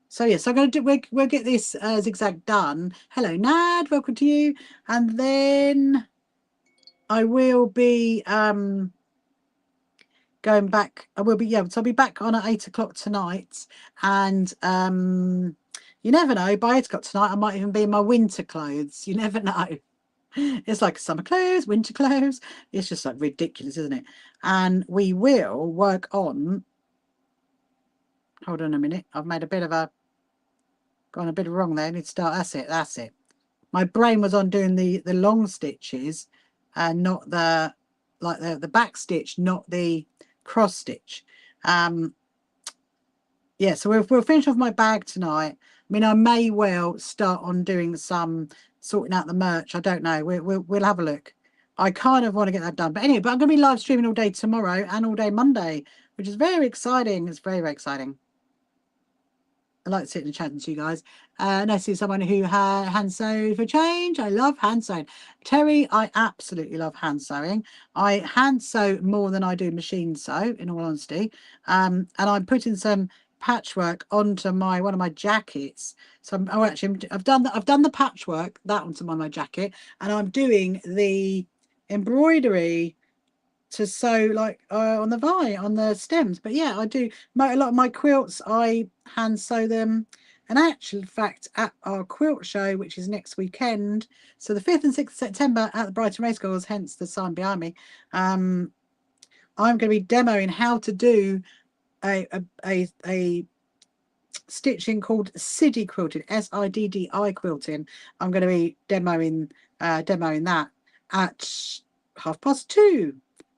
So yes, I'm going to do. We'll get this zigzag done. Hello, Nad. Welcome to you. And then I will be going back. I will be, so I'll be back on at 8 o'clock tonight. And you never know, by 8 o'clock tonight I might even be in my winter clothes. You never know. It's like summer clothes, winter clothes. It's just like ridiculous, isn't it? And we will work on, hold on a minute, I've made a bit of a, gone a bit wrong there. I need to start. That's it. My brain was on doing the long stitches and not the back stitch, not the cross stitch. yeah, so we'll finish off my bag tonight. I mean, I may well start on doing some sorting out the merch. I don't know. We'll have a look. I kind of want to get that done. But anyway, but I'm going to be live streaming all day tomorrow and all day Monday, which is very exciting. It's very, very exciting. I like to sit in the chat and see you guys. And I see someone who hand sew for change. I love hand sewing. Terry, I absolutely love hand sewing. I hand sew more than I do machine sew, in all honesty. And I'm putting some patchwork onto one of my jackets. So I've done the patchwork that onto my jacket, and I'm doing the embroidery to sew like on the stems. But yeah, I do a lot of my quilts. I hand sew them. And actually, in fact, at our quilt show, which is next weekend, so the 5th and 6th of September at the Brighton Racecourse, hence the sign behind me, I'm going to be demoing how to do a stitching called Siddi quilting, SIDDI quilting. I'm going to be demoing that at 2:30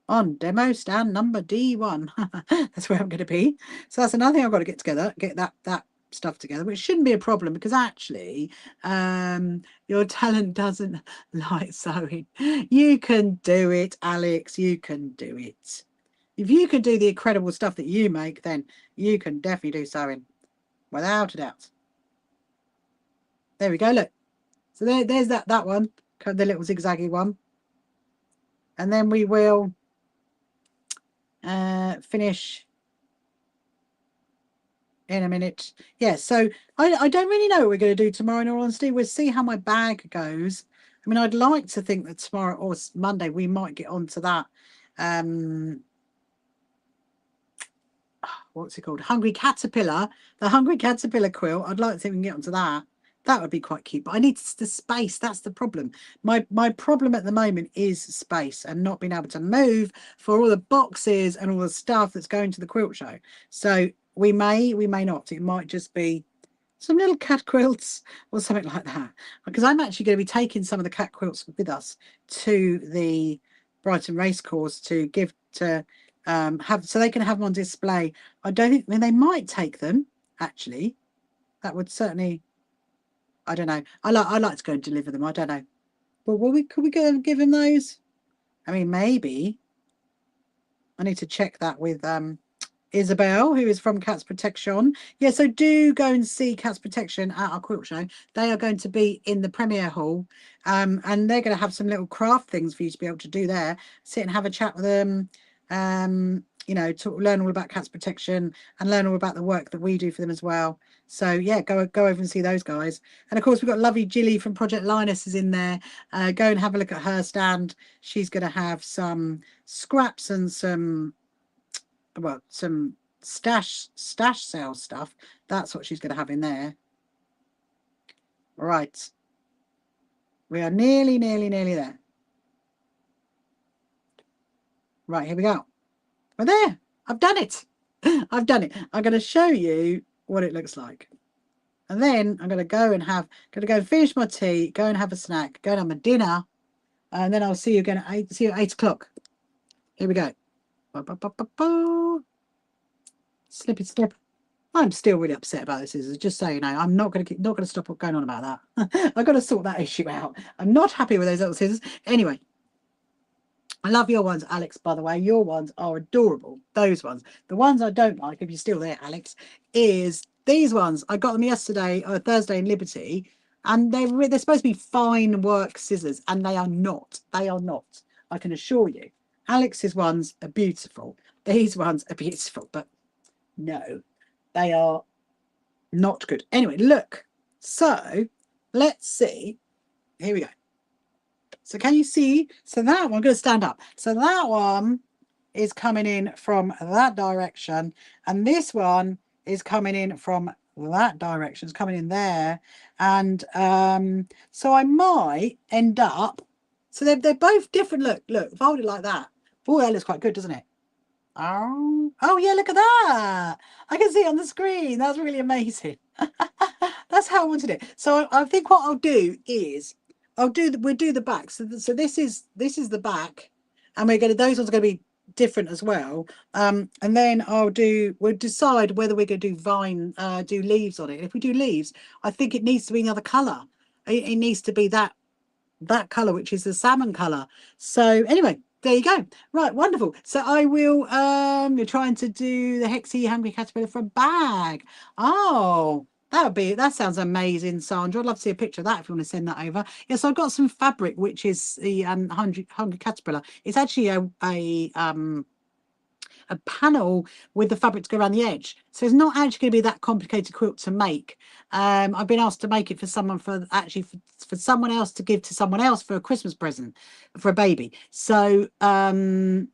on demo stand number D1. That's where I'm going to be. So that's another thing I've got to get together, get that stuff together, which shouldn't be a problem, because actually your talent doesn't like sewing. You can do it, Alex. You can do it. If you can do the incredible stuff that you make, then you can definitely do sewing, without a doubt. There we go. Look. So there's that one, the little zigzaggy one. And then we will finish in a minute. Yeah, so I don't really know what we're going to do tomorrow, in all honesty. We'll see how my bag goes. I mean, I'd like to think that tomorrow or Monday we might get onto that what's it called? Hungry Caterpillar. The Hungry Caterpillar quilt. I'd like to think we can get onto that. That would be quite cute. But I need the space. That's the problem. My problem at the moment is space and not being able to move for all the boxes and all the stuff that's going to the quilt show. So we may not. It might just be some little cat quilts or something like that. Because I'm actually going to be taking some of the cat quilts with us to the Brighton Racecourse to give to have, so they can have them on display. I mean, they might take them, actually. That would certainly, I don't know. I like to go and deliver them. I don't know. But could we go and give them those? I mean, maybe. I need to check that with Isabel, who is from Cats Protection. Yeah, so do go and see Cats Protection at our quilt show. They are going to be in the Premier Hall, and they're going to have some little craft things for you to be able to do there. Sit and have a chat with them, you know, learn all about Cats Protection and learn all about the work that we do for them as well. So yeah, go over and see those guys. And of course, we've got lovely Jilly from Project Linus is in there. Go and have a look at her stand. She's going to have some scraps and some stash sale stuff. That's what she's going to have in there. Right. We are nearly there. Right, here we go. We're there. I've done it. I've done it. I'm going to show you what it looks like. And then I'm going to go and finish my tea, go and have a snack, go and have my dinner, and then I'll see you again at 8 o'clock. Here we go. Slippy slip. I'm still really upset about this, just so you know. I'm not going to stop going on about that. I've got to sort that issue out. I'm not happy with those little scissors. Anyway, I love your ones, Alex, by the way. Your ones are adorable. Those ones. The ones I don't like, if you're still there, Alex, is these ones. I got them yesterday, Thursday in Liberty, and they're supposed to be fine work scissors, and they are not. They are not. I can assure you. Alex's ones are beautiful. These ones are beautiful, but no, they are not good. Anyway, look. So let's see. Here we go. So can you see? So that one, I'm going to stand up. So that one is coming in from that direction. And this one is coming in from that direction. It's coming in there. And so I might end up. So they're both different. Look, folded like that. Oh, that looks quite good, doesn't it? Oh yeah, look at that. I can see it on the screen. That's really amazing. That's how I wanted it. So I think what I'll do is we'll do the back. So this is the back, and those ones are going to be different as well. And then we'll decide whether we're going to do do leaves on it. If we do leaves, I think it needs to be another colour. It needs to be that colour, which is the salmon colour. So anyway, there you go. Right, wonderful. So I will you're trying to do the Hexy Hungry Caterpillar for a bag. Oh, that sounds amazing, Sandra. I'd love to see a picture of that if you want to send that over. Yes, I've got some fabric, which is the Hungry Caterpillar. It's actually a panel with the fabric to go around the edge. So it's not actually going to be that complicated quilt to make. I've been asked to make it for someone for someone else to give to someone else for a Christmas present for a baby. So that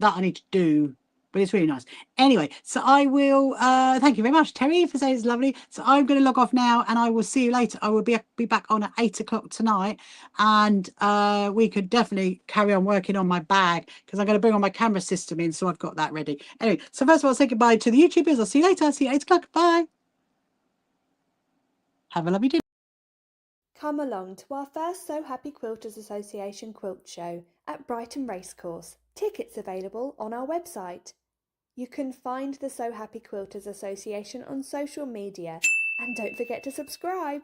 I need to do, but it's really nice. Anyway, so I will thank you very much, Terry, for saying it's lovely. So I'm going to log off now, and I will see you later. I will be back on at 8 o'clock tonight, and we could definitely carry on working on my bag, because I'm going to bring on my camera system in, so I've got that ready. Anyway, so first of all, I'll say goodbye to the YouTubers. I'll see you later. See you at 8 o'clock. Bye. Have a lovely day. Come along to our first So Happy Quilters Association quilt show at Brighton Racecourse. Tickets available on our website. You can find the So Happy Quilters Association on social media, and don't forget to subscribe.